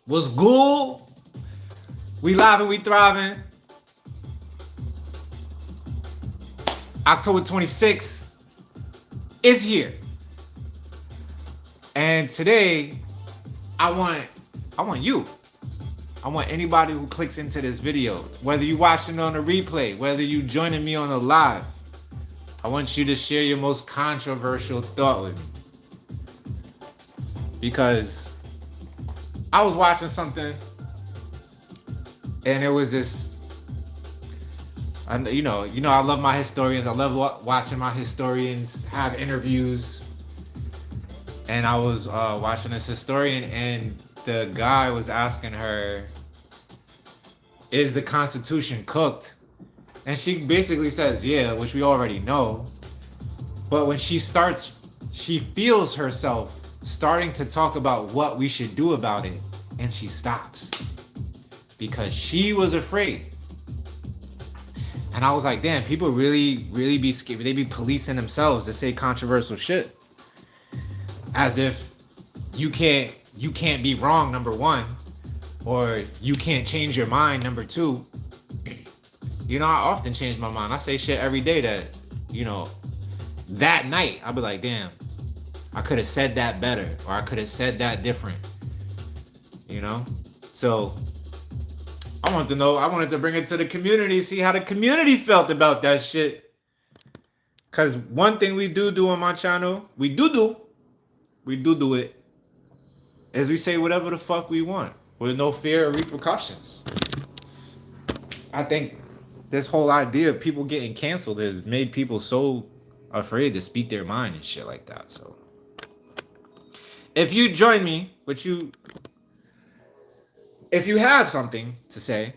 What's good? We live and we thriving. October 26th is here. And today, I want you. I want anybody who clicks into this video, whether you watching on a replay, whether you joining me on a live, I want you to share your most controversial thought with me. Because I was watching something and it was this, I love my historians. I love watching my historians have interviews. And I was watching this historian and the guy was asking her, is the Constitution cooked? And she basically says, yeah, which we already know. But when she feels herself starting to talk about what we should do about it, and she stops because she was afraid. And I was like, damn, people really be scared. They be policing themselves to say controversial shit, as if you can't be wrong, number one, or you can't change your mind, number two. I often change my mind. I say shit every day that, that night I'll be like, damn, I could have said that better, or I could have said that different. So I wanted to bring it to the community, see how the community felt about that shit. Cause one thing we do on my channel, we do it, is we say whatever the fuck we want with no fear of repercussions. I think this whole idea of people getting canceled has made people so afraid to speak their mind and shit like that. So if you join me, if you have something to say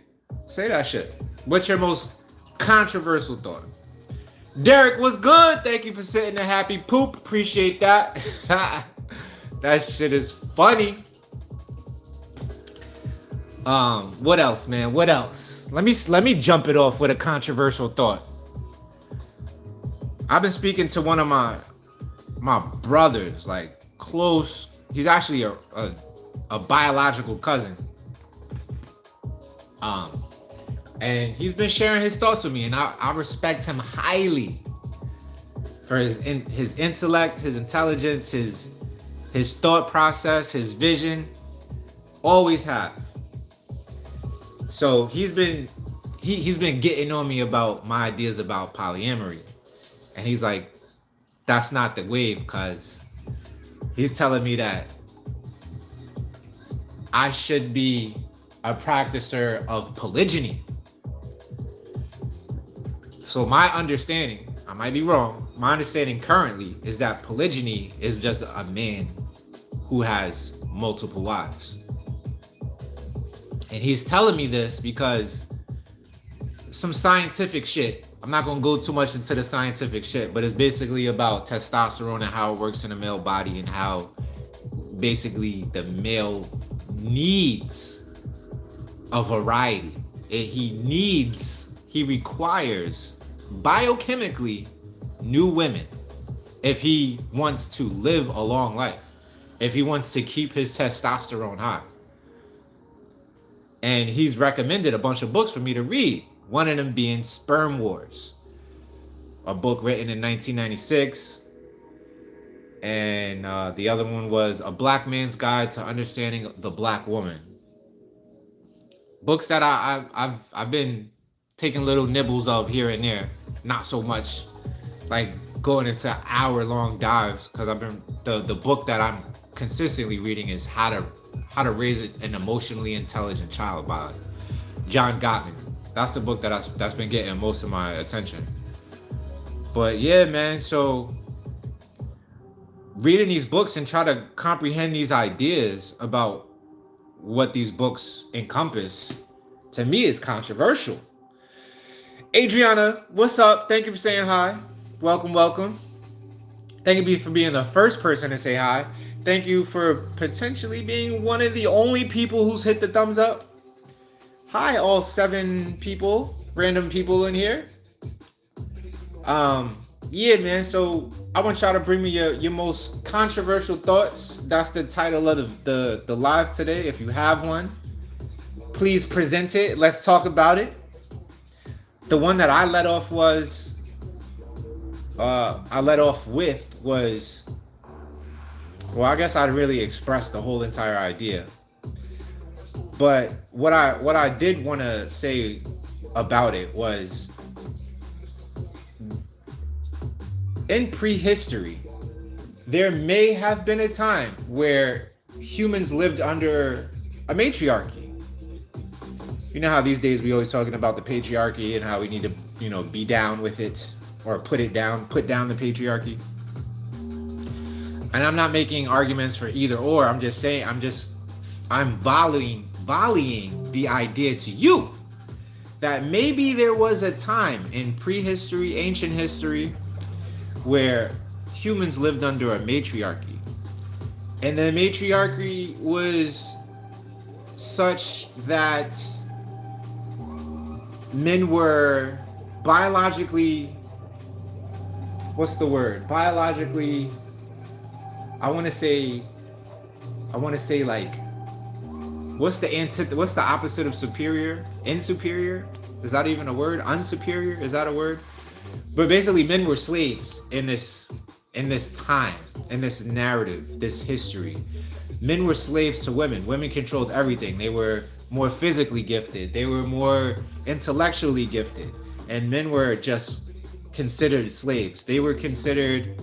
that shit. What's your most controversial thought? Derek, what's good? Thank you for sitting a happy poop. Appreciate that. That shit is funny. What else, man? What else? Let me jump it off with a controversial thought. I've been speaking to one of my brothers, like close. He's actually a biological cousin. And he's been sharing his thoughts with me, and I respect him highly for his intellect, his intelligence, his thought process, his vision. Always have. So he's been getting on me about my ideas about polyamory, and he's like, that's not the wave, cuz he's telling me that I should be a practicer of polygyny. So my understanding, I might be wrong, my understanding currently is that polygyny is just a man who has multiple wives. And he's telling me this because some scientific shit, I'm not gonna go too much into the scientific shit, but it's basically about testosterone and how it works in the male body, and how basically the male needs a variety. He requires biochemically new women if he wants to live a long life, if he wants to keep his testosterone high. And he's recommended a bunch of books for me to read, one of them being Sperm Wars, a book written in 1996. And the other one was A Black Man's Guide to Understanding the Black Woman. Books that I've been taking little nibbles of here and there, not so much like going into hour-long dives, because I've been the book that I'm consistently reading is How to Raise an Emotionally Intelligent Child by John Gottman. That's the book that's been getting most of my attention. But yeah, man, so reading these books and try to comprehend these ideas about what these books encompass, to me, is controversial. Adriana, what's up? Thank you for saying hi. Welcome. Thank you for being the first person to say hi. Thank you for potentially being one of the only people who's hit the thumbs up. Hi, all 7 people, random people in here. Yeah, man. So I want y'all to bring me your most controversial thoughts. That's the title of the live today. If you have one, please present it. Let's talk about it. The one that I let off was I let off with was, well, I guess I'd really express the whole entire idea. But what I did want to say about it was, in prehistory, there may have been a time where humans lived under a matriarchy. You know how these days we always talking about the patriarchy and how we need to, be down with it or put down the patriarchy. And I'm not making arguments for either or. I'm just saying, I'm volleying the idea to you that maybe there was a time in prehistory, ancient history, where humans lived under a matriarchy. And the matriarchy was such that men were biologically, what's the word? Biologically, I want to say like, what's the opposite of superior? Insuperior? Is that even a word? Unsuperior? Is that a word? But basically, men were slaves in this time, in this narrative, this history. Men were slaves to women. Women controlled everything. They were more physically gifted. They were more intellectually gifted. And men were just considered slaves. They were considered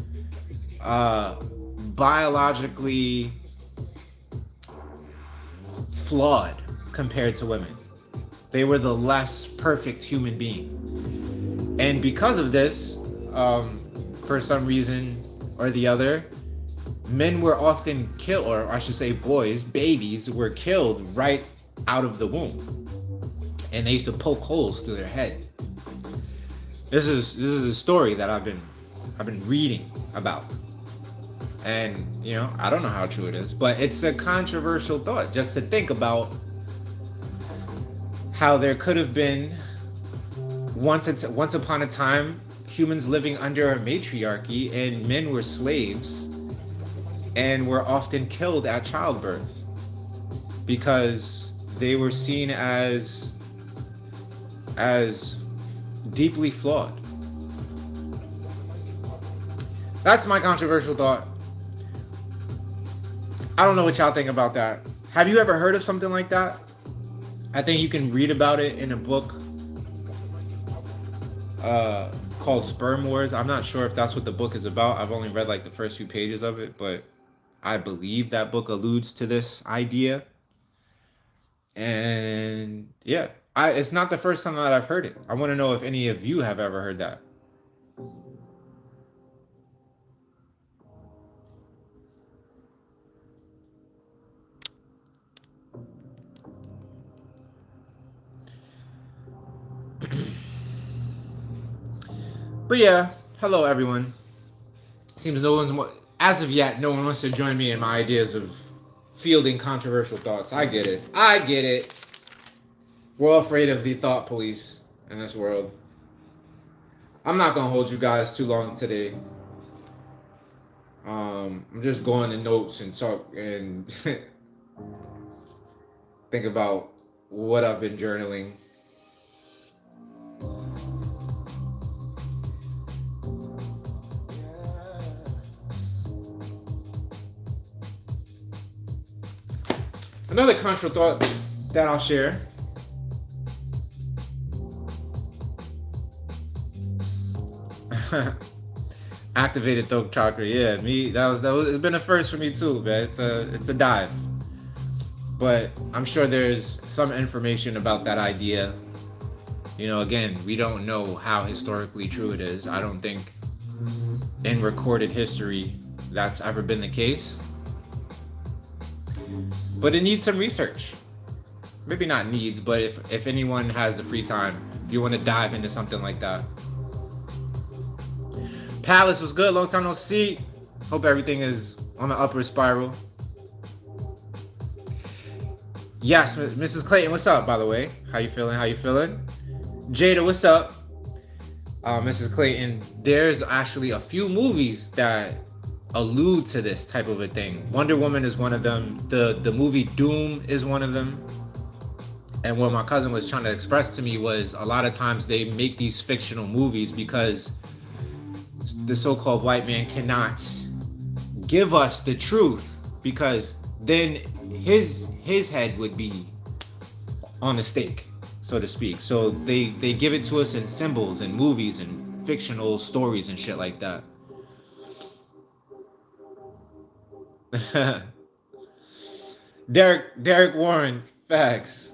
biologically flawed compared to women. They were the less perfect human being. And because of this, for some reason or the other, men were often killed, or I should say babies were killed right out of the womb. And they used to poke holes through their head. This is a story that I've been reading about. And, I don't know how true it is, but it's a controversial thought just to think about how there could have been once upon a time humans living under a matriarchy and men were slaves and were often killed at childbirth because they were seen as deeply flawed. That's my controversial thought. I don't know what y'all think about that. Have you ever heard of something like that? I think you can read about it in a book called Sperm Wars. I'm not sure if that's what the book is about. I've only read like the first few pages of it, but I believe that book alludes to this idea. And yeah, it's not the first time that I've heard it. I want to know if any of you have ever heard that. But yeah, hello everyone. Seems as of yet, no one wants to join me in my ideas of fielding controversial thoughts. I get it. We're all afraid of the thought police in this world. I'm not gonna hold you guys too long today. I'm just going to notes and talk and think about what I've been journaling. Another controversial thought that I'll share. Activated throat chakra, yeah. That was it's been a first for me too, man. It's a dive. But I'm sure there's some information about that idea. Again, we don't know how historically true it is. I don't think in recorded history that's ever been the case. But it needs some research. Maybe not needs, but if anyone has the free time, if you want to dive into something like that. Palace was good. Long time no see. Hope everything is on the upward spiral. Yes, Mrs. Clayton, what's up, by the way? How you feeling? Jada, what's up? Mrs. Clayton, there's actually a few movies that allude to this type of a thing. Wonder Woman is one of them. The movie Doom is one of them. And what my cousin was trying to express to me was a lot of times they make these fictional movies because the so-called white man cannot give us the truth, because then his head would be on the stake, so to speak. So they give it to us in symbols and movies and fictional stories and shit like that. Derek Warren, facts.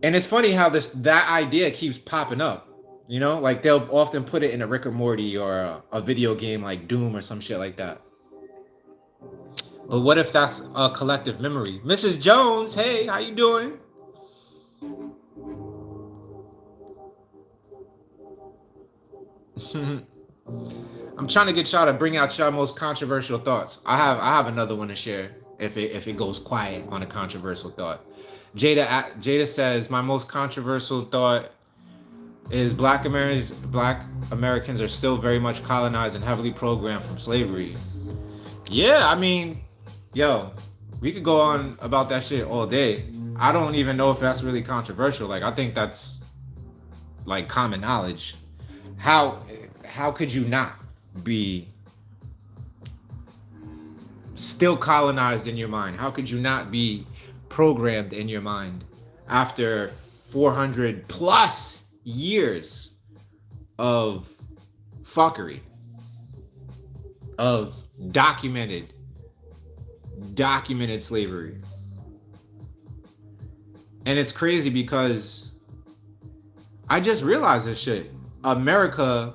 And it's funny how that idea keeps popping up. You know, like they'll often put it in a Rick or Morty or a video game like Doom or some shit like that. But what if that's a collective memory? Mrs. Jones, hey, how you doing? I'm trying to get y'all to bring out y'all most controversial thoughts. I have another one to share if it goes quiet on a controversial thought. Jada says my most controversial thought is black Americans are still very much colonized and heavily programmed from slavery. Yeah, I mean, yo, we could go on about that shit all day. I don't even know if that's really controversial. Like, I think that's like common knowledge. How could you not be still colonized in your mind? How could you not be programmed in your mind after 400 plus years of fuckery, of documented slavery? And it's crazy because I just realized this shit. America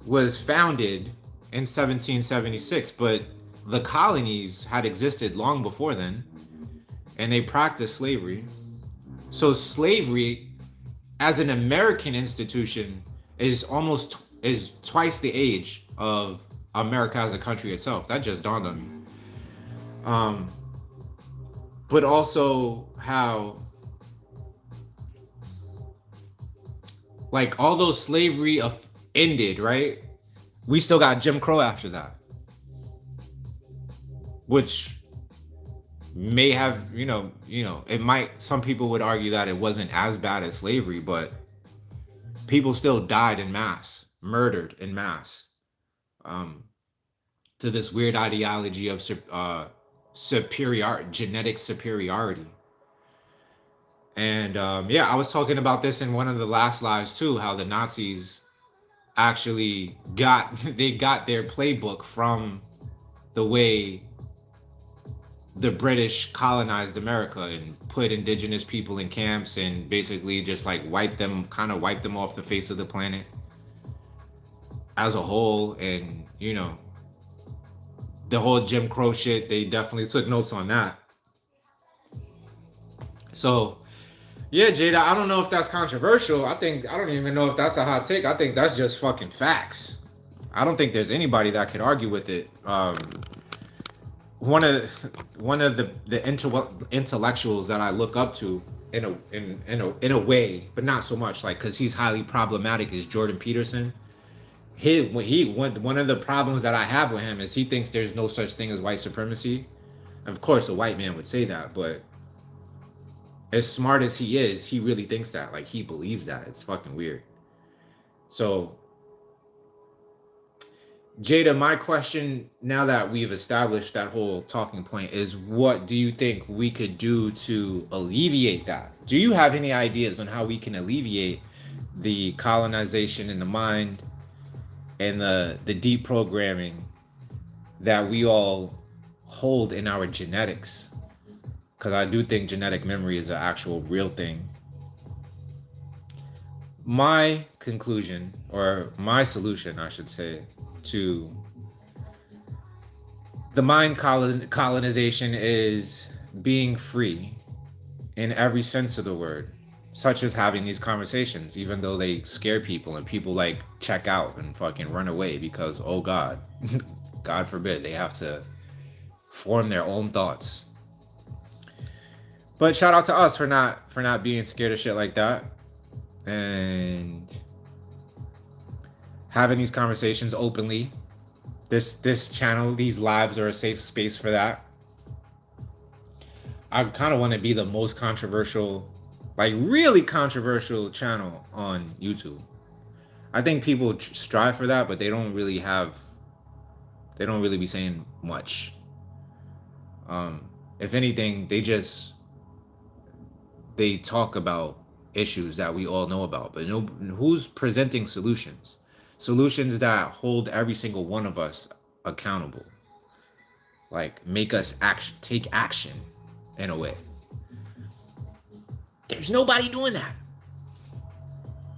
was founded in 1776, but the colonies had existed long before then, and they practiced slavery. So slavery as an American institution is twice the age of America as a country itself. That just dawned on me. But also how like all those slavery ended, right? We still got Jim Crow after that, which may have, it might, some people would argue that it wasn't as bad as slavery, but people still died in mass, murdered in mass, to this weird ideology of genetic superiority. And yeah, I was talking about this in one of the last lives too, how the Nazis actually got their playbook from the way the British colonized America and put indigenous people in camps and basically just like wiped them off the face of the planet as a whole. And the whole Jim Crow shit, they definitely took notes on that. So yeah, Jada, I don't know if that's controversial. I don't even know if that's a hot take. I think that's just fucking facts. I don't think there's anybody that could argue with it. One of the intellectuals that I look up to in a way, but not so much, like, because he's highly problematic, is Jordan Peterson. One of the problems that I have with him is he thinks there's no such thing as white supremacy. Of course, a white man would say that, but as smart as he is, he really thinks that. Like, he believes that. It's fucking weird. So, Jada, my question, now that we've established that whole talking point, is what do you think we could do to alleviate that? Do you have any ideas on how we can alleviate the colonization in the mind and the deep programming that we all hold in our genetics? Because I do think genetic memory is an actual real thing. My conclusion, or my solution, I should say, to the mind colonization is being free in every sense of the word, such as having these conversations, even though they scare people and people like check out and fucking run away because, oh God, God forbid, they have to form their own thoughts. But shout out to us for not being scared of shit like that. And having these conversations openly. This channel, these lives are a safe space for that. I kind of want to be the most controversial, like really controversial channel on YouTube. I think people strive for that, but they don't really have, they don't really be saying much. If anything, they talk about issues that we all know about, but no, who's presenting solutions? Solutions that hold every single one of us accountable, like make us take action in a way. There's nobody doing that,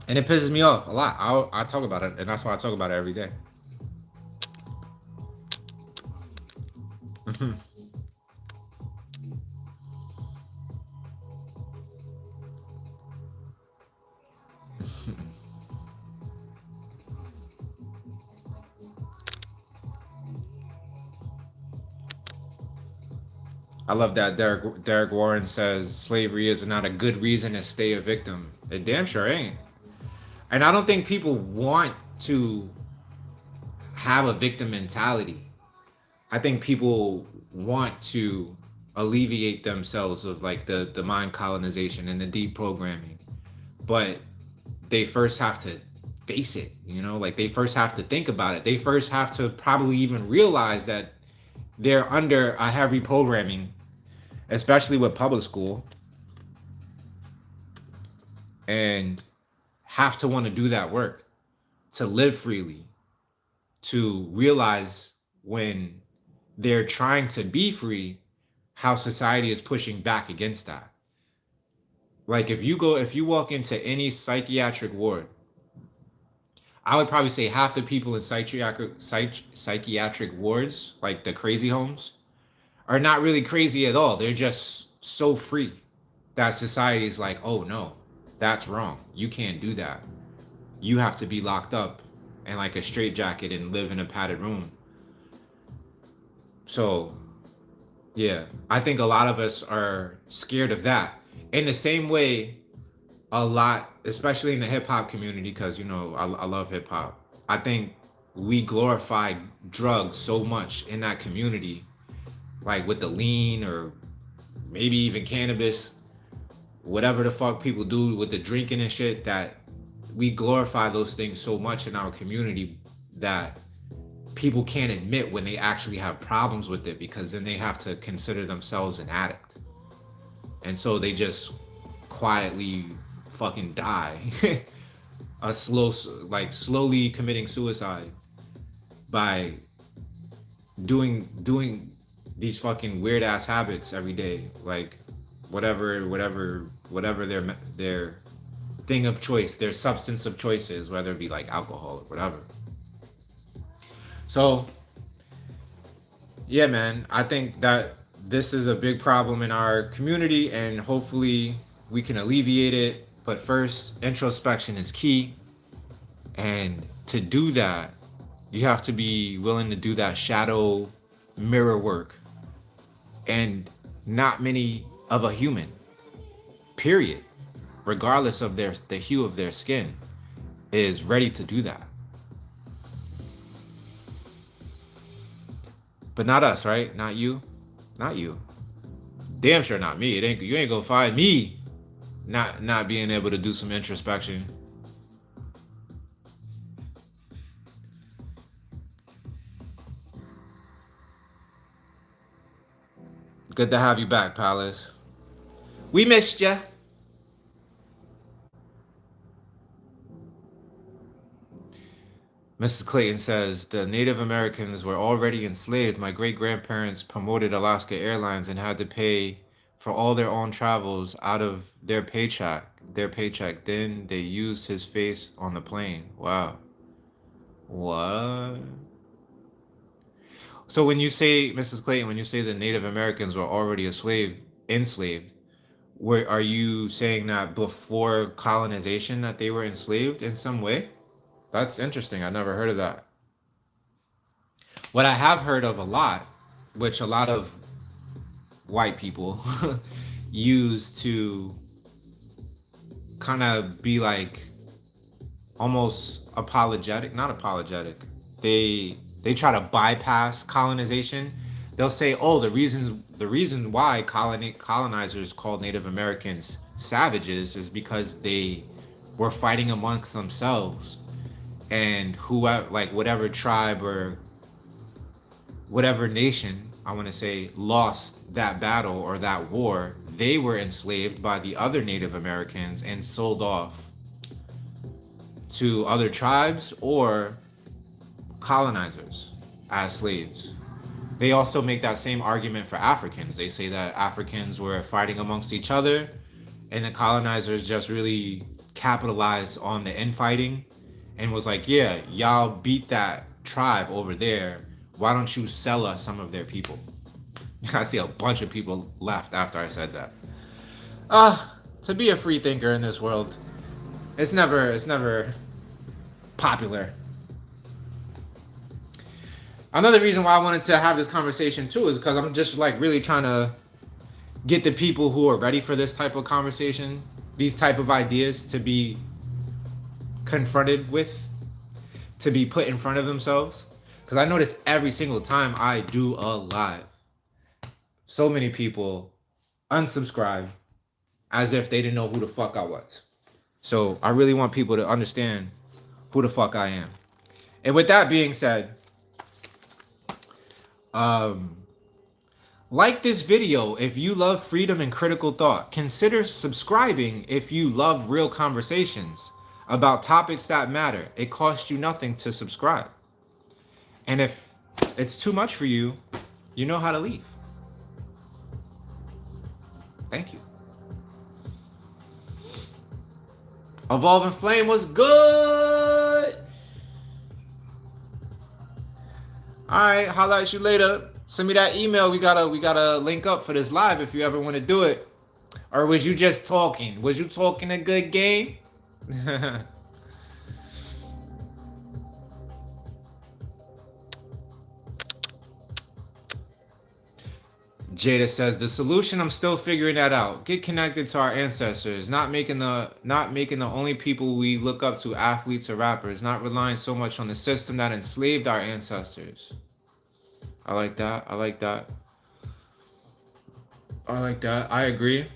and it pisses me off a lot. I talk about it, and that's why I talk about it every day. I love that Derek Warren says slavery is not a good reason to stay a victim. It damn sure ain't. And I don't think people want to have a victim mentality. I think people want to alleviate themselves of like the mind colonization and the deprogramming. But they first have to face it, you know, like they first have to think about it. They first have to probably even realize that they're under a heavy programming, especially with public school, and have to want to do that work to live freely, to realize when they're trying to be free, how society is pushing back against that. Like if you walk into any psychiatric ward, I would probably say half the people in psychiatric wards, like the crazy homes, are not really crazy at all. They're just so free that society is like, oh no, that's wrong. You can't do that. You have to be locked up in like a straitjacket and live in a padded room. So yeah, I think a lot of us are scared of that. In the same way, a lot, especially in the hip hop community, because you know I love hip hop. I think we glorify drugs so much in that community, like with the lean or maybe even cannabis, whatever the fuck people do with the drinking and shit, that we glorify those things so much in our community that people can't admit when they actually have problems with it, because then they have to consider themselves an addict. And so they just quietly fucking die. Slowly committing suicide by doing these fucking weird ass habits every day, like whatever their thing of choice, their substance of choice is, whether it be like alcohol or whatever. So yeah, man, I think that this is a big problem in our community, and hopefully we can alleviate it. But first, introspection is key. And to do that, you have to be willing to do that shadow mirror work. And not many of a human, period, regardless of the hue of their skin, is ready to do that. But not us, right? Not you. Not you. Damn sure not me. You ain't gonna find me not being able to do some introspection. Good to have you back, Palace. We missed ya. Mrs. Clayton says, the Native Americans were already enslaved. My great-grandparents promoted Alaska Airlines and had to pay for all their own travels out of their paycheck. Then they used his face on the plane. Wow. What? So when you say, Mrs. Clayton, when you say the Native Americans were already enslaved, are you saying that before colonization that they were enslaved in some way? That's interesting. I never heard of that. What I have heard of a lot, which a lot of white people use to kind of be like almost apologetic, not apologetic. They try to bypass colonization. They'll say, "Oh, the reason why colonizers called Native Americans savages is because they were fighting amongst themselves, and whoever, like whatever tribe or whatever nation, I want to say, lost that battle or that war, they were enslaved by the other Native Americans and sold off to other tribes or colonizers as slaves." They also make that same argument for Africans. They say that Africans were fighting amongst each other and the colonizers just really capitalized on the infighting and was like, "Yeah, y'all beat that tribe over there. Why don't you sell us some of their people?" I see a bunch of people left after I said that. To be a free thinker in this world, it's never popular. Another reason why I wanted to have this conversation too is because I'm just like really trying to get the people who are ready for this type of conversation, these type of ideas to be confronted with, to be put in front of themselves. Because I notice every single time I do a live, so many people unsubscribe as if they didn't know who the fuck I was. So I really want people to understand who the fuck I am. And with that being said, like this video if you love freedom and critical thought. Consider subscribing if you love real conversations about topics that matter. It costs you nothing to subscribe. And if it's too much for you, you know how to leave. Thank you. Evolving Flame was good. All right, holla at you later. Send me that email. We gotta link up for this live if you ever want to do it. Or was you just talking? Was you talking a good game? Jada says the solution, I'm still figuring that out. Get connected to our ancestors, not making the only people we look up to athletes or rappers, not relying so much on the system that enslaved our ancestors. I like that. I like that. I like that. I agree.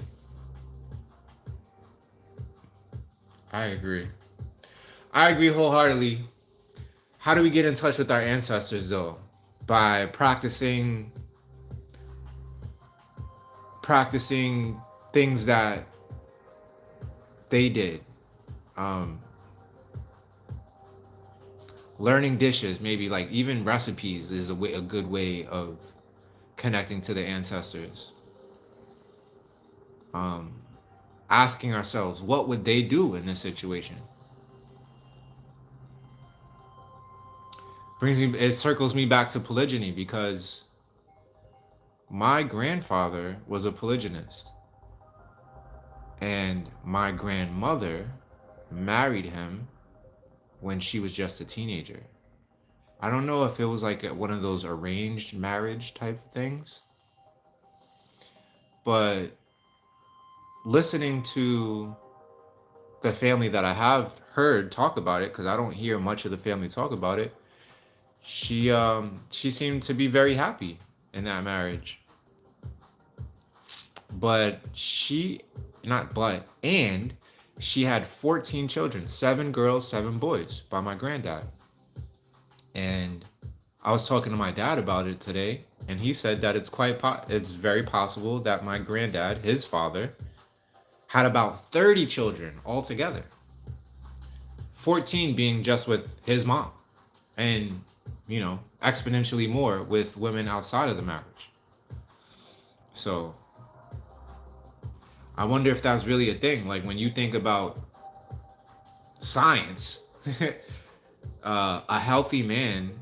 I agree. I agree wholeheartedly. How do we get in touch with our ancestors though? By practicing things that they did. Learning dishes, maybe like even recipes is a good way of connecting to the ancestors. Asking ourselves, what would they do in this situation? It circles me back to polygyny because my grandfather was a polygynist and my grandmother married him when she was just a teenager. I don't know if it was like one of those arranged marriage type things, but listening to the family that I have heard talk about it, because I don't hear much of the family talk about it, she seemed to be very happy in that marriage. But she had 14 children, 7 girls, 7 boys by my granddad. And I was talking to my dad about it today, and he said that it's very possible that my granddad, his father, had about 30 children altogether. 14 being just with his mom, and exponentially more with women outside of the marriage. So I wonder if that's really a thing. Like when you think about science, a healthy man,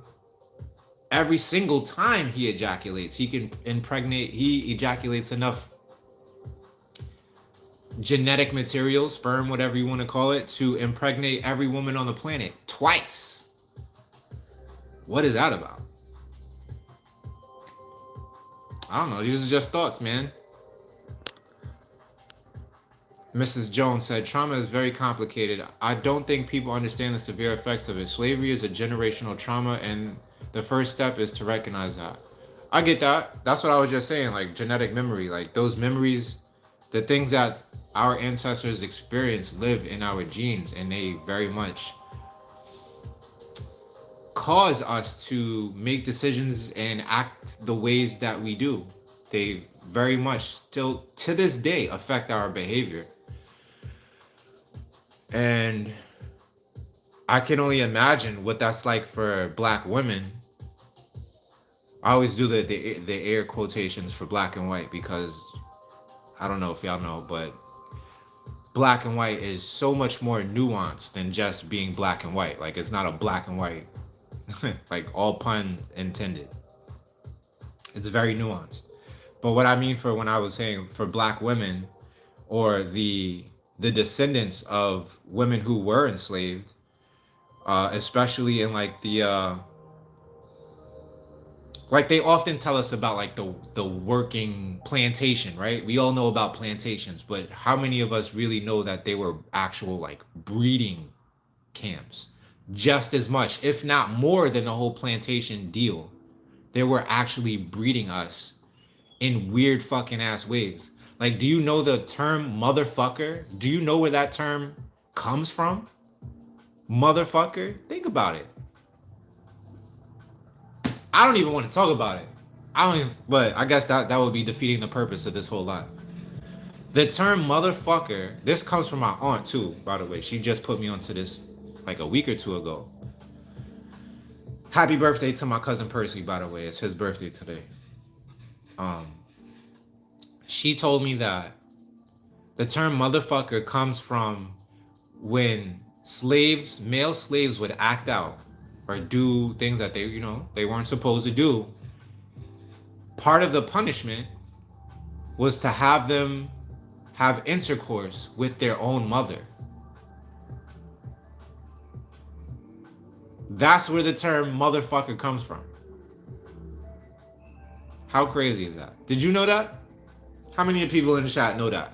every single time he ejaculates, he ejaculates enough genetic material, sperm, whatever you want to call it, to impregnate every woman on the planet twice. What is that about? I don't know. These are just thoughts, man. Mrs. Jones said, trauma is very complicated. I don't think people understand the severe effects of it. Slavery is a generational trauma, and the first step is to recognize that. I get that. That's what I was just saying, like genetic memory. Like those memories, the things that our ancestors experienced live in our genes, and they very much cause us to make decisions and act the ways that we do. They very much still to this day affect our behavior. And I can only imagine what that's like for black women. I always do the air quotations for black and white because I don't know if y'all know, but black and white is so much more nuanced than just being black and white. Like it's not a black and white, like all pun intended. It's very nuanced. But what I mean for when I was saying for black women or the descendants of women who were enslaved, especially in like they often tell us about like the working plantation, right? We all know about plantations, but how many of us really know that they were actual like breeding camps? Just as much, if not more than the whole plantation deal. They were actually breeding us in weird fucking ass ways. Like, do you know the term motherfucker? Do you know where that term comes from? Motherfucker? Think about it. I don't even want to talk about it. I don't even, but I guess that would be defeating the purpose of this whole lot. The term motherfucker, this comes from my aunt too, by the way. She just put me onto this like a week or two ago. Happy birthday to my cousin Percy, by the way. It's his birthday today. Um, she told me that the term motherfucker comes from when male slaves would act out or do things that they weren't supposed to do. Part of the punishment was to have them have intercourse with their own mother. That's where the term motherfucker comes from. How crazy is that? Did you know that? How many people in the chat know that?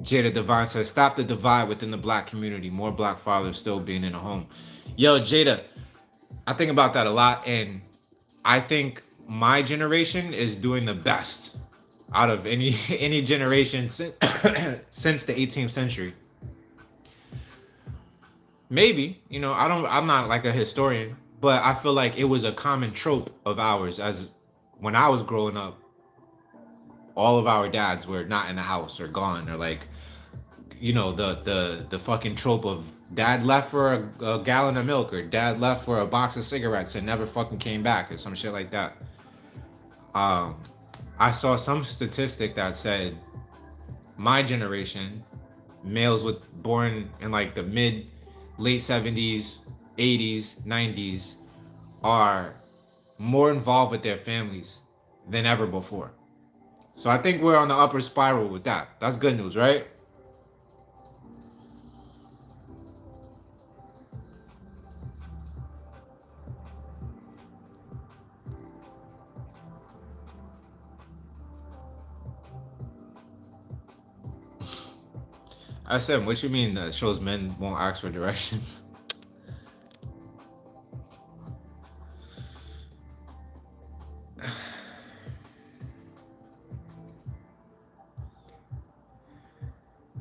Jada Divine says, stop the divide within the black community. More black fathers still being in a home. Yo, Jada, I think about that a lot. And I think my generation is doing the best out of any generation since, since the 18th century. Maybe, I'm not like a historian, but I feel like it was a common trope of ours as when I was growing up. All of our dads were not in the house or gone, or like, the fucking trope of dad left for a gallon of milk or dad left for a box of cigarettes and never fucking came back or some shit like that. I saw some statistic that said my generation, males born in like the late 70s, 80s, 90s, are more involved with their families than ever before. So I think we're on the upper spiral with that. That's good news, right? I said, what you mean that shows men won't ask for directions?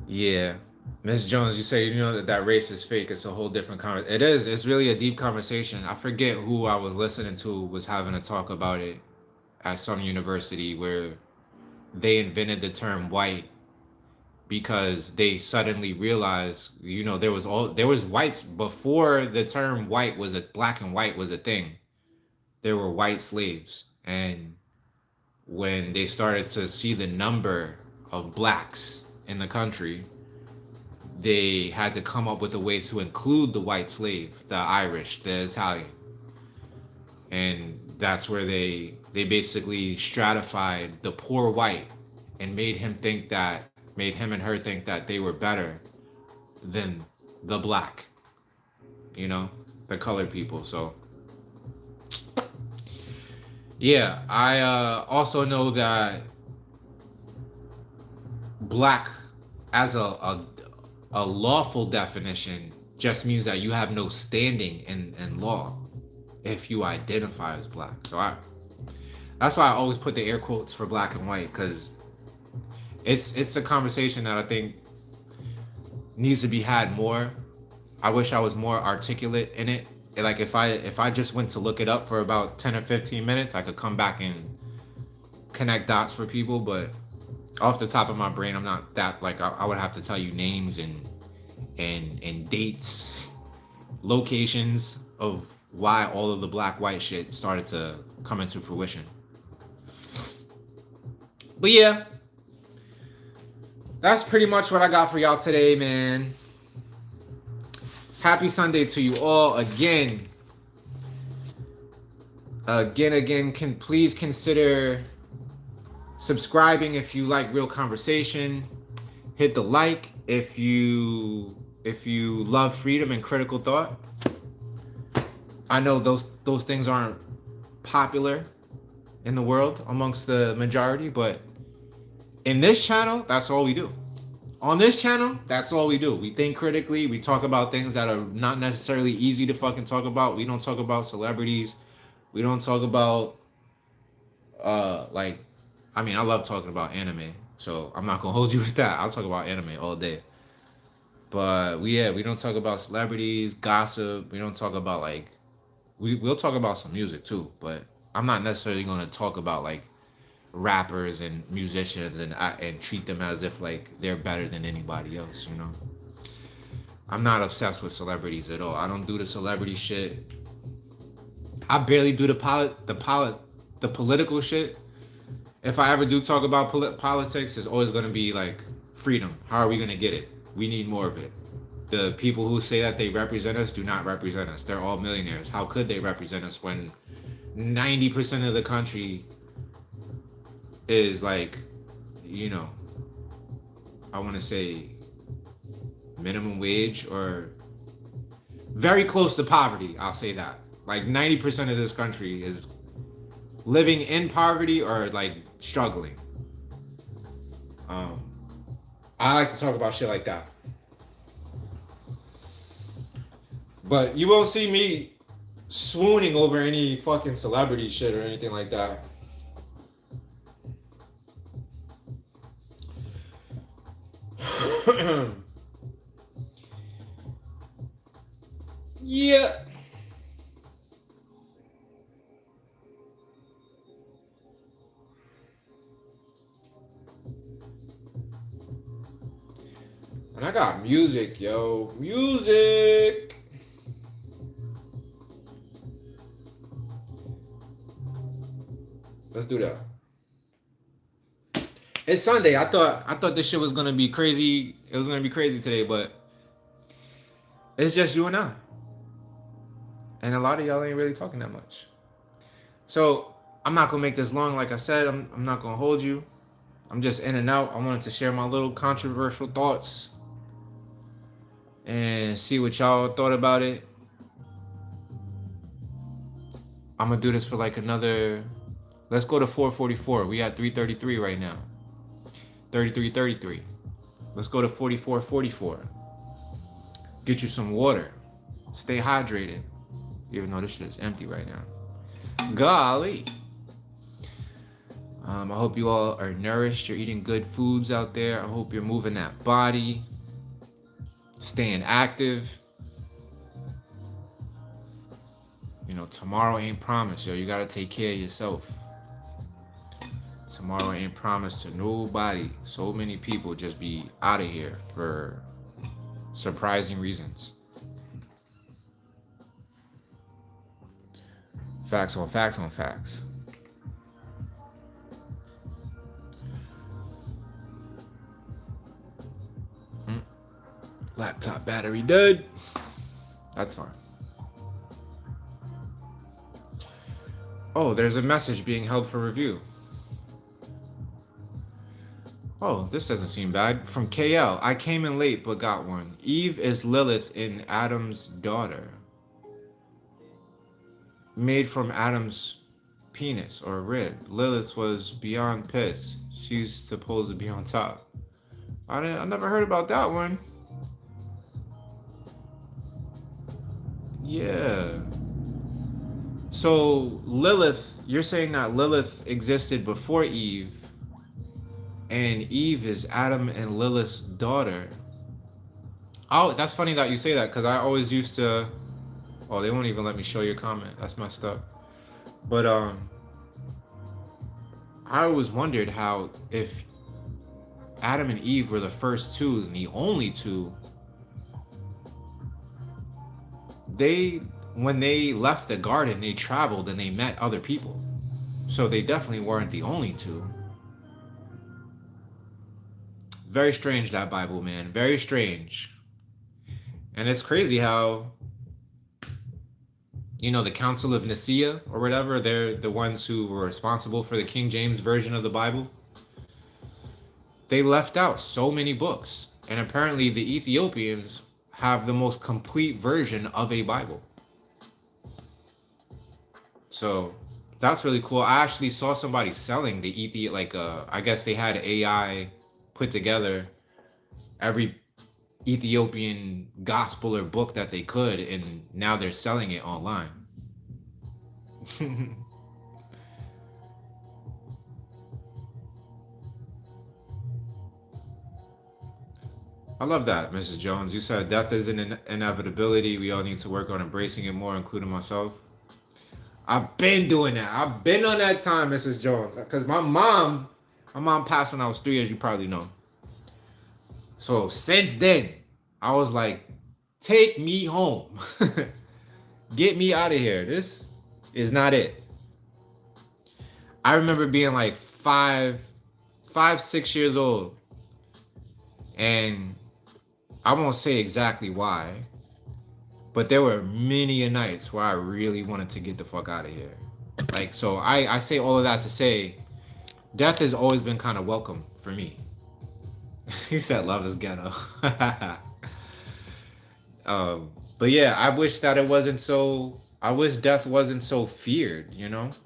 Yeah. Miss Jones, you say that race is fake. It's a whole different conversation. It is. It's really a deep conversation. I forget who I was listening to was having a talk about it at some university where they invented the term white because they suddenly realized, there was whites before the term white was black and white was a thing. There were white slaves, and when they started to see the number of blacks in the country, they had to come up with a way to include the white slave, the Irish, the Italian. And that's where they basically stratified the poor white and made him and her think that they were better than the black, the the colored people. So yeah, I also know that black as a lawful definition just means that you have no standing in law if you identify as black. So that's why I always put the air quotes for black and white, because it's a conversation that I think needs to be had more. I wish I was more articulate in it. Like if I just went to look it up for about 10 or 15 minutes, I could come back and connect dots for people, but off the top of my brain, I'm not that, like, I would have to tell you names and dates, locations of why all of the black white shit started to come into fruition. But yeah, that's pretty much what I got for y'all today, man. Happy Sunday to you all again. Can please consider subscribing if you like real conversation. Hit the like if you love freedom and critical thought. I know those things aren't popular in the world amongst the majority, but in this channel, that's all we do. On this channel, that's all we do. We think critically. We talk about things that are not necessarily easy to fucking talk about. We don't talk about celebrities. We don't talk about like, I mean, I love talking about anime, so I'm not gonna hold you with that. I'll talk about anime all day. But we don't talk about celebrities, gossip. We don't talk about, like, we'll talk about some music too, but I'm not necessarily gonna talk about like rappers and musicians and treat them as if like they're better than anybody else, you know. I'm not obsessed with celebrities at all. I don't do the celebrity shit. I barely do the political shit. If I ever do talk about politics, it's always going to be like freedom. How are we going to get it? We need more of it. The people who say that they represent us do not represent us. They're all millionaires. How could they represent us when 90% of the country is like, you know, I want to say minimum wage or very close to poverty. I'll say that. Like 90% of this country is living in poverty or like struggling. I like to talk about shit like that. But you won't see me swooning over any fucking celebrity shit or anything like that. Yeah. And I got music, yo. Music. Let's do that. It's Sunday. I thought this shit was gonna be crazy. It was gonna be crazy today, but it's just you and I. And a lot of y'all ain't really talking that much. So I'm not gonna make this long. Like I said, I'm not gonna hold you. I'm just in and out. I wanted to share my little controversial thoughts and see what y'all thought about it. I'm gonna do this for like another, let's go to 444. We at 333 right now. 33. Let's go to 44. Get you some water. Stay hydrated. Even though this shit is empty right now. Golly. I hope you all are nourished. You're eating good foods out there. I hope you're moving that body. Staying active. You know, tomorrow ain't promised, yo. You gotta take care of yourself. Tomorrow ain't promised to nobody. So many people just be out of here for surprising reasons. Facts on facts on facts. Laptop battery dead. That's fine. Oh, there's a message being held for review. Oh, this doesn't seem bad. From KL. I came in late but got one. Eve is Lilith in Adam's daughter. made from Adam's penis or rib. Lilith was beyond piss. She's supposed to be on top. I never heard about that one. Yeah. So Lilith, you're saying that Lilith existed before Eve, and Eve is Adam and Lilith's daughter. Oh, that's funny that you say that because I always used to. Oh, they won't even let me show your comment. That's messed up. But I always wondered how if Adam and Eve were the first two and the only two, they when they left the garden, they traveled and they met other people. So they definitely weren't the only two. Very strange, that Bible, man. Very strange. And it's crazy how, the Council of Nicaea or whatever, they're the ones who were responsible for the King James version of the Bible. They left out so many books. And apparently the Ethiopians have the most complete version of a Bible. So that's really cool. I actually saw somebody selling the I guess they had AI put together every Ethiopian gospel or book that they could, and now they're selling it online. I love that, Mrs. Jones. You said death is an inevitability. We all need to work on embracing it more, including myself. I've been doing that. I've been on that time, Mrs. Jones. Because my mom passed when I was 3, as you probably know. So since then, I was like, take me home. Get me out of here. This is not it. I remember being like 6 years old. And I won't say exactly why, but there were many a nights where I really wanted to get the fuck out of here. Like, so I say all of that to say, death has always been kind of welcome for me. He said love is ghetto. But yeah, I wish that it wasn't so. I wish death wasn't so feared.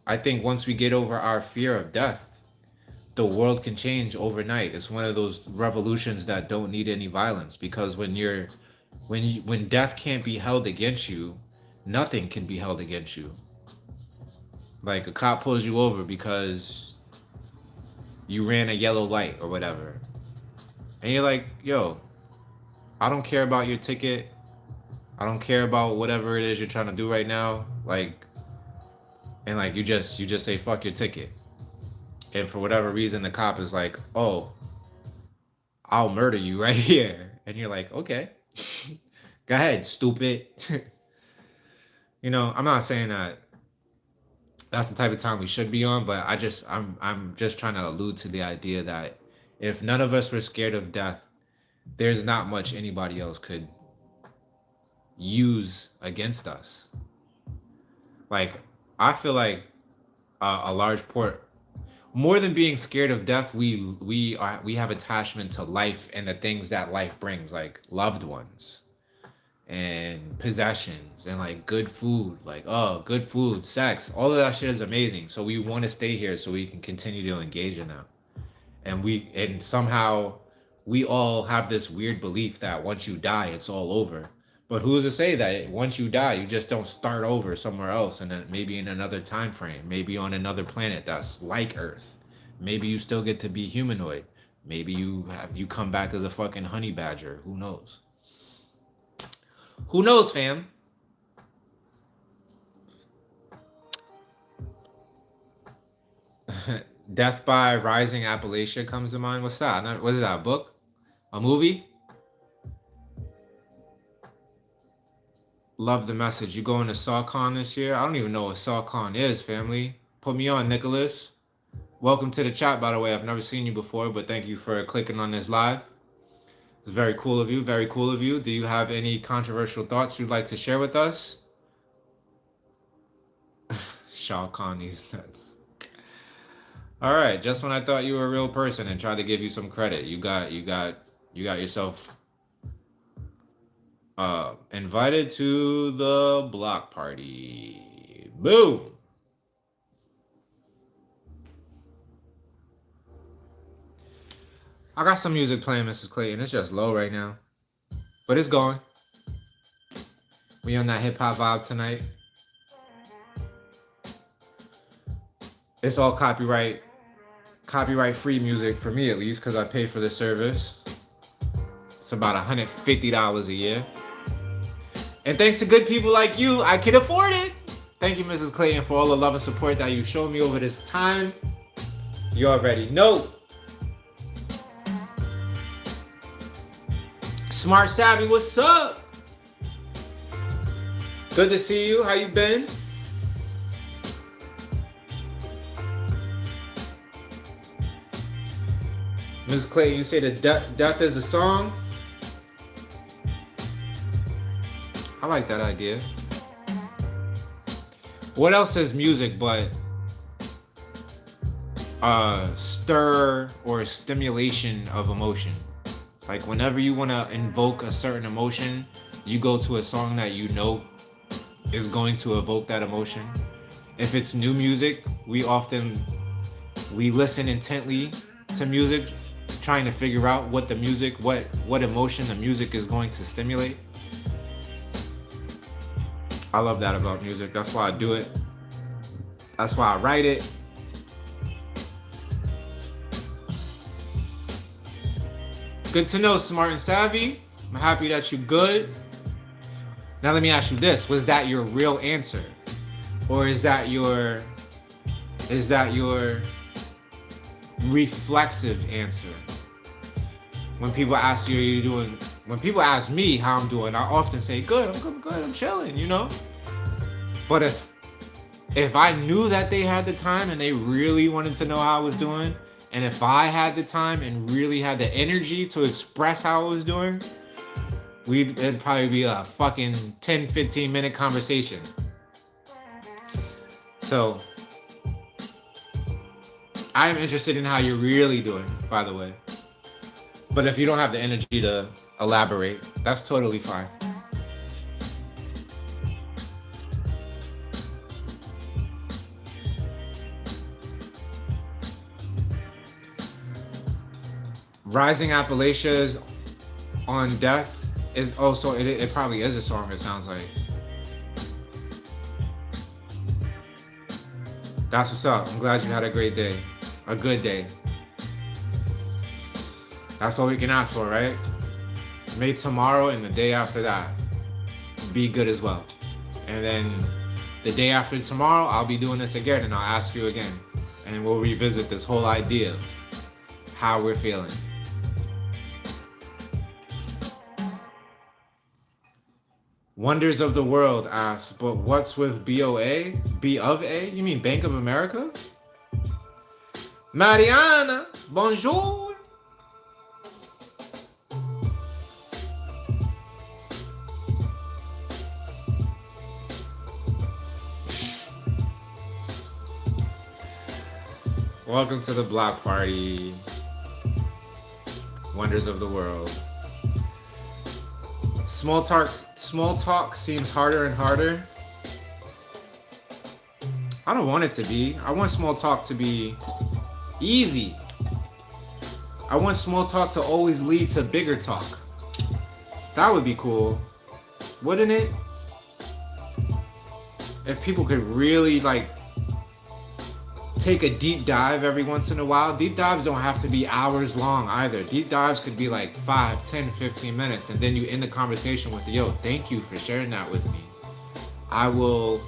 I think once we get over our fear of death, the world can change overnight. It's one of those revolutions that don't need any violence, because when death can't be held against you, nothing can be held against you. Like a cop pulls you over because you ran a yellow light or whatever, and you're like, yo, I don't care about your ticket. I don't care about whatever it is you're trying to do right now. And you just say fuck your ticket. And for whatever reason, the cop is like, oh, I'll murder you right here. And you're like, okay, go ahead, stupid. I'm not saying that that's the type of time we should be on, but I'm just trying to allude to the idea that if none of us were scared of death, there's not much anybody else could use against us. Like, I feel like a large part, more than being scared of death, we have attachment to life and the things that life brings, like loved ones and possessions and like good food, good food, sex, all of that shit is amazing. So we want to stay here so we can continue to engage in that. And somehow we all have this weird belief that once you die, it's all over. But who's to say that once you die, you just don't start over somewhere else, and then maybe in another time frame, maybe on another planet that's like Earth. Maybe you still get to be humanoid. Maybe you come back as a fucking honey badger. Who knows? Who knows, fam? Death by Rising Appalachia comes to mind. What's that? What is that? A book? A movie? Love the message. You going to SawCon this year? I don't even know what SawCon is, family. Put me on, Nicholas. Welcome to the chat, by the way. I've never seen you before, but thank you for clicking on this live. It's very cool of you. Very cool of you. Do you have any controversial thoughts you'd like to share with us? SawCon, these nuts. All right. Just when I thought you were a real person and tried to give you some credit, you got yourself invited to the block party. Boom. I got some music playing, Mrs. Clayton. It's just low right now, but it's going. We on that hip hop vibe tonight. It's all copyright free music for me, at least, because I pay for the service. It's about $150 a year. And thanks to good people like you, I can afford it. Thank you, Mrs. Clayton, for all the love and support that you showed me over this time. You already know. Smart Savvy, what's up? Good to see you. How you been? Mrs. Clayton, you say that death is a song? I like that idea. What else is music but stir or stimulation of emotion? Like whenever you want to invoke a certain emotion, you go to a song that you know is going to evoke that emotion. If it's new music, we listen intently to music, trying to figure out what emotion the music is going to stimulate. I love that about music. That's why I do it. That's why I write it. Good to know, Smart and Savvy. I'm happy that you're good. Now let me ask you this. Was that your real answer? Or is that your reflexive answer? When people ask you, when people ask me how I'm doing, I often say, good, I'm chilling, you know? But if I knew that they had the time and they really wanted to know how I was doing, and if I had the time and really had the energy to express how I was doing, it'd probably be a fucking 10, 15 minute conversation. So, I am interested in how you're really doing, by the way. But if you don't have the energy to elaborate, that's totally fine. Rising Appalachia's on Death is also, it probably is a song, it sounds like. That's what's up. I'm glad you had a great day. A good day. That's all we can ask for, right? May tomorrow and the day after that be good as well. And then the day after tomorrow, I'll be doing this again and I'll ask you again. And we'll revisit this whole idea of how we're feeling. Wonders of the World asks, but what's with BOA? B of A? You mean Bank of America? Mariana, bonjour. Welcome to the block party. Wonders of the World. Small talk seems harder and harder. I don't want it to be. I want small talk to be easy. I want small talk to always lead to bigger talk. That would be cool, wouldn't it? If people could really take a deep dive every once in a while. Deep dives don't have to be hours long either. Deep dives could be like 5, 10, 15 minutes, and then you end the conversation with, yo, thank you for sharing that with me. I will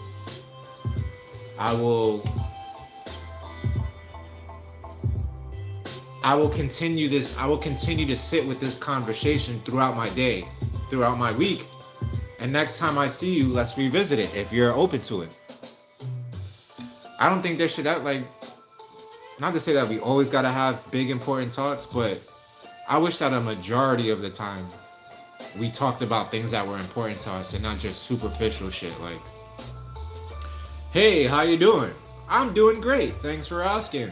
continue this. I will continue to sit with this conversation throughout my day, throughout my week. And next time I see you, let's revisit it if you're open to it. I don't think there should have, not to say that we always gotta have big important talks, but I wish that a majority of the time we talked about things that were important to us and not just superficial shit like, hey, how you doing? I'm doing great. Thanks for asking.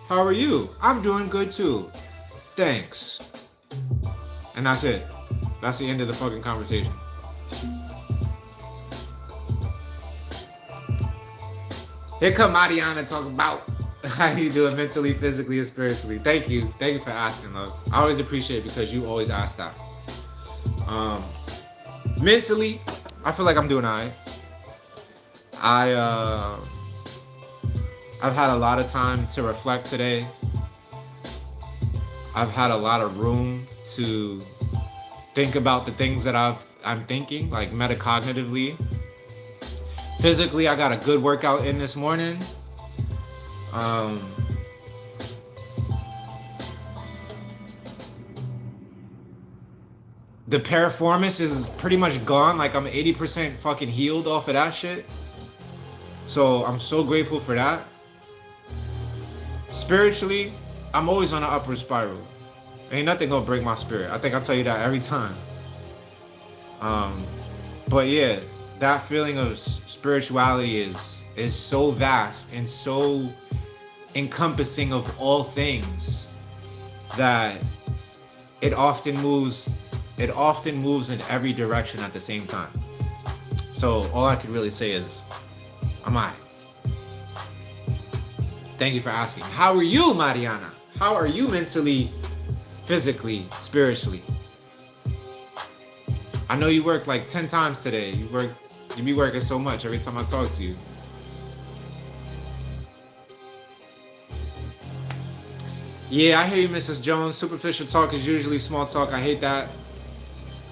How are you? I'm doing good too. Thanks. And that's it. That's the end of the fucking conversation. Here come Mariana talking about how you doing mentally, physically, and spiritually. Thank you. Thank you for asking, love. I always appreciate it because you always ask that. Um, Mentally, I feel like I'm doing alright. I I've had a lot of time to reflect today. I've had a lot of room to think about the things that I'm thinking, like metacognitively. Physically, I got a good workout in this morning. Um, the piriformis is pretty much gone. Like I'm 80% fucking healed off of that shit. So I'm so grateful for that. Spiritually, I'm always on an upward spiral. Ain't nothing gonna break my spirit. I think I tell you that every time. But yeah, that feeling of spirituality is so vast and so encompassing of all things that it often moves in every direction at the same time. So all I could really say is I'm alright. Thank you for asking. How are you, Mariana? How are you mentally, physically, spiritually? I know you worked like 10 times today. You be working so much every time I talk to you. Yeah, I hear you, Mrs. Jones. Superficial talk is usually small talk. I hate that.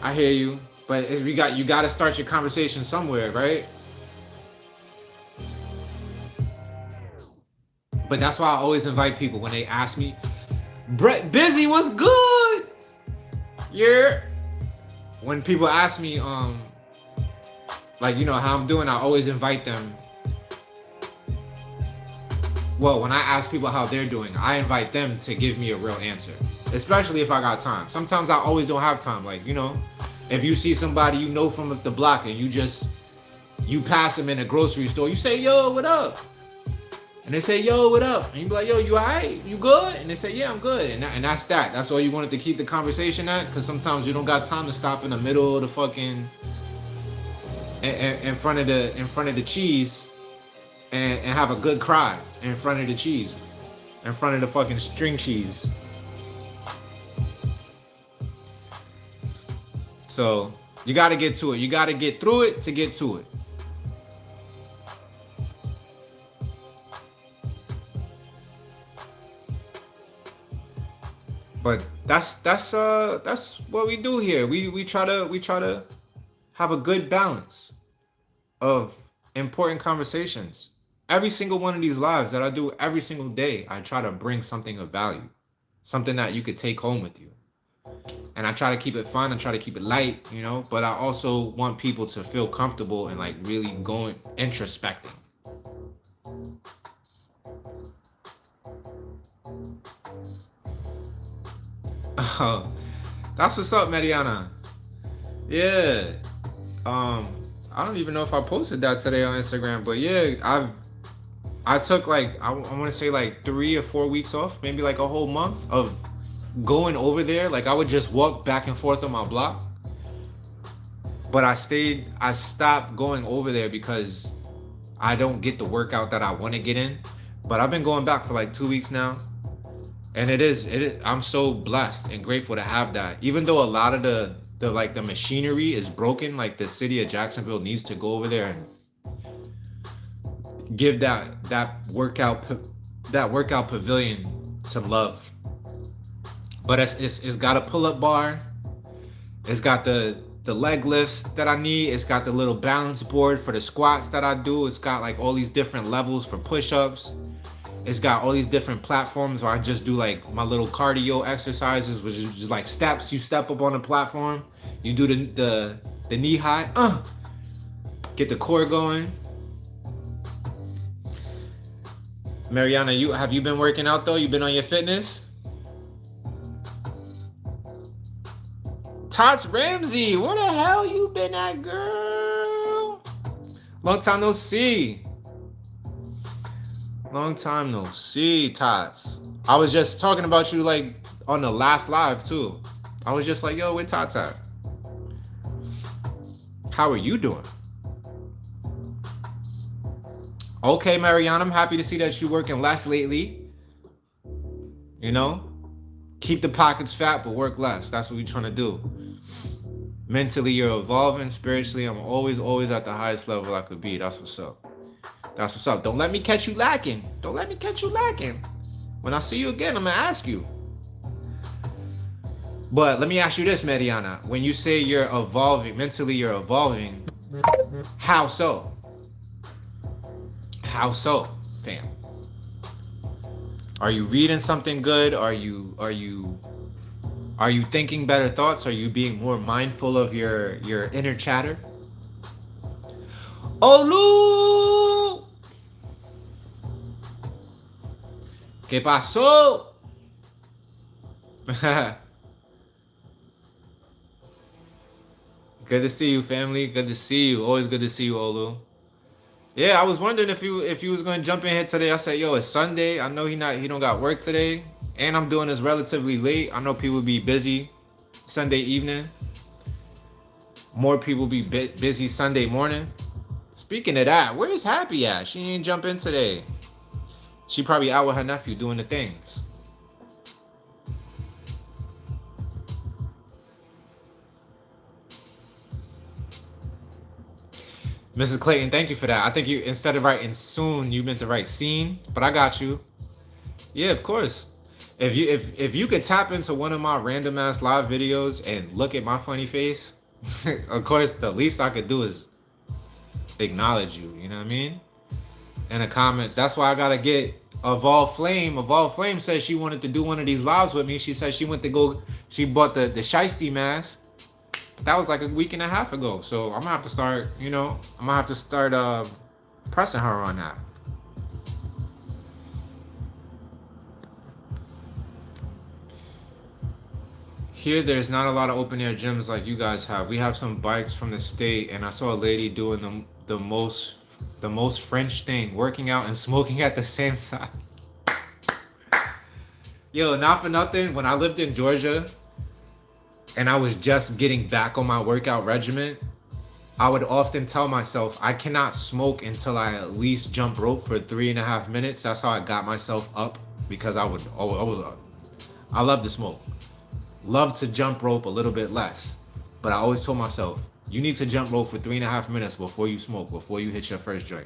I hear you. But you got to start your conversation somewhere, right? But that's why I always invite people when they ask me, Brett, busy, what's good? Yeah. When people ask me, like, you know, how I'm doing, I always invite them. Well, when I ask people how they're doing, I invite them to give me a real answer, especially if I got time. Sometimes I always don't have time. Like, you know, if you see somebody you know from the block and you pass them in a grocery store, you say, yo, what up? And they say, yo, what up? And you be like, yo, you all right? You good? And they say, yeah, I'm good. And that's that. That's all you wanted to keep the conversation at? Because sometimes you don't got time to stop in the middle of the fucking, in front of the cheese and have a good cry in front of the cheese, in front of the fucking string cheese. So you got to get to it. You got to get through it to get to it. But that's what we do here. We try to have a good balance of important conversations. Every single one of these lives that I do every single day, I try to bring something of value, something that you could take home with you. And I try to keep it fun. I try to keep it light, you know, but I also want people to feel comfortable and like really going introspecting. That's what's up, Mariana. Yeah. I don't even know if I posted that today on Instagram, but yeah, I took like I want to say like 3 or 4 weeks off, maybe like a whole month of going over there. Like I would just walk back and forth on my block. But I stopped going over there because I don't get the workout that I want to get in. But I've been going back for like 2 weeks now. And it is, I'm so blessed and grateful to have that. Even though a lot of the machinery is broken, like the city of Jacksonville needs to go over there and give that workout pavilion some love. But it's got a pull-up bar. It's got the leg lifts that I need. It's got the little balance board for the squats that I do. It's got like all these different levels for push-ups. It's got all these different platforms where I just do like my little cardio exercises, which is just like steps. You step up on the platform, you do the knee high, get the core going. Mariana, have you been working out though? You been on your fitness? Tots Ramsey, where the hell you been at, girl? Long time no see. Long time no see, Tots. I was just talking about you like on the last live too. I was just like, yo, where Tots at? How are you doing? Okay, Mariana, I'm happy to see that you're working less lately. You know, keep the pockets fat, but work less. That's what we're trying to do. Mentally, you're evolving. Spiritually, I'm always at the highest level I could be. That's what's up. That's what's up. Don't let me catch you lacking. Don't let me catch you lacking. When I see you again, I'm gonna ask you. But let me ask you this, Mariana. When you say you're evolving, mentally you're evolving, how so? How so, fam? Are you reading something good? Are you thinking better thoughts? Are you being more mindful of your inner chatter? Olu! ¿Qué pasó? Good to see you, family. Good to see you. Always good to see you, Olu. Yeah, I was wondering if you was gonna jump in here today. I said, yo, it's Sunday. I know he don't got work today, and I'm doing this relatively late. I know people be busy Sunday evening. More people be busy Sunday morning. Speaking of that, where's Happy at? She ain't jump in today. She probably out with her nephew doing the things. Mrs. Clayton, thank you for that. I think you, instead of writing soon, you meant to write scene, but I got you. Yeah, of course. If you could tap into one of my random ass live videos and look at my funny face, of course, the least I could do is acknowledge you. You know what I mean? In the comments. That's why I gotta get Evolve Flame. Evolve Flame says she wanted to do one of these lives with me. She said she went to go. She bought the shiesty mask. That was like a week and a half ago. So I'm gonna have to start, I'm gonna have to start pressing her on that. Here, there's not a lot of open air gyms like you guys have. We have some bikes from the state, and I saw a lady doing the most French thing, working out and smoking at the same time. Yo, not for nothing, when I lived in Georgia, and I was just getting back on my workout regimen, I would often tell myself I cannot smoke until I at least jump rope for 3.5 minutes. That's how I got myself up, because I love to smoke. Love to jump rope a little bit less. But I always told myself, you need to jump rope for 3.5 minutes before you smoke, before you hit your first joint.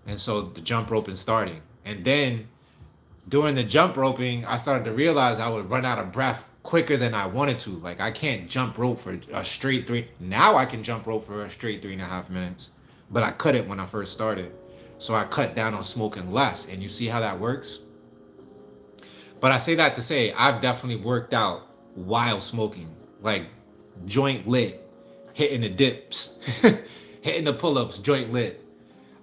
And so the jump roping starting. And then during the jump roping, I started to realize I would run out of breath quicker than I wanted to. Like, I can't jump rope for a straight now I can jump rope for a straight 3.5 minutes, but I couldn't when I first started. So I cut down on smoking less, and you see how that works? But I say that to say I've definitely worked out while smoking, like joint lit, hitting the dips, hitting the pull-ups, joint lit.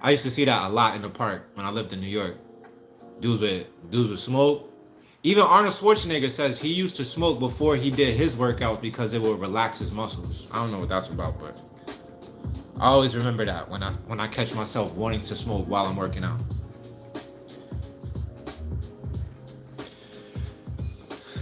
I used to see that a lot in the park when I lived in New York. Dudes would smoke. Even Arnold Schwarzenegger says he used to smoke before he did his workout because it would relax his muscles. I don't know what that's about, but I always remember that when I catch myself wanting to smoke while I'm working out.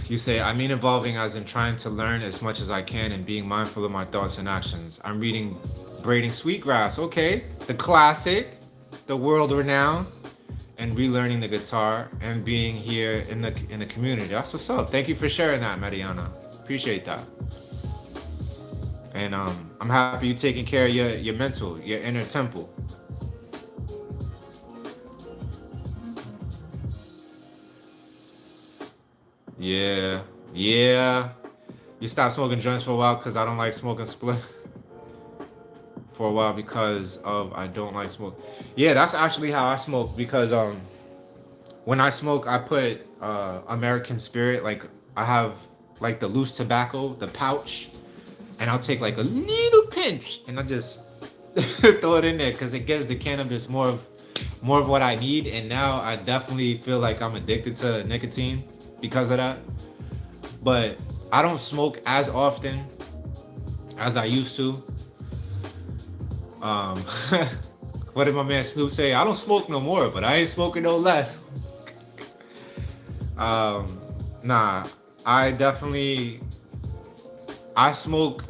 You say, I mean evolving as in trying to learn as much as I can and being mindful of my thoughts and actions. I'm reading Braiding Sweetgrass. Okay, the classic, the world renowned. And relearning the guitar and being here in the community. That's what's up. Thank you for sharing that, Mariana. Appreciate that. And I'm happy you're taking care of your mental, your inner temple. Yeah. You stopped smoking joints for a while because I don't like smoking split. For a while because of I don't like smoke. Yeah, that's actually how I smoke, because when I smoke I put American Spirit, like I have like the loose tobacco, the pouch, and I'll take like a little pinch and I just throw it in there because it gives the cannabis more of what I need. And now I definitely feel like I'm addicted to nicotine because of that. But I don't smoke as often as I used to. What did my man Snoop say? I don't smoke no more, but I ain't smoking no less. Nah, I smoke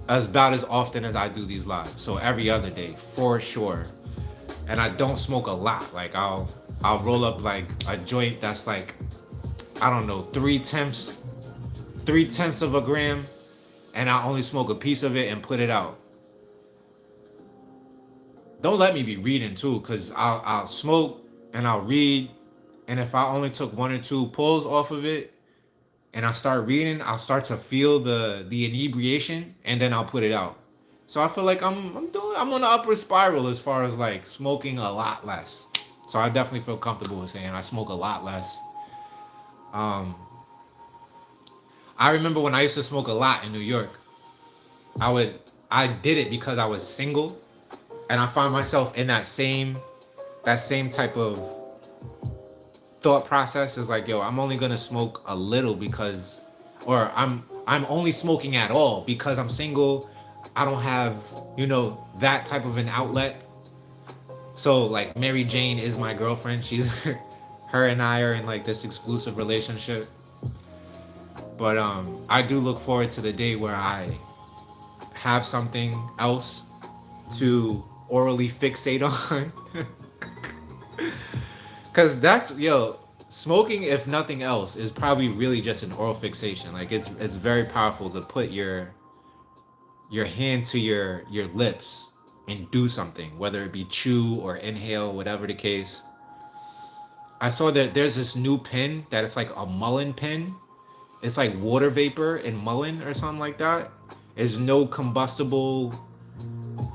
about as often as I do these lives. So every other day, for sure. and I don't smoke a lot. Like I'll roll up like a joint that's like, I don't know, 3/10 of a gram, and I only smoke a piece of it and put it out. Don't let me be reading too, cause I'll smoke and I'll read, and if I only took one or two pulls off of it and I start reading, I'll start to feel the inebriation, and then I'll put it out. So I feel like I'm on the upward spiral as far as like smoking a lot less. So I definitely feel comfortable with saying I smoke a lot less. Um, I remember when I used to smoke a lot in New York. I would I did it because I was single, and I found myself in that same type of thought process. Is like, yo, I'm only gonna smoke a little because, or I'm only smoking at all because I'm single. I don't have, that type of an outlet. So like Mary Jane is my girlfriend. She's her and I are in like this exclusive relationship. But I do look forward to the day where I have something else to orally fixate on. Cause that's, smoking, if nothing else, is probably really just an oral fixation. Like it's very powerful to put your hand to your lips and do something, whether it be chew or inhale, whatever the case. I saw that there's this new pen that it's like a mullein pen. It's like water vapor and mullein or something like that. There's no combustible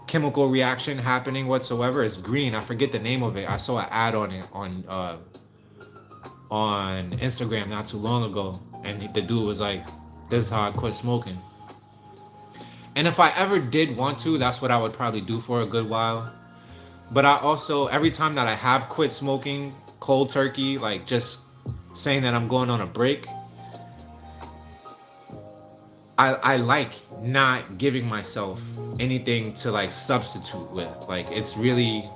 chemical reaction happening whatsoever. It's green. I forget the name of it. I saw an ad on it on Instagram not too long ago, and the dude was like, "This is how I quit smoking." And if I ever did want to, that's what I would probably do for a good while. But I also, every time that I have quit smoking cold turkey, like just saying that I'm going on a break, I like not giving myself anything to like substitute with. Like it's really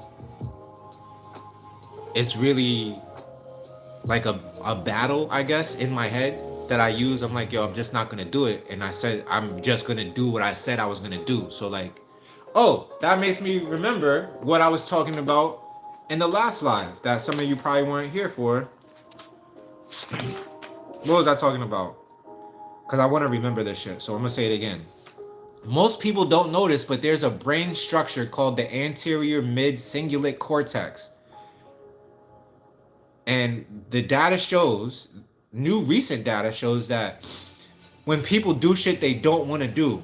like a battle, I guess, in my head that I use. I'm like, yo, I'm just not gonna do it. And I said I'm just gonna do what I said I was gonna do. So like, oh, that makes me remember what I was talking about in the last live that some of you probably weren't here for. What was I talking about? Because I want to remember this shit. So I'm gonna say it again. Most people don't notice, but there's a brain structure called the anterior mid cingulate cortex. And the data shows, new recent data shows that when people do shit they don't want to do,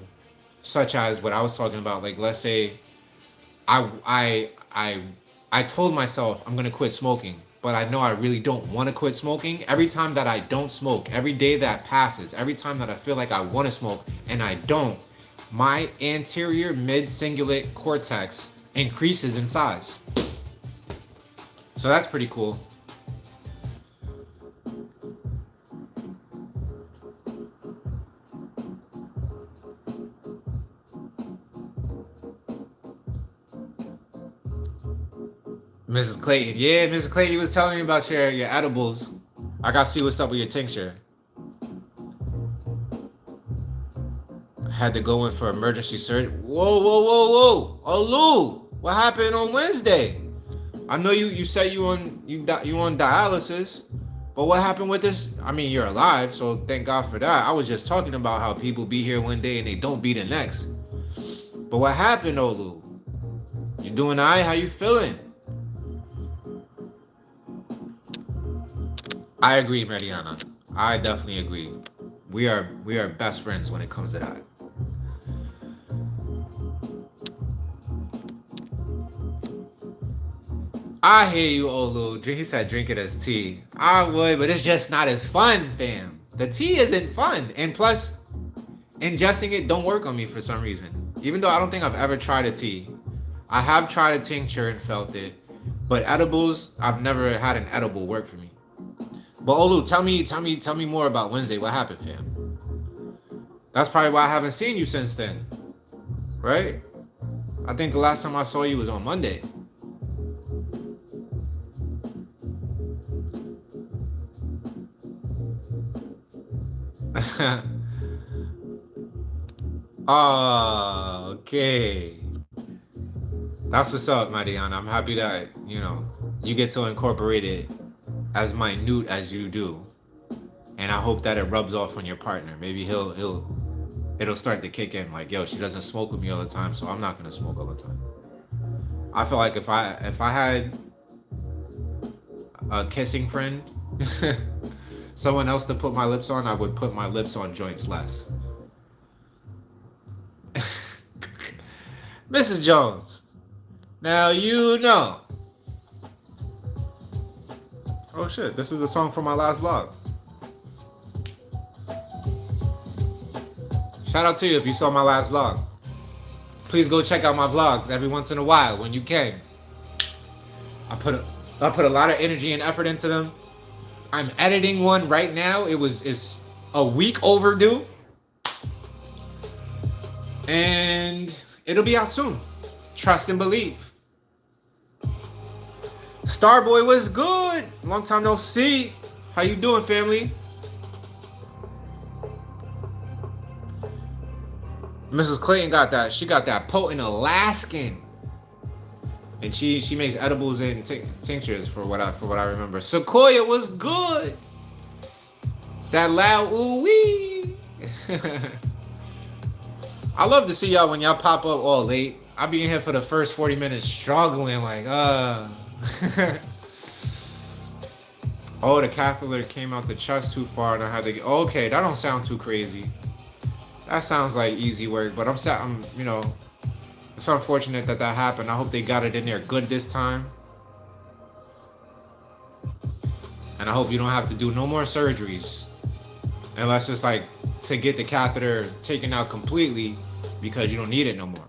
such as what I was talking about, like let's say I I I I told myself I'm gonna quit smoking, but I know I really don't want to quit smoking. Every time that I don't smoke, every day that passes, every time that I feel like I want to smoke and I don't, my anterior mid cingulate cortex increases in size. So that's pretty cool. Mrs. Clayton. Yeah, Mrs. Clayton, you was telling me about your edibles. I gotta see what's up with your tincture. I had to go in for emergency surgery. Whoa, whoa, whoa, whoa. Oh, Lou, what happened on Wednesday? I know you said you on dialysis, but what happened with this? I mean, you're alive, so thank God for that. I was just talking about how people be here one day and they don't be the next. But what happened, Olu? You doing alright? How you feeling? I agree, Mariana. I definitely agree. We are best friends when it comes to that. I hear you, Olu. He said drink it as tea. I would, but it's just not as fun, fam. The tea isn't fun, and plus, ingesting it don't work on me for some reason. Even though I don't think I've ever tried a tea, I have tried a tincture and felt it, but edibles, I've never had an edible work for me. But Olu, tell me more about Wednesday. What happened, fam? That's probably why I haven't seen you since then, right? I think the last time I saw you was on Monday. Oh, okay. That's what's up, Mariana. I'm happy that, you get to incorporate it as minute as you do. And I hope that it rubs off on your partner. Maybe it'll start to kick in like, yo, she doesn't smoke with me all the time, so I'm not gonna smoke all the time. I feel like if I had a kissing friend, someone else to put my lips on, I would put my lips on joints less. Mrs. Jones, now you know. Oh shit, this is a song from my last vlog. Shout out to you if you saw my last vlog. Please go check out my vlogs every once in a while when you can. I put a lot of energy and effort into them. I'm editing one right now. It's a week overdue. And it'll be out soon. Trust and believe. Starboy was good. Long time no see. How you doing, family? Mrs. Clayton got that. She got that potent Alaskan. And she makes edibles and tinctures for what I remember. Sequoia was good. That loud ooh wee. I love to see y'all when y'all pop up all late. I'll be in here for the first 40 minutes struggling like Oh, the catheter came out the chest too far and I had to get... Okay, that don't sound too crazy. That sounds like easy work, but I'm it's unfortunate that happened. I hope they got it in there good this time. And I hope you don't have to do no more surgeries. Unless it's like to get the catheter taken out completely because you don't need it no more.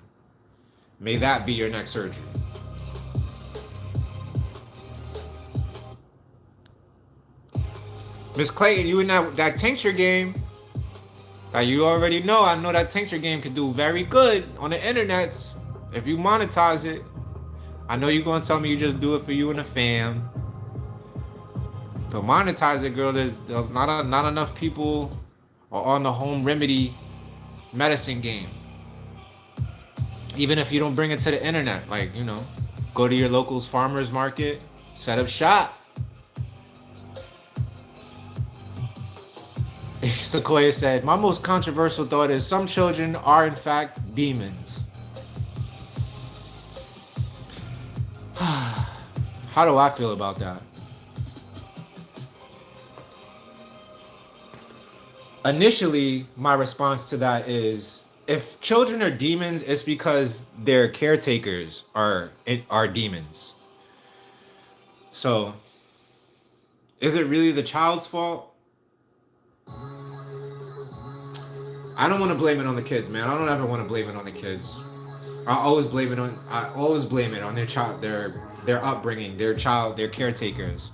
May that be your next surgery. Miss Clayton, you in that tincture game. You already know. I know that tincture game could do very good on the internets if you monetize it. I know you're gonna tell me you just do it for you and the fam, but monetize it, girl. There's not enough people are on the home remedy medicine game. Even if you don't bring it to the internet, like go to your local farmers market, set up shop. Sequoia said, my most controversial thought is some children are in fact demons. How do I feel about that? Initially, my response to that is, if children are demons, it's because their caretakers are demons. So, is it really the child's fault? I don't want to blame it on the kids, man. I don't ever want to blame it on the kids. I always blame it on their child, their upbringing, their caretakers.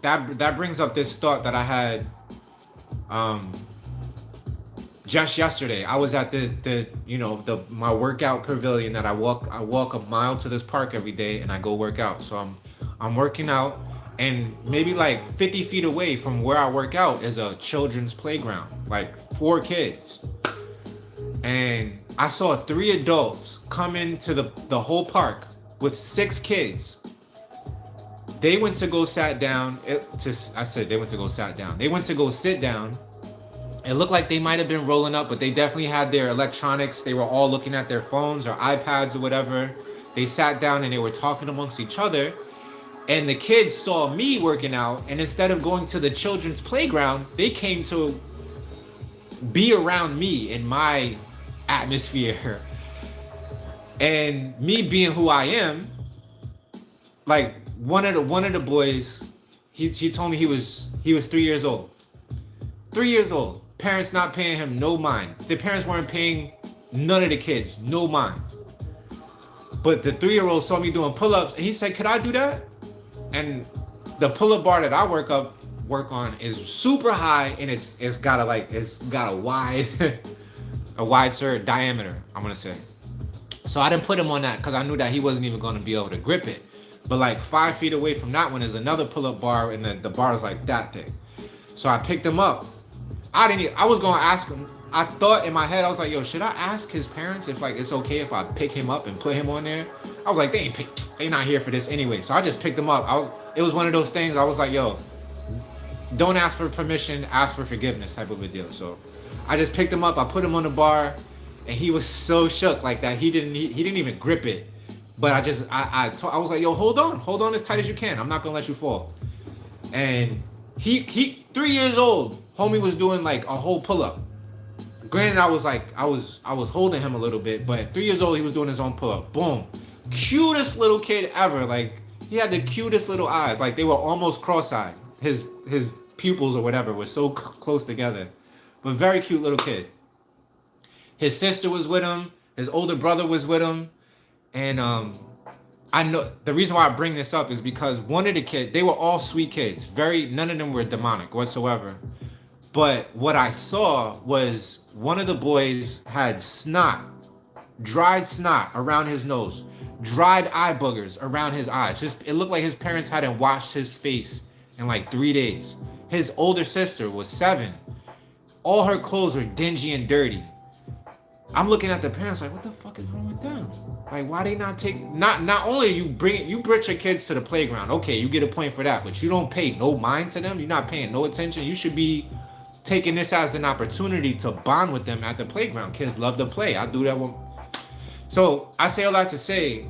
That brings up this thought that I had just yesterday. I was at my workout pavilion that I walk a mile to this park every day and I go work out. So I'm working out. And maybe like 50 feet away from where I work out is a children's playground, like 4 kids. And I saw 3 adults come into the whole park with 6 kids. They went to go sat down. They went to go sat down. They went to go sit down. It looked like they might have been rolling up, but they definitely had their electronics. They were all looking at their phones or iPads or whatever. They sat down and they were talking amongst each other. And the kids saw me working out, and instead of going to the children's playground, they came to be around me in my atmosphere. And me being who I am, like one of the boys, he told me he was 3 years old. 3 years old. Parents not paying him no mind. The parents weren't paying none of the kids no mind. But the 3-year-old saw me doing pull-ups, and he said, "Could I do that?" And the pull-up bar that I work on is super high, and it's got a wide a wide diameter, I'm gonna say. So I didn't put him on that because I knew that he wasn't even gonna be able to grip it. But like 5 feet away from that one is another pull-up bar, and the bar is like that thick. So I picked him up. I was gonna ask him. I thought in my head, I was like, yo, should I ask his parents if like it's okay if I pick him up and put him on there? I was like, they not here for this anyway. So I just picked him up. It was one of those things. I was like, yo, don't ask for permission, ask for forgiveness type of a deal. So I just picked him up. I put him on the bar, and he was so shook like that. He didn't even grip it. But I was like, yo, hold on as tight as you can. I'm not gonna let you fall. And he 3 years old. Homie was doing like a whole pull up. Granted, I was holding him a little bit, but 3 years old, he was doing his own pull up. Boom, cutest little kid ever. Like he had the cutest little eyes. Like they were almost cross-eyed. His pupils or whatever were so close together. But very cute little kid. His sister was with him. His older brother was with him. And I know the reason why I bring this up is because one of the kids, they were all sweet kids. None of them were demonic whatsoever. But what I saw was one of the boys had dried snot around his nose, dried eye boogers around his eyes. It looked like his parents hadn't washed his face in like 3 days. His older sister was 7. All her clothes were dingy and dirty. I'm looking at the parents like, what the fuck is wrong with them? Like, why they not take? Not only you bring your kids to the playground. Okay, you get a point for that, but you don't pay no mind to them. You're not paying no attention. You should be taking this as an opportunity to bond with them at the playground. Kids love to play. I do that one. So I say all that to say,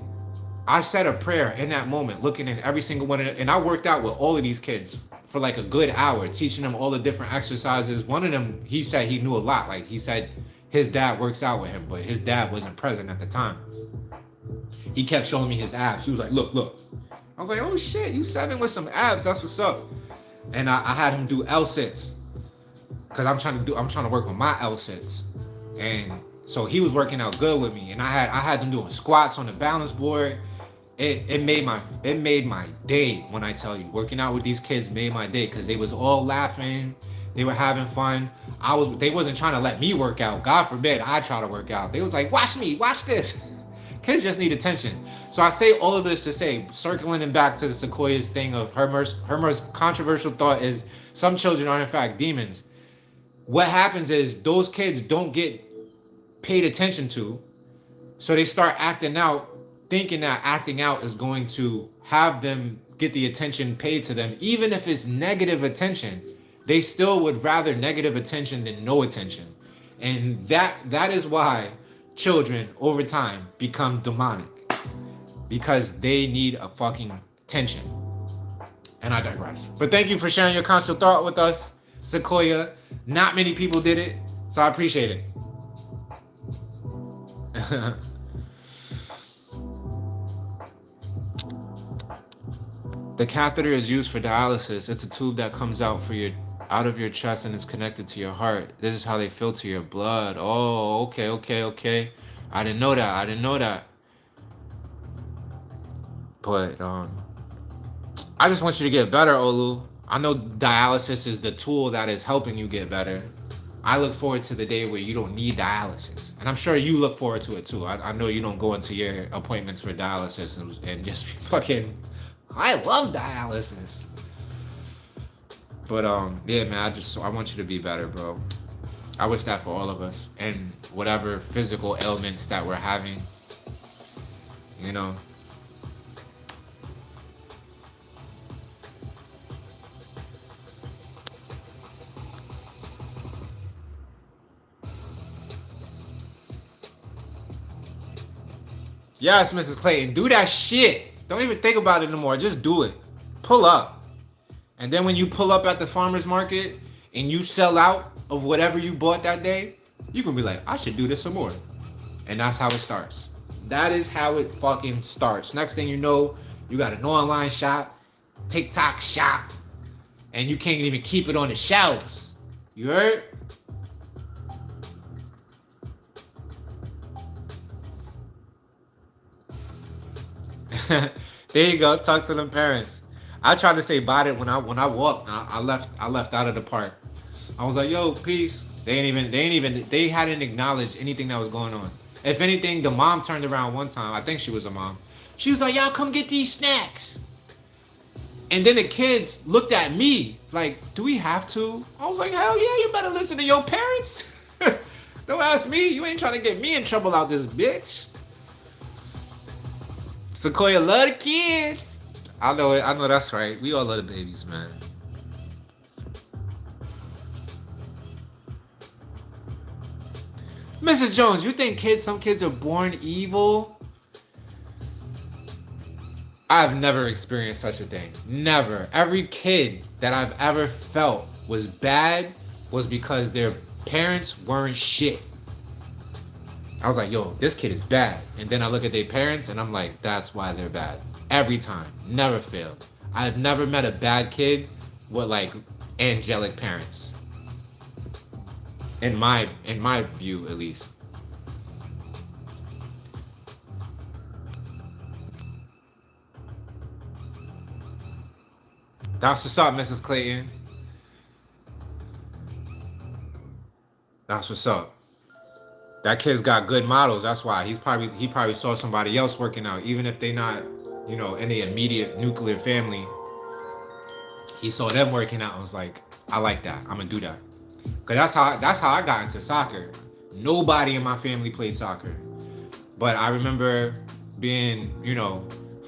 I said a prayer in that moment, looking at every single one of them, and I worked out with all of these kids for like a good hour, teaching them all the different exercises. One of them, he said he knew a lot. Like he said his dad works out with him, but his dad wasn't present at the time. He kept showing me his abs. He was like, look. I was like, oh shit, you 7 with some abs. That's what's up. And I had him do L-sits. Cause I'm trying to work with my L-sits. And so he was working out good with me. And I had them doing squats on the balance board. It made my day when I tell you. Working out with these kids made my day because they was all laughing. They were having fun. They wasn't trying to let me work out. God forbid I try to work out. They was like, watch me, watch this. Kids just need attention. So I say all of this to say, circling it back to the Sequoia's thing of her most controversial thought is some children are in fact demons. What happens is those kids don't get paid attention to. So they start acting out, thinking that acting out is going to have them get the attention paid to them. Even if it's negative attention, they still would rather negative attention than no attention. And that is why children over time become demonic, because they need a fucking attention. And I digress. But thank you for sharing your conscious thought with us, Sequoia. Not many people did it, so I appreciate it. The catheter is used for dialysis. It's a tube that comes out of your chest and is connected to your heart. This is how they filter your blood. Oh, okay. I didn't know that. But I just want you to get better, Olu. I know dialysis is the tool that is helping you get better. I look forward to the day where you don't need dialysis. And I'm sure you look forward to it too. I know you don't go into your appointments for dialysis and just fucking, I love dialysis. But yeah, man, I want you to be better, bro. I wish that for all of us. And whatever physical ailments that we're having, you know. Yes, Mrs. Clayton, do that shit. Don't even think about it no more. Just do it. Pull up. And then when you pull up at the farmer's market and you sell out of whatever you bought that day, you can be like, I should do this some more. And that's how it starts. That is how it fucking starts. Next thing you know, you got an online shop, TikTok shop, and you can't even keep it on the shelves. You heard? There you go. Talk to them parents. I tried to say about it when I walked. I left out of the park. I was like, yo, peace. They hadn't acknowledged anything that was going on. If anything, the mom turned around one time. I think she was a mom. She was like, y'all come get these snacks. And then the kids looked at me like, do we have to? I was like, hell yeah, you better listen to your parents. Don't ask me. You ain't trying to get me in trouble out this bitch. Sequoia love the kids. I know it. I know that's right. We all love the babies, man. Mrs. Jones, you think some kids are born evil? I've never experienced such a thing. Never. Every kid that I've ever felt was bad was because their parents weren't shit. I was like, yo, this kid is bad. And then I look at their parents and I'm like, that's why they're bad. Every time. Never failed. I've never met a bad kid with like angelic parents. In my view, at least. That's what's up, Mrs. Clayton. That's what's up. That kid's got good models. That's why he probably saw somebody else working out, even if they not, in the immediate nuclear family. He saw them working out and was like, I like that. I'm gonna do that. Cause that's how I got into soccer. Nobody in my family played soccer, but I remember being,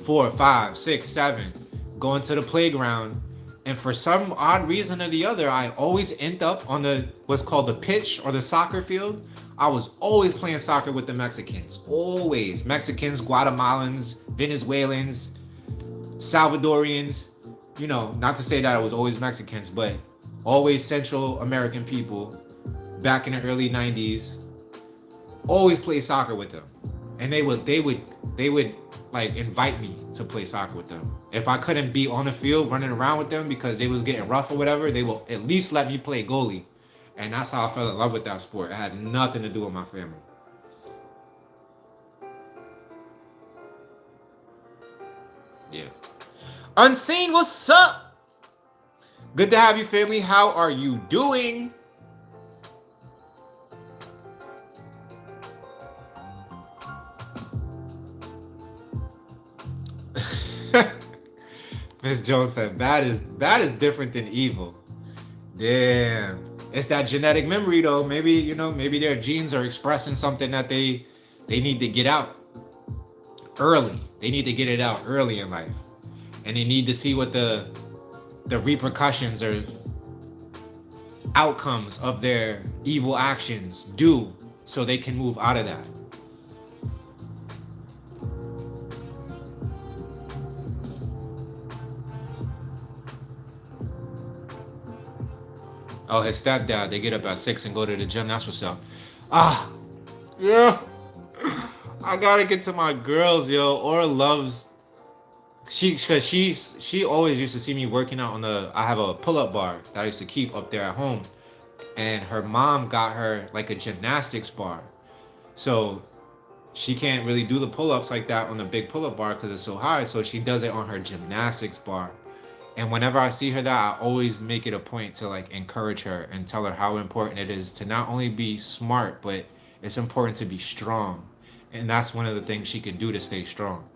4, 5, 6, 7, going to the playground, and for some odd reason or the other, I always end up on what's called the pitch or the soccer field. I was always playing soccer with the Mexicans. Always. Mexicans, Guatemalans, Venezuelans, Salvadorians. Not to say that I was always Mexicans, but always Central American people back in the early 90s. Always play soccer with them. And they would like invite me to play soccer with them. If I couldn't be on the field running around with them because they was getting rough or whatever, they will at least let me play goalie. And that's how I fell in love with that sport. It had nothing to do with my family. Yeah. Unseen, what's up? Good to have you, family. How are you doing? Miss Jones said, bad is different than evil. Damn. It's that genetic memory though. Maybe, maybe their genes are expressing something that they need to get out early. They need to get it out early in life. And they need to see what the repercussions or outcomes of their evil actions do so they can move out of that. Oh, his stepdad, they get up at 6 and go to the gym. That's what's up. Yeah. I gotta get to my girls, yo. Aura loves. She always used to see me working out I have a pull-up bar that I used to keep up there at home. And her mom got her like a gymnastics bar. So she can't really do the pull-ups like that on the big pull-up bar because it's so high. So she does it on her gymnastics bar. And whenever I see her that, I always make it a point to like encourage her and tell her how important it is to not only be smart, but it's important to be strong. And that's one of the things she can do to stay strong.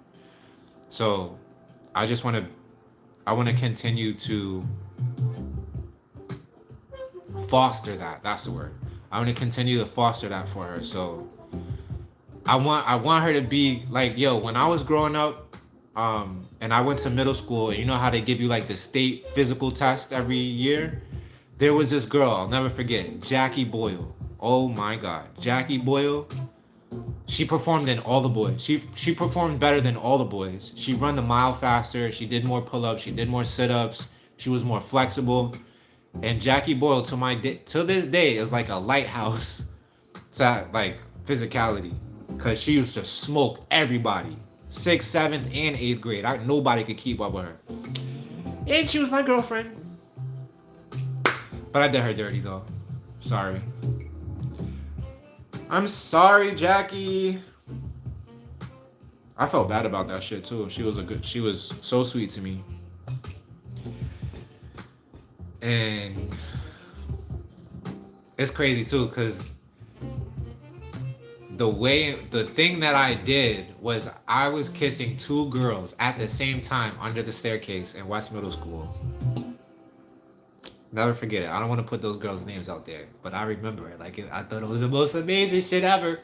So I want to continue to foster that. That's the word. I want to continue to foster that for her. So I want her to be like, yo, when I was growing up, and I went to middle school, and you know how they give you like the state physical test every year? There was this girl, I'll never forget, Jackie Boyle. Oh my God, Jackie Boyle. She performed than all the boys. She performed better than all the boys. She run the mile faster. She did more pull-ups. She did more sit-ups. She was more flexible. And Jackie Boyle, to this day, is like a lighthouse to like physicality, because she used to smoke everybody. 6th, 7th, and 8th grade. Nobody could keep up with her. And she was my girlfriend. But I did her dirty though. Sorry. I'm sorry, Jackie. I felt bad about that shit too. She was so sweet to me. And it's crazy too, because the thing that I did was I was kissing 2 girls at the same time under the staircase in West Middle School. Never forget it. I don't want to put those girls' names out there, but I remember it. Like I thought it was the most amazing shit ever.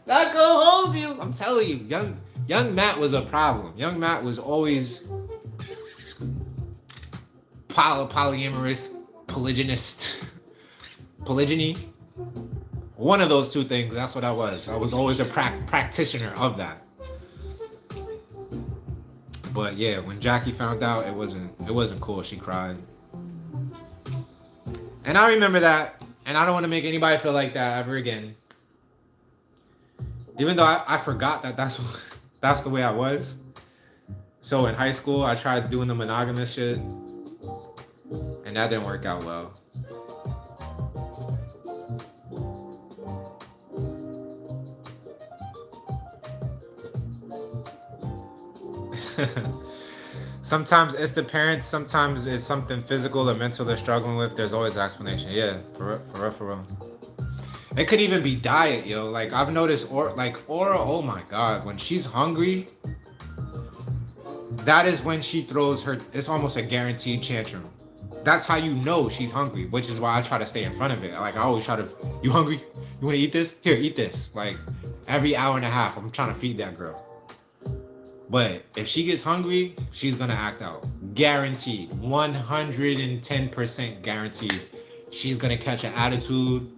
Not gonna hold you. I'm telling you, young Matt was a problem. Young Matt was always polyamorous, polygynist, polygyny. One of those two things. That's what I was. I was always a practitioner of that. But yeah, when Jackie found out, it wasn't cool. She cried, and I remember that. And I don't want to make anybody feel like that ever again. Even though I forgot that that's the way I was. So in high school, I tried doing the monogamous shit, and that didn't work out well. Sometimes it's the parents, sometimes it's something physical or mental they're struggling with. There's always an explanation. Yeah, for real. It could even be diet, yo. Like I've noticed, Aura, oh my god, when she's hungry, that is when she throws her, it's almost a guaranteed tantrum. That's how you know she's hungry, which is why I try to stay in front of it. Like I always try to, you hungry? You want to eat this? Here, eat this. Like every hour and a half, I'm trying to feed that girl. But if she gets hungry, she's gonna act out. Guaranteed. 110% guaranteed. She's gonna catch an attitude.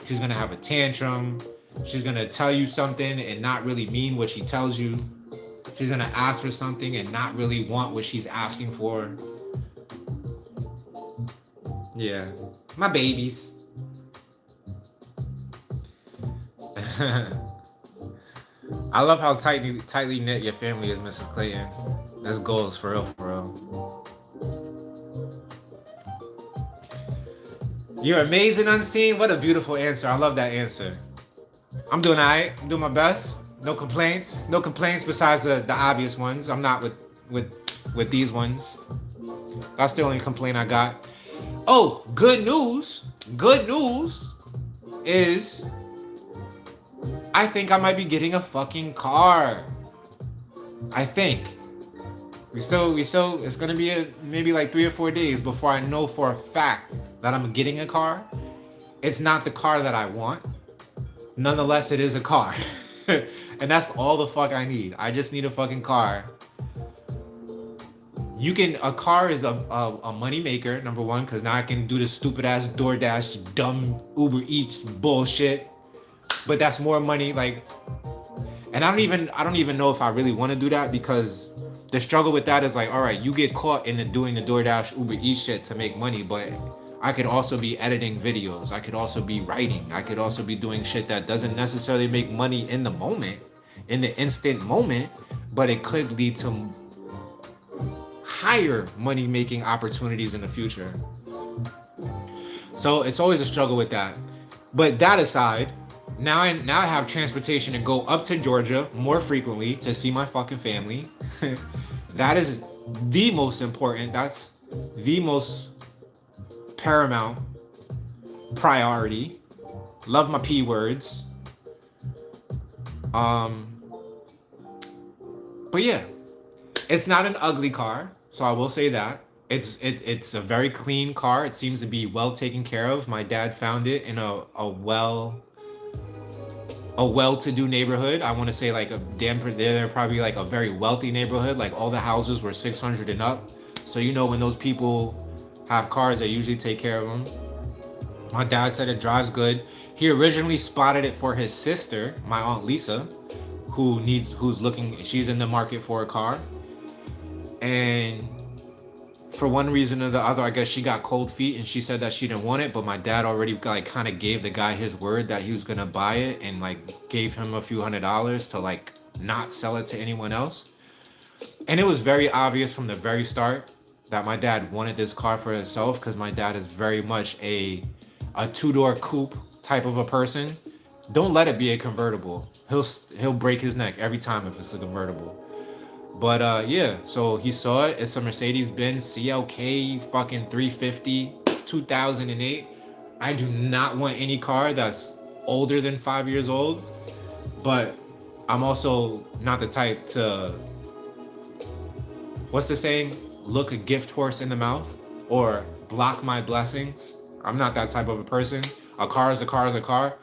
She's gonna have a tantrum. She's gonna tell you something and not really mean what she tells you. She's gonna ask for something and not really want what she's asking for. Yeah. My babies. I love how tightly knit your family is, Mrs. Clayton. That's goals, for real, for real. You're amazing, Unseen. What a beautiful answer. I love that answer. I'm doing all right. I'm doing my best. No complaints. No complaints besides the obvious ones. I'm not with these ones. That's the only complaint I got. Oh, good news. Good news is I think I might be getting a fucking car. I think. We still, it's gonna be maybe like 3 or 4 days before I know for a fact that I'm getting a car. It's not the car that I want. Nonetheless, it is a car. And that's all the fuck I need. I just need a fucking car. A car is a money maker, number one, because now I can do the stupid ass DoorDash, dumb Uber Eats bullshit. But that's more money, like, and I don't even know if I really want to do that, because the struggle with that is like, all right, you get caught in doing the DoorDash, Uber Eats shit to make money, but I could also be editing videos. I could also be writing. I could also be doing shit that doesn't necessarily make money in the moment, in the instant moment, but it could lead to higher money making opportunities in the future. So it's always a struggle with that. But that aside, now I have transportation to go up to Georgia more frequently to see my fucking family. That is the most important. That's the most paramount priority. Love my P words. But yeah, it's not an ugly car, so I will say that. It's a very clean car. It seems to be well taken care of. My dad found it in a well-to-do neighborhood. I want to say like they're probably like a very wealthy neighborhood. Like all the houses were 600 and up. So you know when those people have cars, they usually take care of them. My dad said it drives good. He originally spotted it for his sister, my Aunt Lisa, she's in the market for a car. And for one reason or the other, I guess she got cold feet and she said that she didn't want it, but my dad already like kind of gave the guy his word that he was gonna buy it, and like gave him a few $100s to like not sell it to anyone else. And it was very obvious from the very start that my dad wanted this car for himself, because my dad is very much a two-door coupe type of a person. Don't let it be a convertible. He'll break his neck every time if it's a convertible. But yeah, so he saw it. It's a Mercedes-Benz CLK fucking 350 2008. I do not want any car that's older than 5 years old, but I'm also not the type to, what's the saying? Look a gift horse in the mouth or block my blessings. I'm not that type of a person. A car is a car is a car.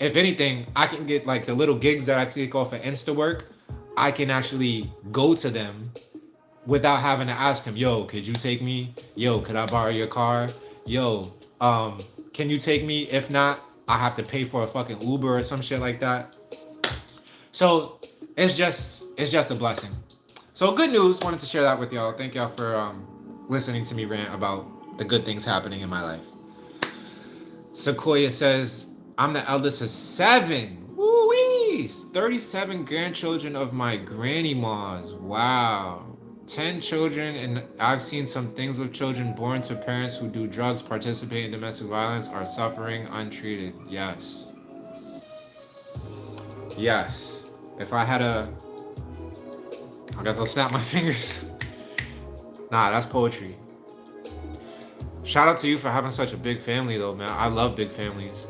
If anything, I can get like the little gigs that I take off of Insta work. I can actually go to them without having to ask him, yo, could you take me? Yo, could I borrow your car? Yo, can you take me? If not, I have to pay for a fucking Uber or some shit like that. So it's just a blessing. So good news. Wanted to share that with y'all. Thank y'all for listening to me rant about the good things happening in my life. Sequoia says, I'm the eldest of 7. Woo-wee! 37 grandchildren of my granny ma's. Wow. 10 children, and I've seen some things with children born to parents who do drugs, participate in domestic violence, are suffering untreated. Yes. Yes. If I had I got to snap my fingers. Nah, that's poetry. Shout out to you for having such a big family though, man. I love big families.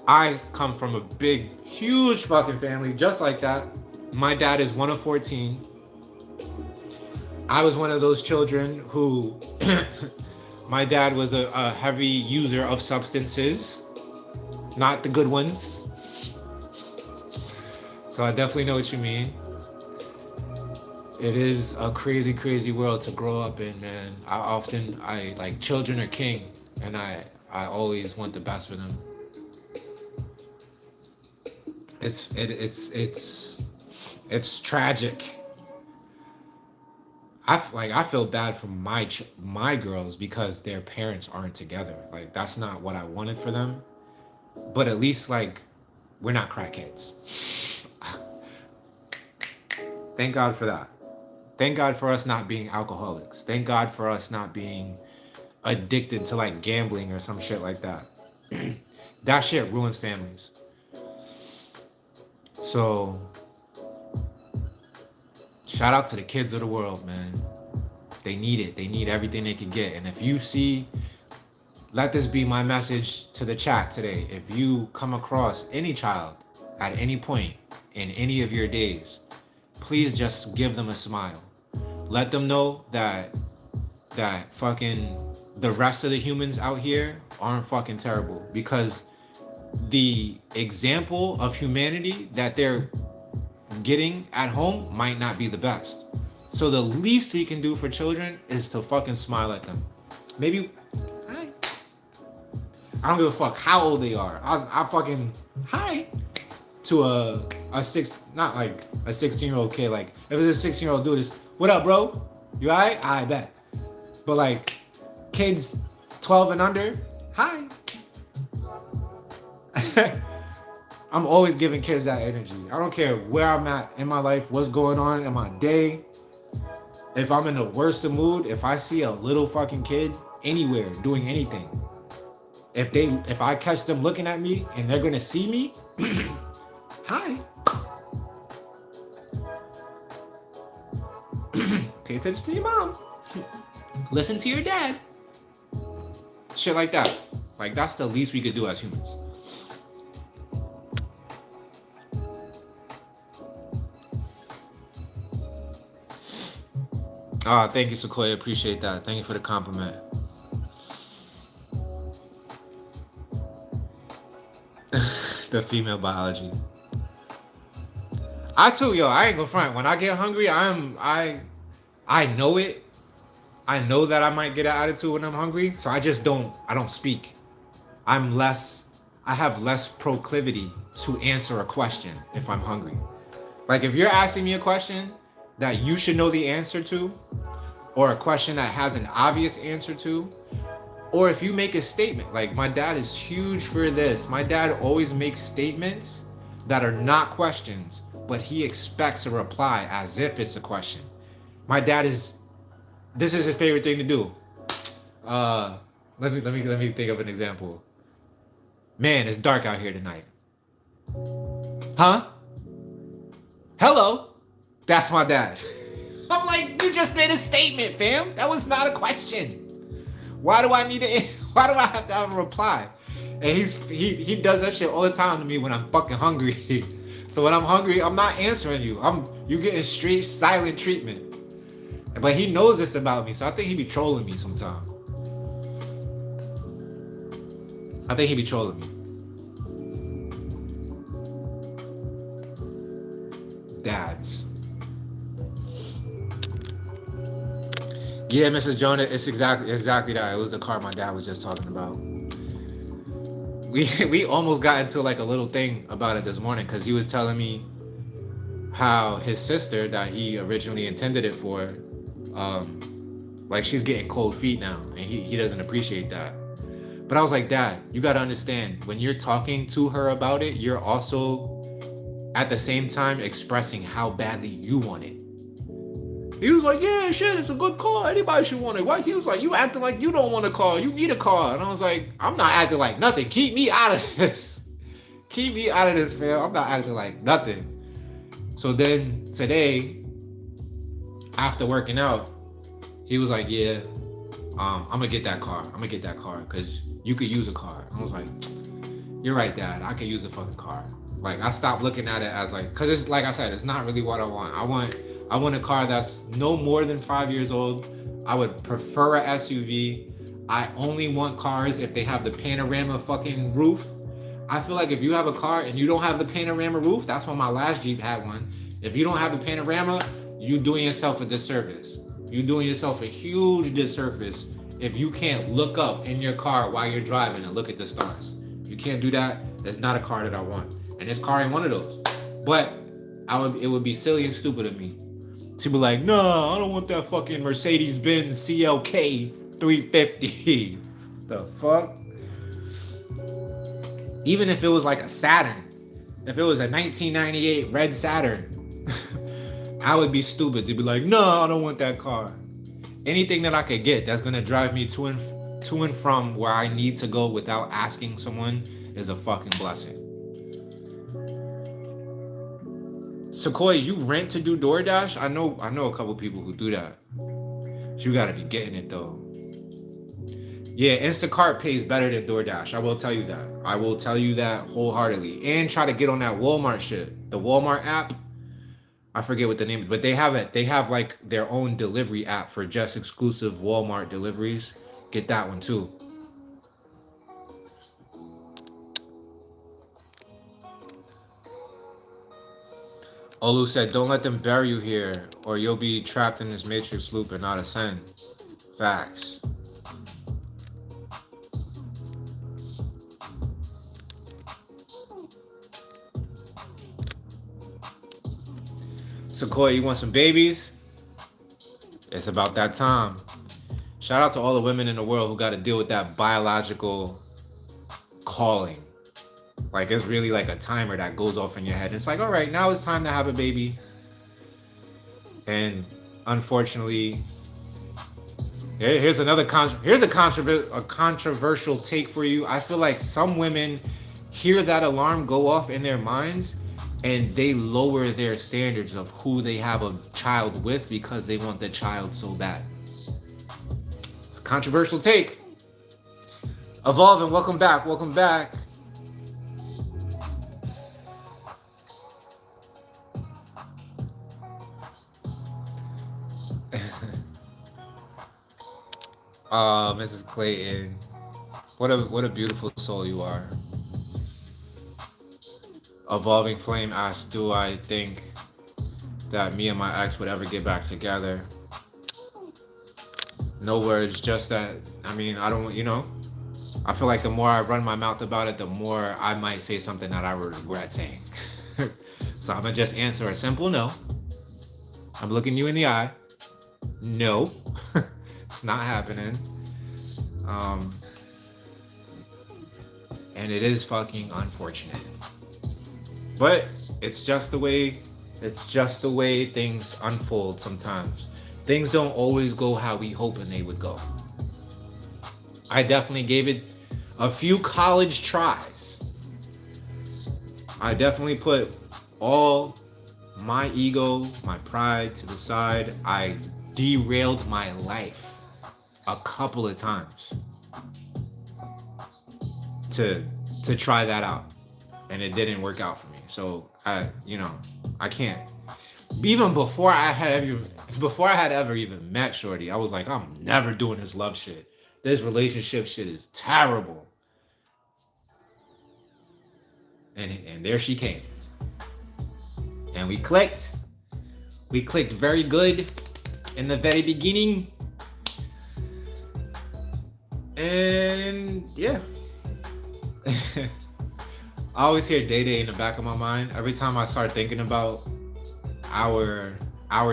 I come from a big, huge fucking family just like that. My dad is one of 14. I was one of those children who my dad was a heavy user of substances, not the good ones. So I definitely know what you mean. It is a crazy, crazy world to grow up in, man. I like, children are king, and I always want the best for them. It's tragic. I feel bad for my girls because their parents aren't together. Like, that's not what I wanted for them. But at least, like, we're not crackheads. Thank God for that. Thank God for us not being alcoholics. Thank God for us not being addicted to like gambling or some shit like that. That shit ruins families. So, shout out to the kids of the world, man. They need it. They need everything they can get. And if you see, let this be my message to the chat today. If you come across any child at any point in any of your days, please just give them a smile. Let them know that fucking the rest of the humans out here aren't fucking terrible, because the example of humanity that they're getting at home might not be the best. So the least we can do for children is to fucking smile at them. Maybe, hi. I don't give a fuck how old they are. I fucking, hi. To a 16-year-old kid. Like, if it's a 16-year-old dude, it's, what up, bro? You alright? I bet. But like, kids 12 and under, hi. I'm always giving kids that energy. I don't care where I'm at in my life, what's going on in my day. If I'm in the worst of mood, if I see a little fucking kid anywhere doing anything, if I catch them looking at me and they're gonna see me, hi. Pay attention to your mom. Listen to your dad. Shit like that. Like, that's the least we could do as humans. Ah, thank you, Sequoia. Appreciate that. Thank you for the compliment. The female biology. I ain't gonna front. When I get hungry, I know it. I know that I might get an attitude when I'm hungry, so I don't speak. I have less proclivity to answer a question if I'm hungry. Like, if you're asking me a question that you should know the answer to, or a question that has an obvious answer to, or if you make a statement, like, my dad is huge for this. My dad always makes statements that are not questions, but he expects a reply as if it's a question. My dad this is his favorite thing to do. Let me think of an example. Man, it's dark out here tonight. Huh? Hello? That's my dad. I'm like, you just made a statement, fam. That was not a question. Why do I have to have a reply? And he does that shit all the time to me when I'm fucking hungry. So when I'm hungry, I'm not answering you. You getting straight silent treatment. But he knows this about me, so I think he be trolling me sometimes. I think he be trolling me. Dads. Yeah, Mrs. Jonah, it's exactly that. It was the car my dad was just talking about. We almost got into like a little thing about it this morning because he was telling me how his sister that he originally intended it for, like she's getting cold feet now, and he doesn't appreciate that. But I was like, Dad, you gotta understand, when you're talking to her about it, you're also at the same time expressing how badly you want it. He was like, yeah, shit, it's a good car. Anybody should want it. Why? He was like, you acting like you don't want a car. You need a car. And I was like, I'm not acting like nothing. Keep me out of this. Keep me out of this, fam. I'm not acting like nothing. So then today, after working out, he was like, yeah, I'm gonna get that car. I'm gonna get that car because you could use a car. And I was like, you're right, Dad. I could use a fucking car. Like, I stopped looking at it as like, because it's like I said, it's not really what I want. I want a car that's no more than 5 years old. I would prefer a SUV. I only want cars if they have the panorama fucking roof. I feel like if you have a car and you don't have the panorama roof, that's why my last Jeep had one. If you don't have the panorama, you're doing yourself a disservice. You're doing yourself a huge disservice if you can't look up in your car while you're driving and look at the stars. You can't do that. That's not a car that I want. And this car ain't one of those. But it would be silly and stupid of me to be like, no, I don't want that fucking Mercedes-Benz CLK 350. The fuck? Even if it was like a Saturn, if it was a 1998 red Saturn, I would be stupid to be like, no, I don't want that car. Anything that I could get that's gonna drive me to and from where I need to go without asking someone is a fucking blessing. Sequoia, you rent to do DoorDash? I know a couple people who do that. But you gotta be getting it though. Yeah, Instacart pays better than DoorDash. I will tell you that. I will tell you that wholeheartedly. And try to get on that Walmart shit. The Walmart app. I forget what the name is, but they have it. They have like their own delivery app for just exclusive Walmart deliveries. Get that one too. Olu said, don't let them bury you here or you'll be trapped in this matrix loop and not ascend. Facts. Sequoia, you want some babies? It's about that time. Shout out to all the women in the world who got to deal with that biological calling. Like, it's really like a timer that goes off in your head. It's like, all right, now it's time to have a baby. And unfortunately, here's a controversial take for you. I feel like some women hear that alarm go off in their minds and they lower their standards of who they have a child with because they want the child so bad. It's a controversial take. Evolving, welcome back, welcome back. Mrs. Clayton, what a beautiful soul you are. Evolving Flame asks, do I think that me and my ex would ever get back together? No words, just that, I mean, I don't, I feel like the more I run my mouth about it, the more I might say something that I would regret saying. So I'm gonna just answer a simple no. I'm looking you in the eye. No, it's not happening. And it is fucking unfortunate. But it's just the way things unfold sometimes. Things don't always go how we hoping they would go. I definitely gave it a few college tries. I definitely put all my ego, my pride to the side. I derailed my life a couple of times to try that out. And it didn't work out for me. So I can't. Even before I had ever even met Shorty, I was like, I'm never doing this love shit. This relationship shit is terrible. And there she came. And we clicked. We clicked very good in the very beginning. And yeah. I always hear Day Day in the back of my mind. Every time I start thinking about our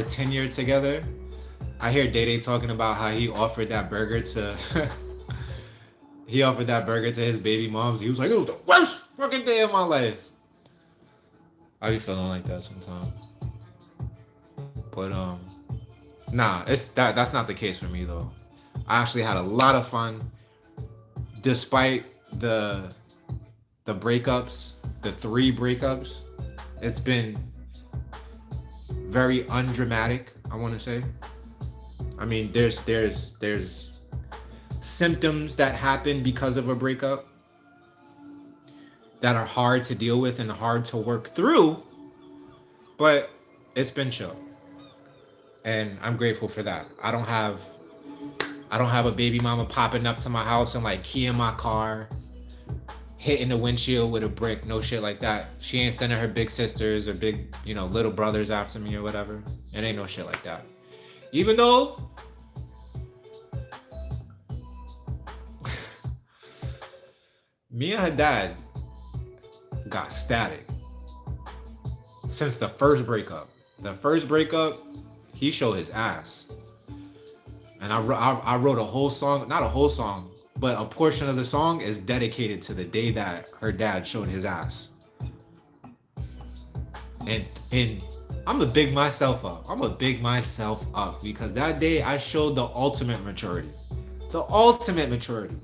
tenure together, I hear Day Day talking about how he offered that burger to he offered that burger to his baby moms. He was like, it was the worst fucking day of my life. I be feeling like that sometimes. But nah, that's not the case for me though. I actually had a lot of fun despite the breakups, the 3 breakups. It's been very undramatic, I want to say. I mean, there's symptoms that happen because of a breakup that are hard to deal with and hard to work through, but it's been chill. And I'm grateful for that. I don't have a baby mama popping up to my house and like keying my car, hitting the windshield with a brick, no shit like that. She ain't sending her big sisters or big, little brothers after me or whatever. It ain't no shit like that. Even though me and her dad got static since the first breakup. The first breakup, he showed his ass. And I wrote a whole song, not a whole song, but a portion of the song is dedicated to the day that her dad showed his ass. And I'm gonna big myself up. I'm gonna big myself up because that day I showed the ultimate maturity. The ultimate maturity.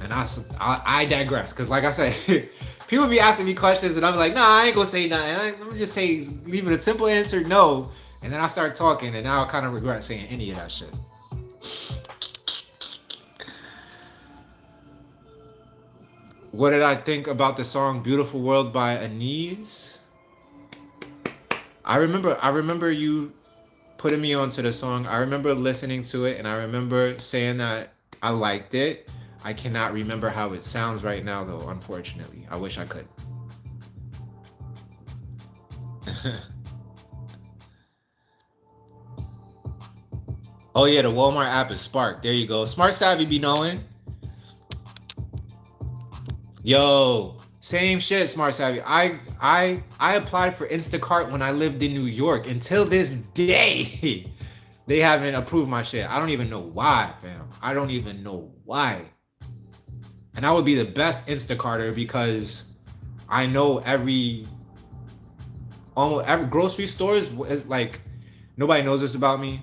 And I digress, because like I said, people be asking me questions and I'm like, nah, I ain't gonna say nothing. I'm just say, leave it a simple answer, no. And then I start talking and now I kind of regret saying any of that shit. What did I think about the song Beautiful World by Anise? I remember you putting me onto the song. I remember listening to it and I remember saying that I liked it. I cannot remember how it sounds right now though, unfortunately. I wish I could. Oh yeah, the Walmart app is Spark. There you go. Smart Savvy be knowing. Yo, same shit, Smart Savvy. I applied for Instacart when I lived in New York. Until this day, they haven't approved my shit. I don't even know why, fam. I don't even know why. And I would be the best Instacarter because I know almost every grocery stores is like, nobody knows this about me.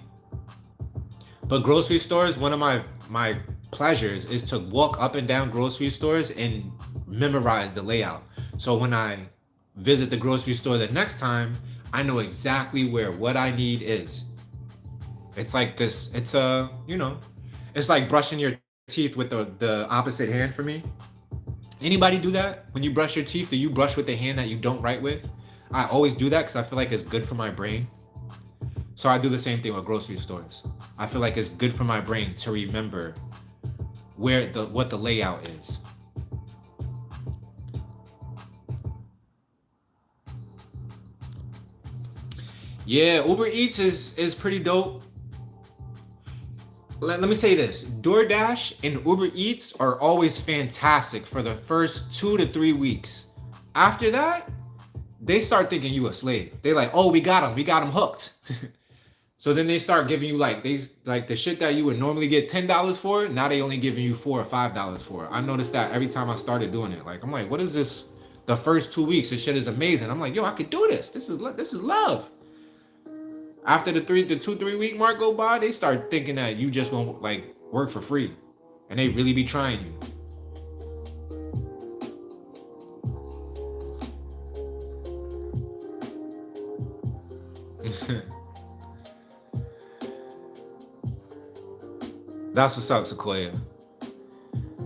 But grocery stores, one of my pleasures is to walk up and down grocery stores and memorize the layout. So when I visit the grocery store the next time, I know exactly where what I need is. It's like this, it's it's like brushing your teeth with the opposite hand for me. Anybody do that? When you brush your teeth, do you brush with the hand that you don't write with? I always do that because I feel like it's good for my brain. So I do the same thing with grocery stores. I feel like it's good for my brain to remember what the layout is. Yeah, Uber Eats is pretty dope. Let me say this. DoorDash and Uber Eats are always fantastic for the first 2 to 3 weeks. After that, they start thinking you a slave. They like, oh, we got him hooked. So then they start giving you like the shit that you would normally get $10 for. Now they only giving you $4 or $5 for it. I noticed that every time I started doing it. Like I'm like, what is this? The first 2 weeks, this shit is amazing. I'm like, yo, I could do this. This is love. After the 2-3 week mark go by, they start thinking that you just gonna like work for free, and they really be trying you. That's what's up, Sequoia.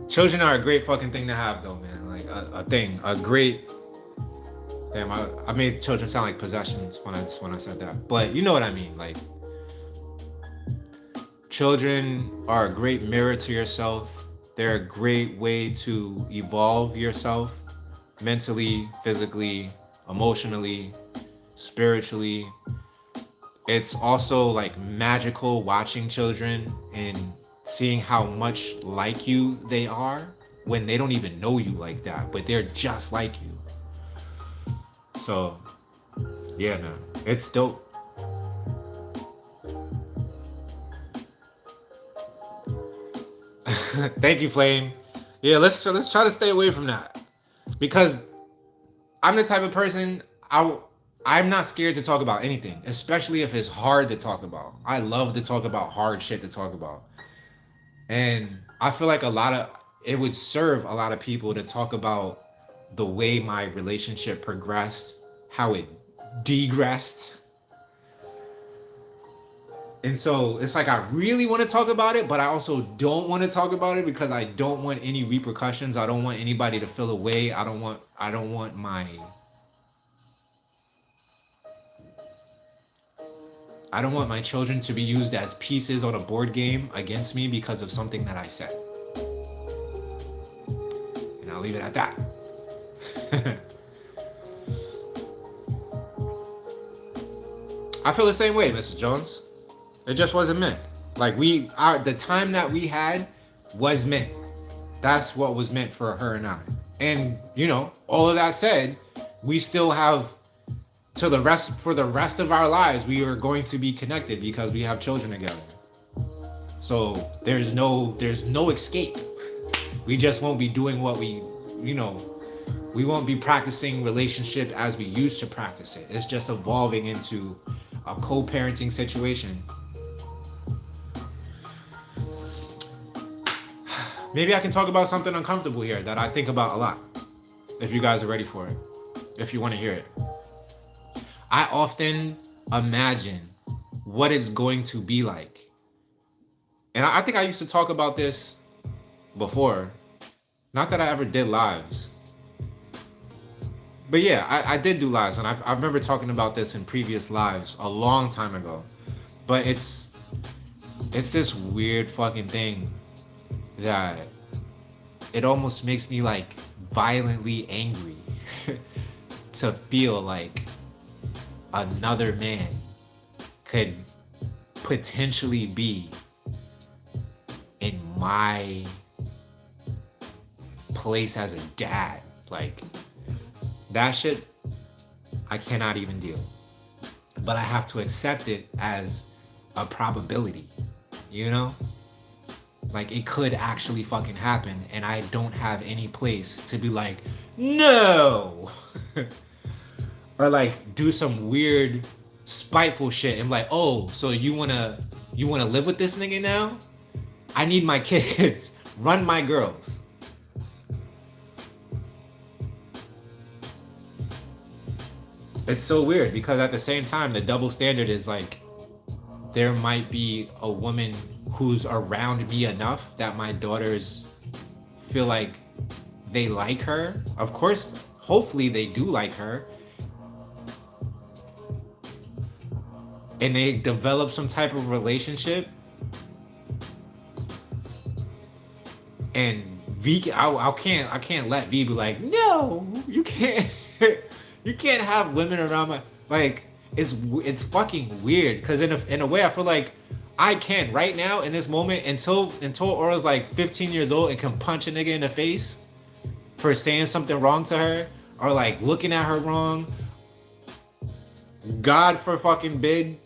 Children are a great fucking thing to have, though, man. Like a Damn, I made children sound like possessions when I said that. But you know what I mean. Like, children are a great mirror to yourself. They're a great way to evolve yourself mentally, physically, emotionally, spiritually. It's also like magical watching children and seeing how much like you they are when they don't even know you like that, but they're just like you. So, yeah, man, it's dope. Thank you, Flame. Yeah, let's try to stay away from that because I'm the type of person I'm not scared to talk about anything, especially if it's hard to talk about. I love to talk about hard shit to talk about. And I feel like it would serve a lot of people to talk about the way my relationship progressed, how it degressed. And so it's like I really want to talk about it, but I also don't want to talk about it because I don't want any repercussions. I don't want anybody to feel away. I don't want my children to be used as pieces on a board game against me because of something that I said. And I'll leave it at that. I feel the same way, Mrs. Jones. It just wasn't meant. Like the time that we had was meant. That's what was meant for her and I. And all of that said, we still have for the rest of our lives, we are going to be connected because we have children together. So there's no escape. We just won't be doing what we won't be practicing relationship as we used to practice it. It's just evolving into a co-parenting situation. Maybe I can talk about something uncomfortable here that I think about a lot. If you guys are ready for it. If you want to hear it. I often imagine what it's going to be like. And I think I used to talk about this before. Not that I ever did lives. But yeah, I did do lives. And I remember talking about this in previous lives a long time ago. But it's this weird fucking thing that it almost makes me like violently angry to feel like another man could potentially be in my place as a dad. Like, that shit I cannot even deal. But I have to accept it as a probability, Like, it could actually fucking happen, and I don't have any place to be like, no! Or like do some weird spiteful shit and like, oh, so you wanna live with this nigga now? I need my kids. Run my girls. It's so weird because at the same time the double standard is like there might be a woman who's around me enough that my daughters feel like they like her. Of course, hopefully they do like her. And they develop some type of relationship, and V, I can't let V be like, no, you can't, you can't have women around my, like, it's fucking weird because in a way I feel like I can right now in this moment until Aura's like 15 years old and can punch a nigga in the face for saying something wrong to her or like looking at her wrong. God for fucking bid.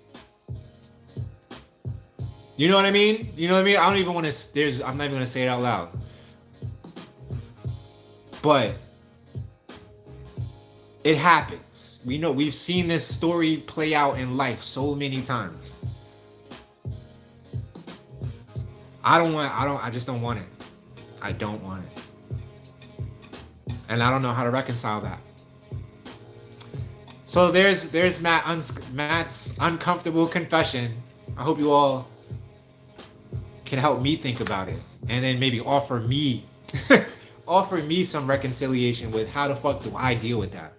You know what I mean? I don't even want to, I'm not even going to say it out loud. But it happens. We've seen this story play out in life so many times. I just don't want it. I don't want it. And I don't know how to reconcile that. So there's Matt's uncomfortable confession. I hope you all can help me think about it and then maybe offer me some reconciliation with how the fuck do I deal with that,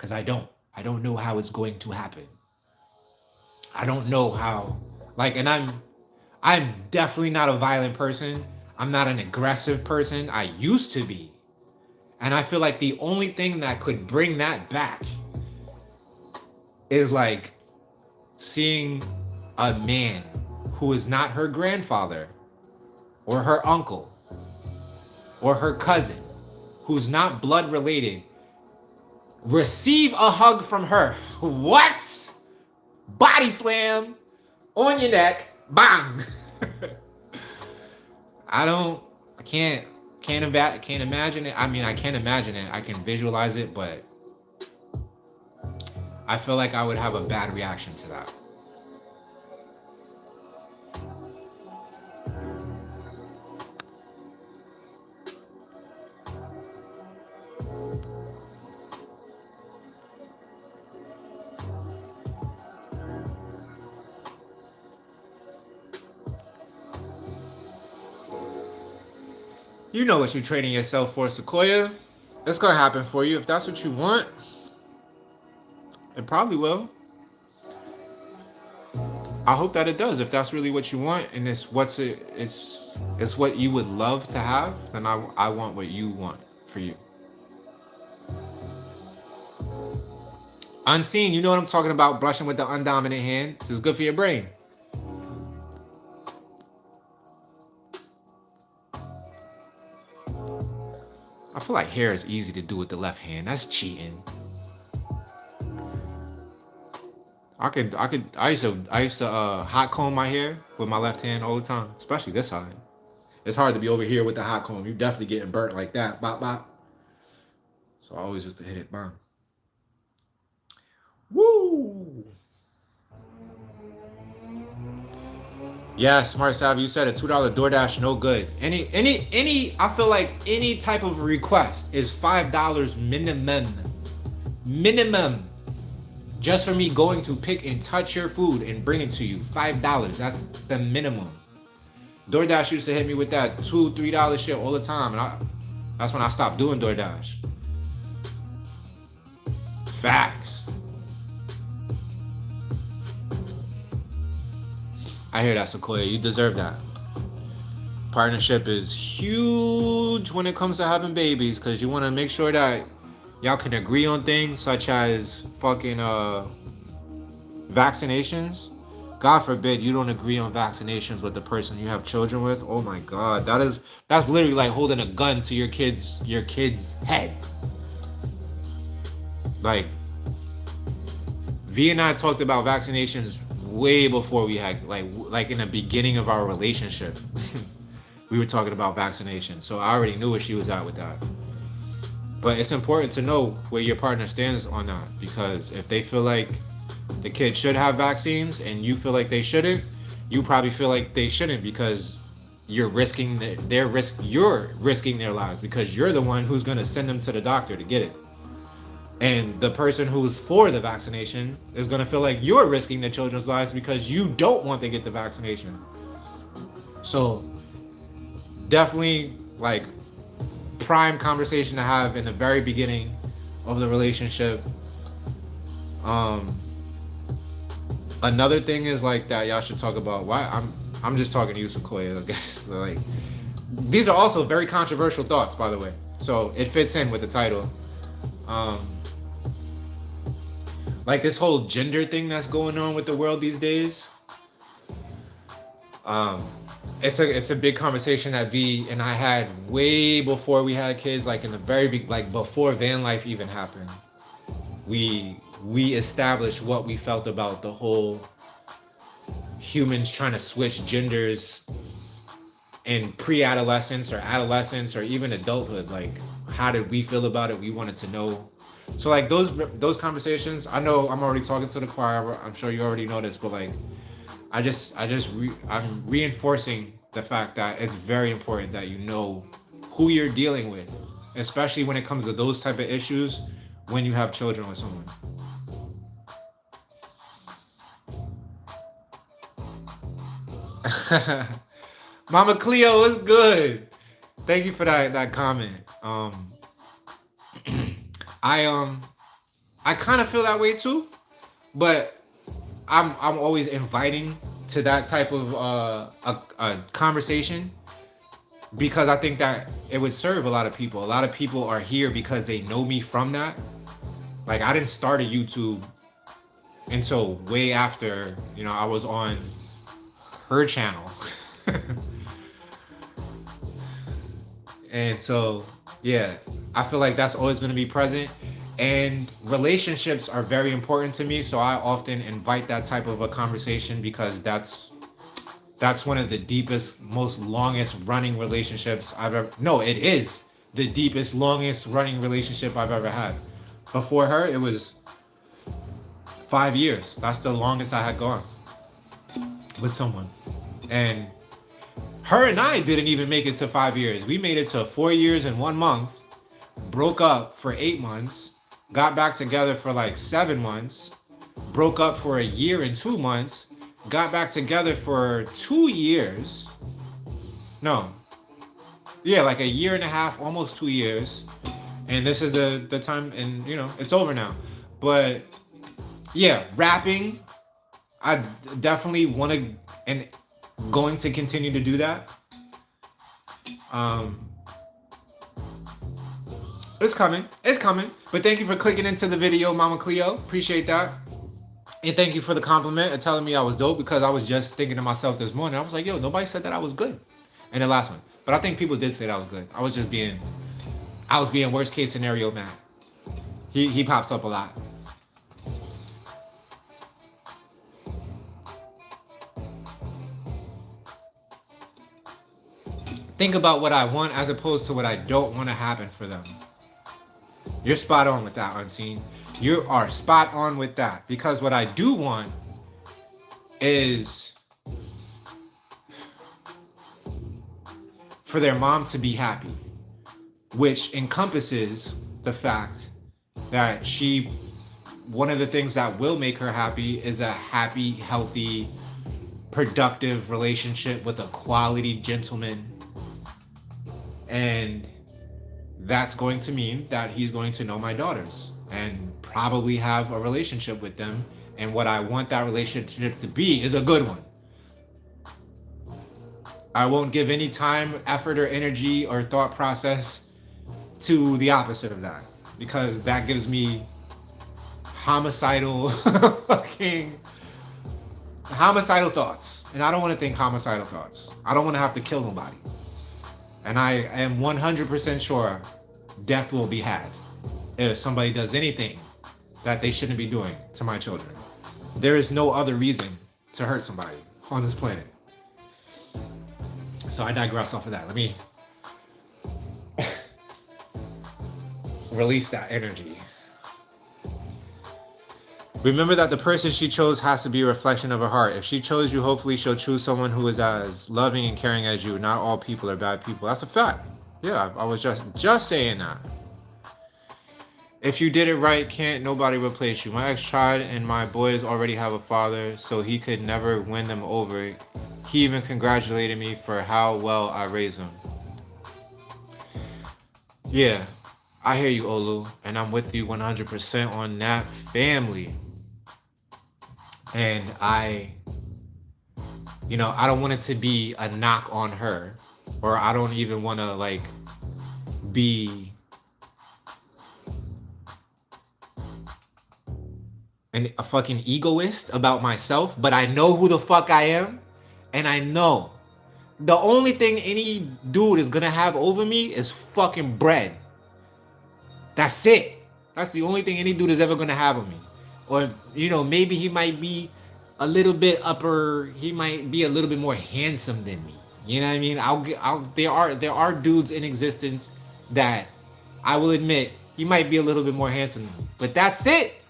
because I don't know how it's going to happen. I don't know how. Like, and I'm definitely not a violent person. I'm not an aggressive person. I used to be. And I feel like the only thing that could bring that back is like seeing a man who is not her grandfather or her uncle or her cousin, who's not blood related, receive a hug from her. What? Body slam on your neck. Bang. I can't imagine it. I mean, I can't imagine it. I can visualize it, but I feel like I would have a bad reaction to that. You know what you're training yourself for, Sequoia. It's gonna happen for you if that's what you want. It probably will. I hope that it does. If that's really what you want, and it's what you would love to have, then I want what you want for you. Unseen, you know what I'm talking about? Brushing with the undominant hand. This is good for your brain. I feel like hair is easy to do with the left hand. That's cheating. I used to hot comb my hair with my left hand all the time, especially this side. It's hard to be over here with the hot comb. You're definitely getting burnt like that. Bop, bop. So I always used to hit it. Bang. Woo! Yeah, Smart Savvy, you said a $2 DoorDash, no good. I feel like any type of request is $5 minimum. Minimum. Just for me going to pick and touch your food and bring it to you. $5. That's the minimum. DoorDash used to hit me with that $2, $3 shit all the time. And that's when I stopped doing DoorDash. Facts. I hear that, Sequoia. You deserve that. Partnership is huge when it comes to having babies, because you want to make sure that y'all can agree on things such as fucking vaccinations. God forbid you don't agree on vaccinations with the person you have children with. Oh my God, that's literally like holding a gun to your kid's head. Like, V and I talked about vaccinations way before we had like in the beginning of our relationship. We were talking about vaccinations, so I already knew where she was at with that. But it's important to know where your partner stands on that, because if they feel like the kid should have vaccines and you feel like they shouldn't, you probably feel like they shouldn't, because you're risking their lives, because you're the one who's going to send them to the doctor to get it. And the person who's for the vaccination is going to feel like you're risking the children's lives because you don't want to get the vaccination. So definitely like prime conversation to have in the very beginning of the relationship. Another thing is like that y'all should talk about. Why I'm just talking to you, Sequoia, I guess. Like, these are also very controversial thoughts, by the way. So it fits in with the title. Like this whole gender thing that's going on with the world these days. It's a big conversation that V and I had way before we had kids, like in the very big, like before van life even happened. We established what we felt about the whole humans trying to switch genders in pre-adolescence or adolescence or even adulthood. Like, how did we feel about it? We wanted to know. So like those conversations, I know I'm already talking to the choir. I'm sure you already know this, but like, I'm reinforcing the fact that it's very important that you know who you're dealing with, especially when it comes to those type of issues when you have children with someone. Mama Cleo, what's good? Thank you for that comment. I kind of feel that way too, but I'm always inviting to that type of a conversation because I think that it would serve a lot of people. A lot of people are here because they know me from that. Like I didn't start a YouTube until way after, you know, I was on her channel. And so, yeah, I feel like that's always going to be present. And relationships are very important to me. So I often invite that type of a conversation because that's one of the deepest, most longest running relationships I've ever. No, it is the deepest, longest running relationship I've ever had. Before her, it was 5 years. That's the longest I had gone with someone. And her and I didn't even make it to 5 years. We made it to 4 years and 1 month, broke up for 8 months, got back together for like 7 months, broke up for a year and 2 months, got back together for 2 years. No. Yeah, like a year and a half, almost 2 years. And this is the time, and you know, it's over now. But yeah, rapping, I definitely want to, and going to continue to do that. It's coming. It's coming. But thank you for clicking into the video, Mama Cleo. Appreciate that. And thank you for the compliment and telling me I was dope, because I was just thinking to myself this morning. I was like, yo, nobody said that I was good in the last one. But I think people did say that I was good. I was being worst case scenario mad. He pops up a lot. Think about what I want as opposed to what I don't want to happen for them. You're spot on with that, Unseen. You are spot on with that. Because what I do want is for their mom to be happy, which encompasses the fact that one of the things that will make her happy is a happy, healthy, productive relationship with a quality gentleman. And that's going to mean that he's going to know my daughters and probably have a relationship with them. And what I want that relationship to be is a good one. I won't give any time, effort, or energy or thought process to the opposite of that, because that gives me homicidal homicidal thoughts. And I don't want to think homicidal thoughts. I don't want to have to kill nobody. And I am 100% sure death will be had if somebody does anything that they shouldn't be doing to my children. There is no other reason to hurt somebody on this planet. So I digress off of that. Let me release that energy. Remember that the person she chose has to be a reflection of her heart. If she chose you, hopefully she'll choose someone who is as loving and caring as you. Not all people are bad people. That's a fact. Yeah, I was just saying that. If you did it right, can't nobody replace you. My ex tried, and my boys already have a father, so he could never win them over. He even congratulated me for how well I raised them. Yeah, I hear you, Olu, and I'm with you 100% on that, family. And I don't want it to be a knock on her, or I don't even want to like be a fucking egoist about myself, but I know who the fuck I am, and I know the only thing any dude is gonna have over me is fucking bread. That's it. That's the only thing any dude is ever gonna have on me. Or, maybe he might be a little bit he might be a little bit more handsome than me. You know what I mean? There are dudes in existence that I will admit he might be a little bit more handsome than me. But that's it.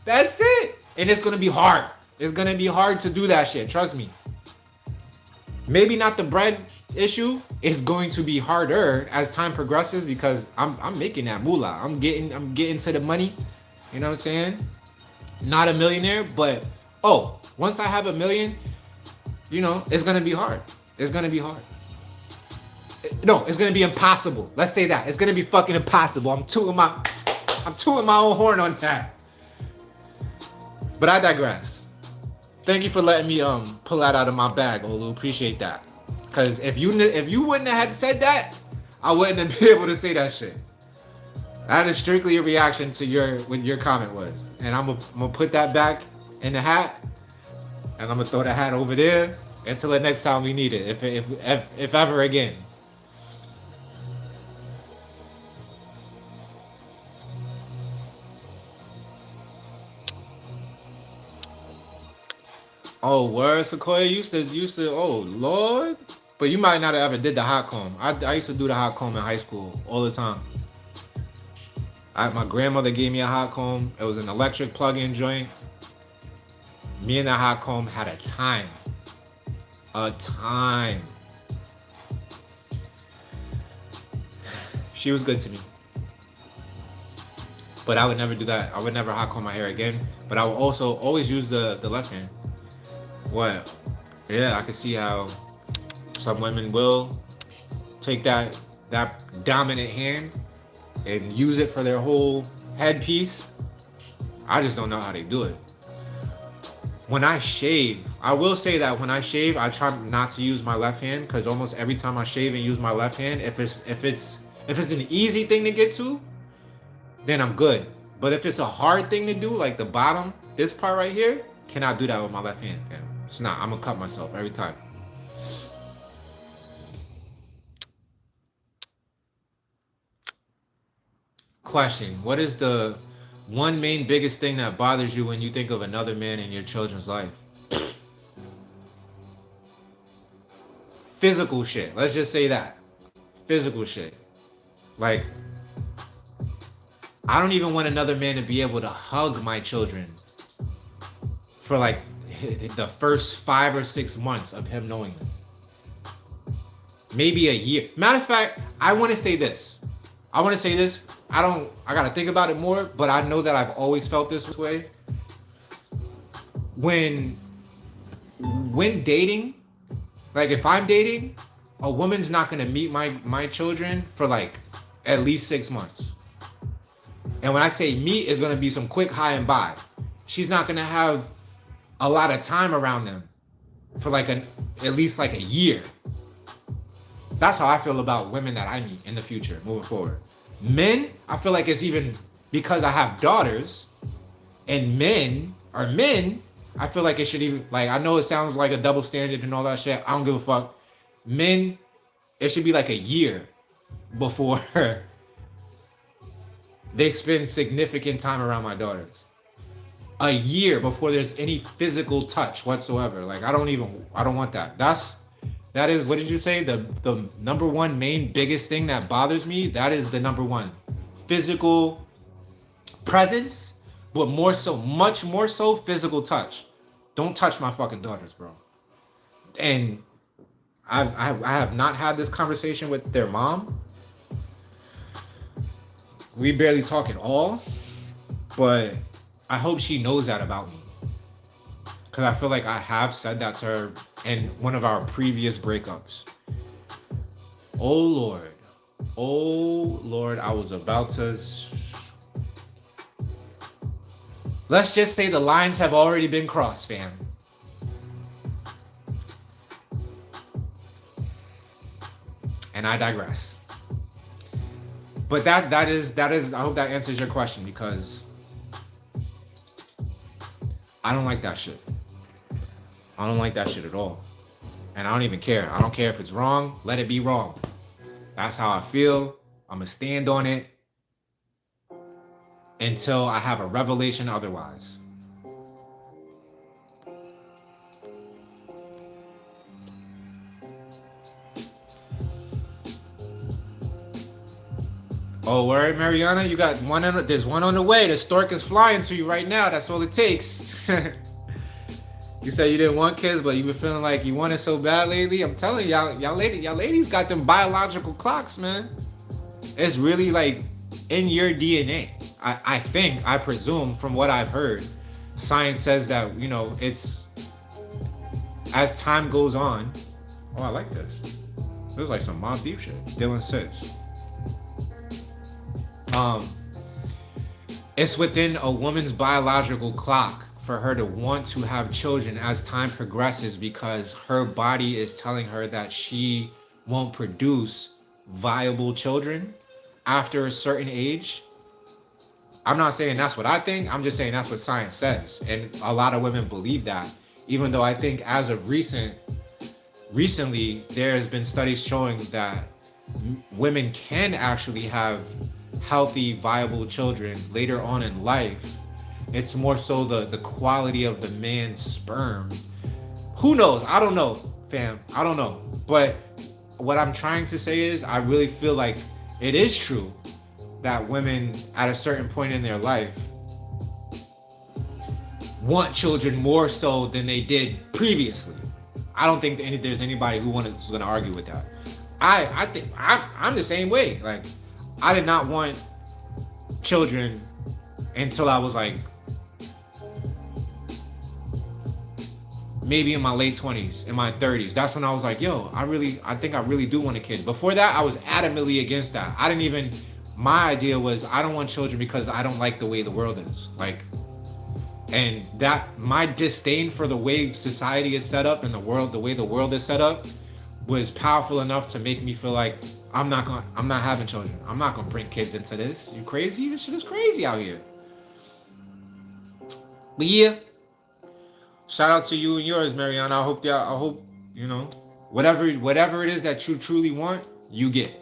That's it. And it's gonna be hard. It's gonna be hard to do that shit. Trust me. Maybe not the bread issue. It's going to be harder as time progresses because I'm making that moolah. I'm getting to the money. You know what I'm saying? Not a millionaire, but once I have $1 million, it's gonna be hard. It's gonna be hard. No, it's gonna be impossible. Let's say that. It's gonna be fucking impossible. I'm tooting my I'm tooting my own horn on that. But I digress. Thank you for letting me pull that out of my bag, Olu. Appreciate that. Cause if you wouldn't have had said that, I wouldn't have been able to say that shit. That is strictly a reaction to what your comment was, and I'm gonna put that back in the hat, and I'm gonna throw the hat over there until the next time we need it, if ever again. Oh, word, Sequoia used to. Oh Lord, but you might not have ever did the hot comb. I used to do the hot comb in high school all the time. My grandmother gave me a hot comb. It was an electric plug-in joint. Me and that hot comb had a time. A time. She was good to me. But I would never do that. I would never hot comb my hair again. But I would also always use the left hand. What? Yeah, I can see how some women will take that dominant hand and use it for their whole headpiece. I just don't know how they do it. When I shave, I will say that when I shave, I try not to use my left hand, because almost every time I shave and use my left hand, if it's an easy thing to get to, then I'm good. But if it's a hard thing to do, like the bottom, this part right here, cannot do that with my left hand, fam. It's not. I'm gonna cut myself every time. Question: what is the one main biggest thing that bothers you when you think of another man in your children's life? Physical shit. Let's just say that. Physical shit. Like, I don't even want another man to be able to hug my children for like the first 5 or 6 months of him knowing them. Maybe a year. Matter of fact, I want to say this. I gotta think about it more, but I know that I've always felt this way. When dating, like if I'm dating, a woman's not gonna meet my children for like at least 6 months. And when I say meet, it's gonna be some quick hi and bye. She's not gonna have a lot of time around them for like at least like a year. That's how I feel about women that I meet in the future, moving forward. Men, I feel like it's even because I have daughters, and men are men, I feel like it should even, like, I know it sounds like a double standard and all that shit. I don't give a fuck. Men, it should be like a year before they spend significant time around my daughters. A year before there's any physical touch whatsoever. Like, I don't want that. That is, what did you say? The number one main biggest thing that bothers me, that is the number one. Physical presence, but more so, much more so, physical touch. Don't touch my fucking daughters, bro. And I have not had this conversation with their mom. We barely talk at all, but I hope she knows that about me. Because I feel like I have said that to her in one of our previous breakups. Oh Lord, I was about to... Let's just say the lines have already been crossed, fam. And I digress. But that is, I hope that answers your question, because I don't like that shit. I don't like that shit at all. And I don't even care. I don't care if it's wrong. Let it be wrong. That's how I feel. I'm going to stand on it until I have a revelation otherwise. Oh, word, Mariana? You got one there's one on the way. The stork is flying to you right now. That's all it takes. You said you didn't want kids, but you been feeling like you want it so bad lately. I'm telling y'all ladies got them biological clocks, man. It's really like in your DNA. I presume from what I've heard, science says that, you know, it's as time goes on. Oh, I like this. This is like some Mobb Deep shit. Dylan says. It's within a woman's biological clock for her to want to have children as time progresses because her body is telling her that she won't produce viable children after a certain age. I'm not saying that's what I think. I'm just saying that's what science says. And a lot of women believe that. Even though I think as of recently, there's been studies showing that women can actually have healthy, viable children later on in life. It's more so the quality of the man's sperm. Who knows? I don't know, fam. I don't know. But what I'm trying to say is I really feel like it is true that women at a certain point in their life want children more so than they did previously. I don't think there's anybody who's going to argue with that. I think I'm the same way. Like, I did not want children until I was like maybe in my late 20s, in my 30s. That's when I was like, yo, I think I really do want a kid. Before that, I was adamantly against that. My idea was I don't want children because I don't like the way the world is. Like, and that my disdain for the way society is set up and the way the world is set up was powerful enough to make me feel like I'm not having children. I'm not gonna bring kids into this. You crazy? This shit is crazy out here. But yeah, shout out to you and yours, Mariana. I hope you know whatever it is that you truly want, you get.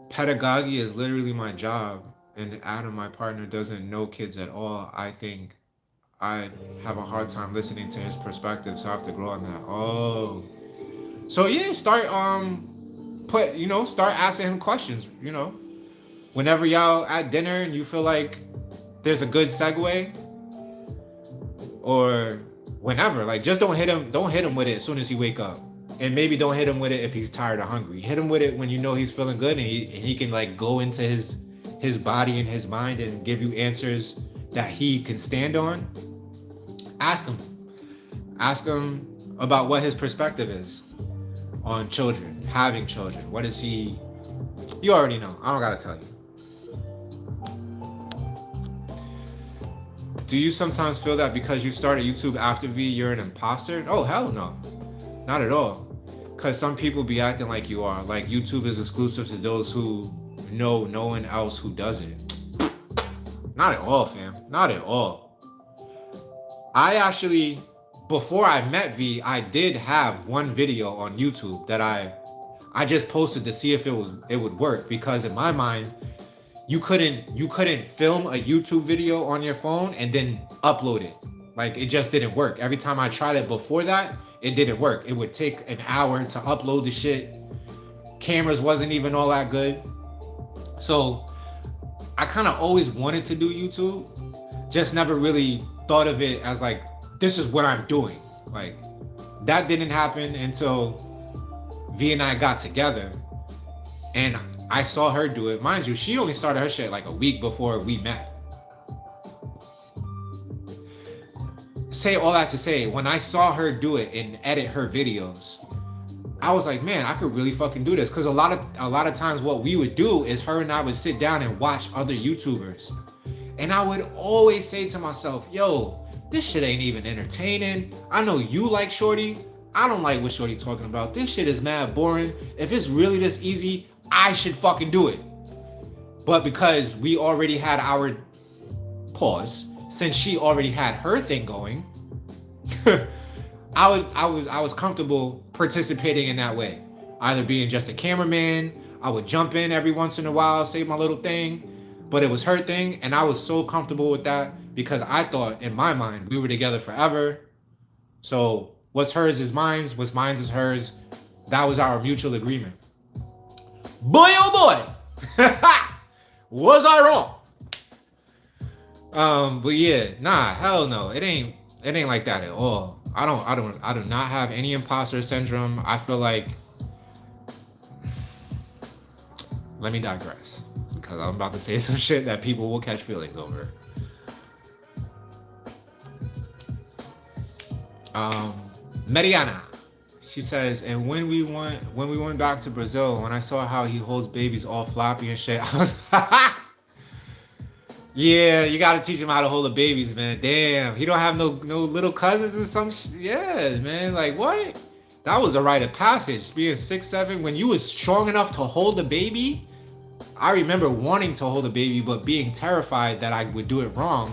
Pedagogy is literally my job, and Adam, my partner, doesn't know kids at all. I think I have a hard time listening to his perspective, so I have to grow on that. Oh, so yeah, start asking him questions. Whenever y'all at dinner and you feel like there's a good segue, or whenever, like, just don't hit him with it as soon as he wake up. And maybe don't hit him with it if he's tired or hungry. Hit him with it when you know he's feeling good and he can like go into his body and his mind and give you answers that he can stand on. Ask him about what his perspective is on children, having children. What is he? You already know. I don't gotta tell you. Do you sometimes feel that because you started YouTube after V, you're an imposter? Oh, hell no. Not at all. Because some people be acting like you are. Like, YouTube is exclusive to those who know no one else who doesn't. Not at all, fam. Not at all. I actually, before I met V, I did have one video on YouTube that I just posted to see if it would work. Because in my mind, you couldn't film a YouTube video on your phone and then upload it. Like, it just didn't work. Every time I tried it before that, it didn't work. It would take an hour to upload the shit. Cameras wasn't even all that good. So I kind of always wanted to do YouTube, just never really thought of it as like, this is what I'm doing. Like, that didn't happen until V and I got together and I saw her do it. Mind you, she only started her shit like a week before we met. Say all that to say, when I saw her do it and edit her videos, I was like, man, I could really fucking do this. Because a lot of times what we would do is her and I would sit down and watch other YouTubers. And I would always say to myself, yo, this shit ain't even entertaining. I know you like Shorty. I don't like what Shorty talking about. This shit is mad boring. If it's really this easy, I should fucking do it. But because we already had our pause, since she already had her thing going, I was comfortable participating in that way. Either being just a cameraman, I would jump in every once in a while, say my little thing, but it was her thing, and I was so comfortable with that because I thought in my mind we were together forever. So what's hers is mine, what's mine is hers. That was our mutual agreement. Boy, oh boy, was I wrong? But yeah, nah, hell no. It ain't like that at all. I do not have any imposter syndrome. I feel like, let me digress because I'm about to say some shit that people will catch feelings over. Mariana, she says, and when we went back to Brazil, when I saw how he holds babies all floppy and shit, I was Yeah, you gotta teach him how to hold the babies, man. Damn, he don't have no little cousins or some. Yeah, man. Like what? That was a rite of passage. Being 6'7", when you was strong enough to hold a baby. I remember wanting to hold a baby, but being terrified that I would do it wrong.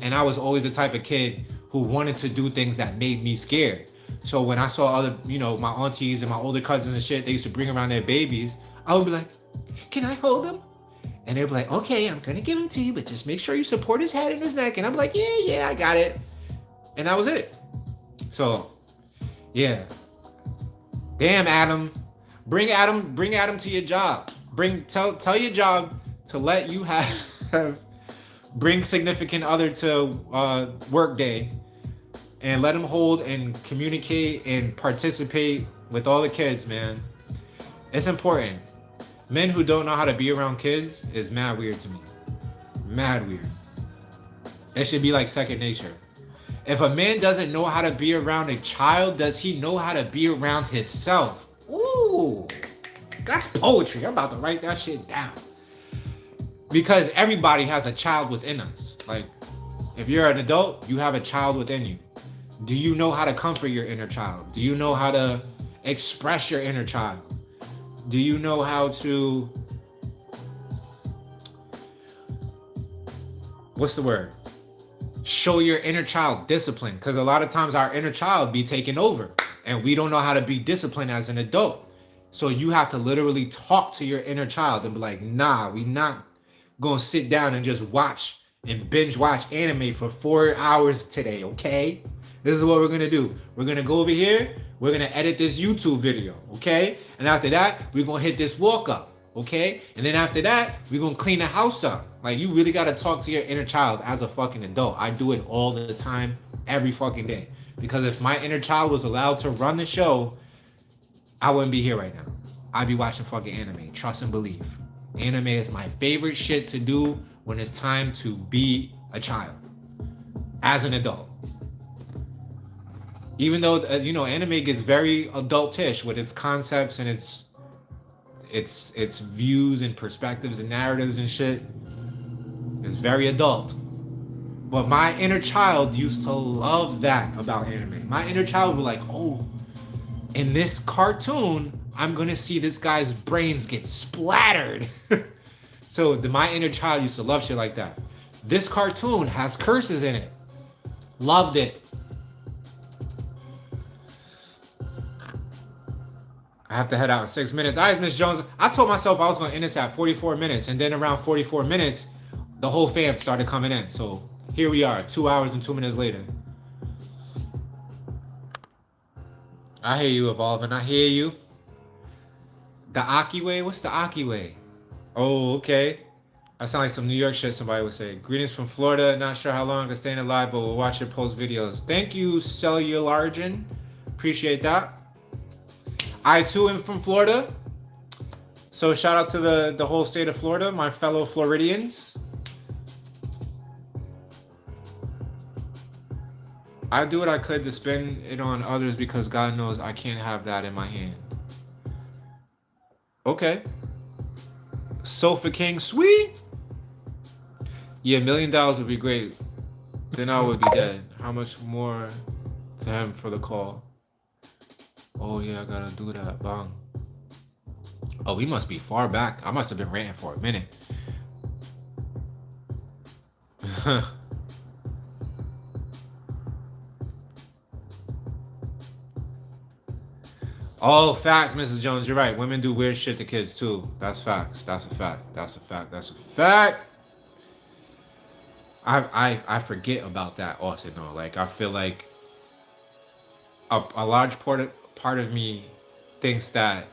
And I was always the type of kid who wanted to do things that made me scared. So when I saw other, my aunties and my older cousins and shit, they used to bring around their babies. I would be like, "Can I hold him?" And they'd be like, "Okay, I'm gonna give him to you, but just make sure you support his head and his neck." And I'm like, "Yeah, I got it." And that was it. So, yeah. Damn, Adam. Bring Adam to your job. Tell your job to let you have bring significant other to work day and let him hold and communicate and participate with all the kids, man. It's important. Men who don't know how to be around kids is mad weird to me. Mad weird. It should be like second nature. If a man doesn't know how to be around a child, does he know how to be around himself? Ooh, that's poetry. I'm about to write that shit down. Because everybody has a child within us. Like, if you're an adult, you have a child within you. Do you know how to comfort your inner child? Do you know how to express your inner child? Do you know how to... What's the word? Show your inner child discipline. Because a lot of times our inner child be taken over. And we don't know how to be disciplined as an adult. So you have to literally talk to your inner child and be like, nah, we not gonna sit down and just watch and binge watch anime for 4 hours today, okay? This is what we're gonna do. We're gonna go over here, we're gonna edit this YouTube video, okay? And after that, we're gonna hit this walk up, okay? And then after that, we're gonna clean the house up. Like, you really gotta talk to your inner child as a fucking adult. I do it all the time, every fucking day. Because if my inner child was allowed to run the show, I wouldn't be here right now. I'd be watching fucking anime, trust and believe. Anime is my favorite shit to do when it's time to be a child as an adult. Even though anime gets very adultish with its concepts and its views and perspectives and narratives and shit. It's very adult. But my inner child used to love that about anime. My inner child would be like, "Oh, in this cartoon, I'm gonna see this guy's brains get splattered." So my inner child used to love shit like that. This cartoon has curses in it. Loved it. I have to head out in 6 minutes. All right, Miss Jones. I told myself I was gonna end this at 44 minutes, and then around 44 minutes, the whole fam started coming in. So here we are, 2 hours and 2 minutes later. I hear you, Evolving. I hear you. The Aki way? What's the Aki way? Oh, okay. That sounds like some New York shit somebody would say. Greetings from Florida. Not sure how long I'm staying alive, but we'll watch your post videos. Thank you, Cellulargen. Appreciate that. I too am from Florida. So shout out to the whole state of Florida, my fellow Floridians. I do what I could to spend it on others because God knows I can't have that in my hand. Okay. Sofa King, sweet. Yeah, $1 million would be great. Then I would be dead. How much more to him for the call? Oh yeah, I gotta do that. Bang. Oh, we must be far back. I must have been ranting for a minute. Oh, facts, Mrs. Jones. You're right. Women do weird shit to kids too. That's facts. That's a fact. That's a fact. That's a fact. I forget about that often though. Like I feel like a large part of me thinks that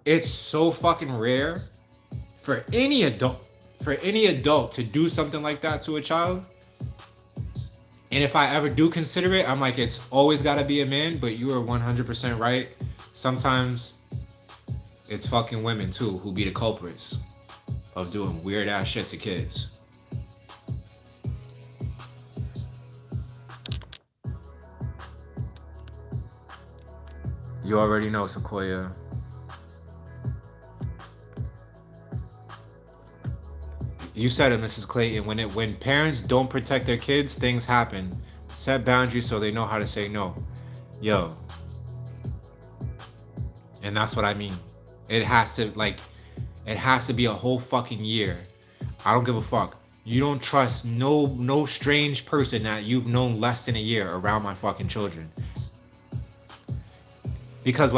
it's so fucking rare for any adult to do something like that to a child. And if I ever do consider it, I'm like, it's always got to be a man, but you are 100% right. Sometimes it's fucking women too who be the culprits of doing weird ass shit to kids. You already know, Sequoia. You said it, Mrs. Clayton. When parents don't protect their kids, things happen. Set boundaries so they know how to say no. Yo. And that's what I mean. It has to be a whole fucking year. I don't give a fuck. You don't trust no strange person that you've known less than a year around my fucking children. Because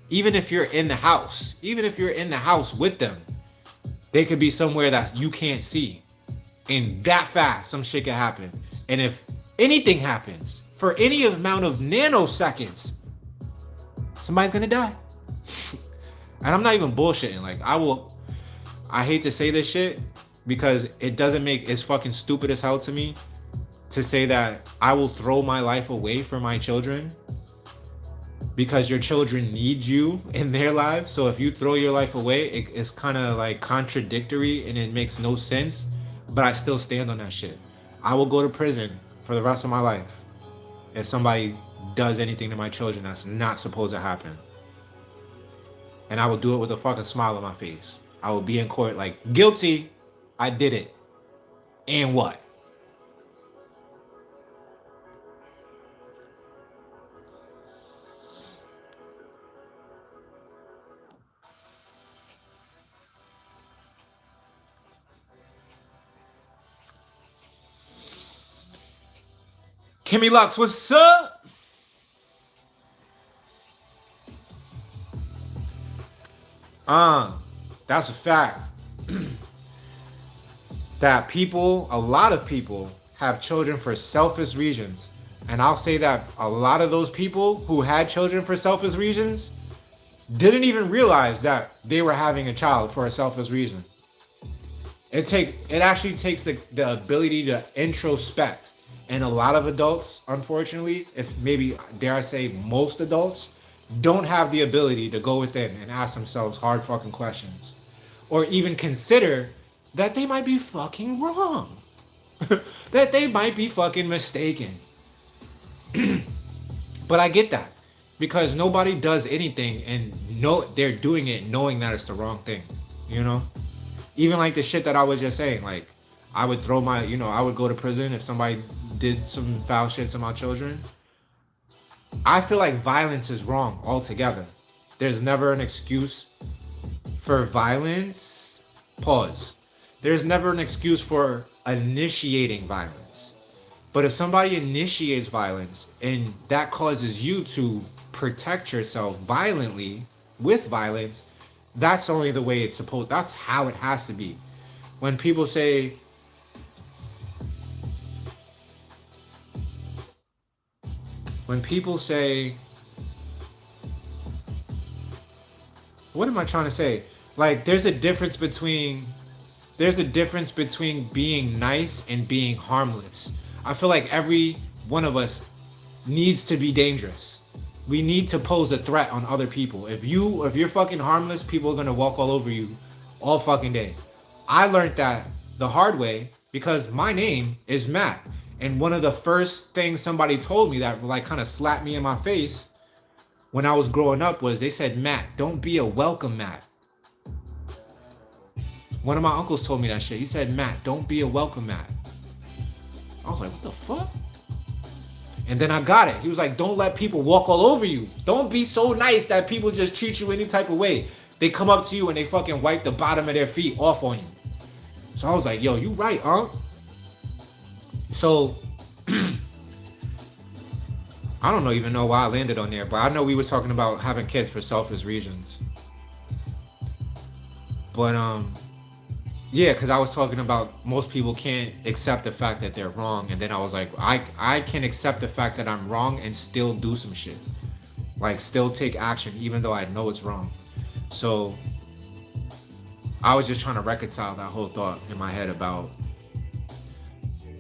even if you're in the house with them, they could be somewhere that you can't see. And that fast, some shit could happen. And if anything happens, for any amount of nanoseconds, somebody's gonna die. And I'm not even bullshitting. Like, I hate to say this shit because it's fucking stupid as hell to me to say that I will throw my life away for my children because your children need you in their lives. So if you throw your life away, it's kind of like contradictory and it makes no sense, but I still stand on that shit. I will go to prison for the rest of my life if somebody does anything to my children that's not supposed to happen. And I will do it with a fucking smile on my face. I will be in court like, guilty, I did it. And what? Kimmy Lux, what's up? That's a fact. That a lot of people have children for selfish reasons. And I'll say that a lot of those people who had children for selfish reasons didn't even realize that they were having a child for a selfish reason. It actually takes the ability to introspect. And a lot of adults, unfortunately, if maybe, dare I say, most adults, don't have the ability to go within and ask themselves hard fucking questions. Or even consider that they might be fucking wrong. That they might be fucking mistaken. But I get that. Because nobody does anything and they're doing it knowing that it's the wrong thing. You know? Even like the shit that I was just saying. Like, I would I would go to prison if somebody did some foul shit to my children. I feel like violence is wrong altogether. There's never an excuse for violence. Pause. There's never an excuse for initiating violence. But if somebody initiates violence and that causes you to protect yourself violently with violence, that's only the way that's how it has to be. When people say, what am I trying to say? Like, there's a difference between being nice and being harmless. I feel like every one of us needs to be dangerous. We need to pose a threat on other people. If you're fucking harmless, people are gonna walk all over you all fucking day. I learned that the hard way because my name is Matt. And one of the first things somebody told me that like kind of slapped me in my face when I was growing up was they said, Matt, don't be a welcome Matt. One of my uncles told me that shit. He said, Matt, don't be a welcome Matt. I was like, what the fuck? And then I got it. He was like, don't let people walk all over you. Don't be so nice that people just treat you any type of way. They come up to you and they fucking wipe the bottom of their feet off on you. So I was like, yo, you right, huh? So, I don't even know why I landed on there, but I know we were talking about having kids for selfish reasons. But, yeah, because I was talking about most people can't accept the fact that they're wrong. And then I was like, I can accept the fact that I'm wrong and still do some shit. Like, still take action, even though I know it's wrong. So, I was just trying to reconcile that whole thought in my head about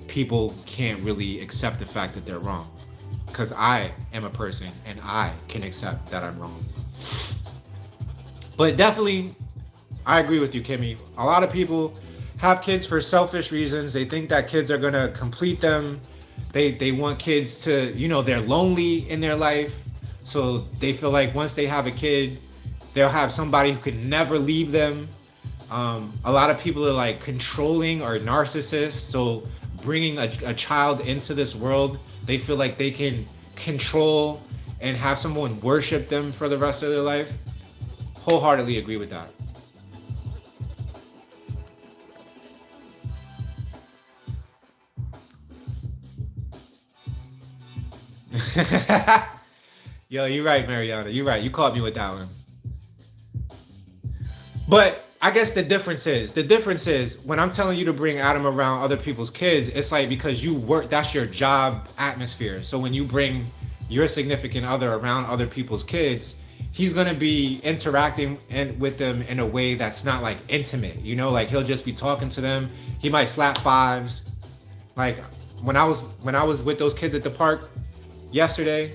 people can't really accept the fact that they're wrong. Because I am a person and I can accept that I'm wrong. But definitely, I agree with you, Kimmy. A lot of people have kids for selfish reasons. They think that kids are going to complete them. They want kids to, they're lonely in their life. So they feel like once they have a kid, they'll have somebody who could never leave them. A lot of people are like controlling or narcissists. So bringing a child into this world, they feel like they can control and have someone worship them for the rest of their life. Wholeheartedly agree with that. Yo, you're right, Mariana. You're right. You caught me with that one. But I guess the difference is when I'm telling you to bring Adam around other people's kids, it's like because you work, that's your job atmosphere. So when you bring your significant other around other people's kids, he's gonna be interacting with them in a way that's not like intimate. Like he'll just be talking to them. He might slap fives. Like when I was with those kids at the park yesterday,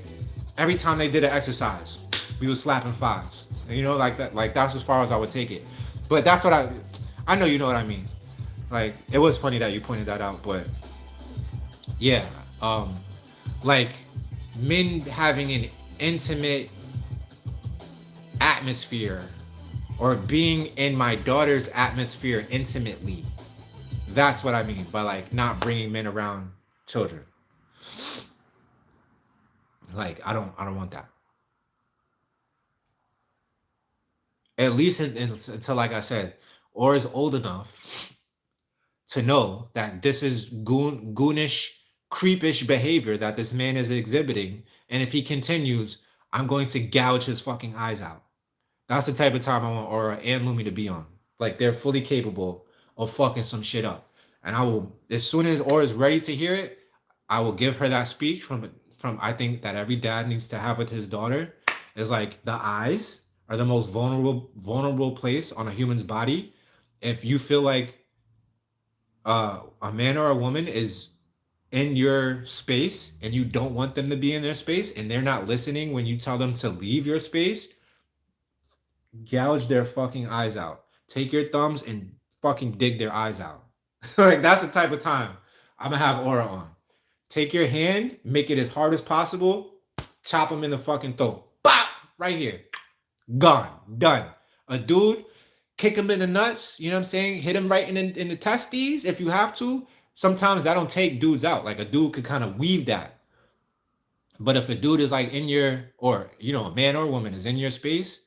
every time they did an exercise, we was slapping fives. Like that. Like that's as far as I would take it. But that's what I know you know what I mean. Like it was funny that you pointed that out, but yeah, like men having an intimate atmosphere or being in my daughter's atmosphere intimately. That's what I mean by like not bringing men around children. Like I don't want that. At least until like I said, or is old enough to know that this is goonish, creepish behavior that this man is exhibiting, and if he continues, I'm going to gouge his fucking eyes out. That's the type of time I want Aura and Lumi to be on. Like they're fully capable of fucking some shit up. And I will, as soon as Aura's ready to hear it, I will give her that speech from I think that every dad needs to have with his daughter. Is like the eyes are the most vulnerable place on a human's body. If you feel like a man or a woman is in your space and you don't want them to be in their space and they're not listening when you tell them to leave your space, gouge their fucking eyes out. Take your thumbs and fucking dig their eyes out. Like that's the type of time I'm gonna have Aura on. Take your hand, make it as hard as possible, chop them in the fucking throat. Bop! Right here. Gone. Done. A dude, kick him in the nuts, you know what I'm saying? Hit him right in the testes if you have to. Sometimes that don't take dudes out. Like a dude could kind of weave that. But if a dude is like in your, or a man or a woman is in your space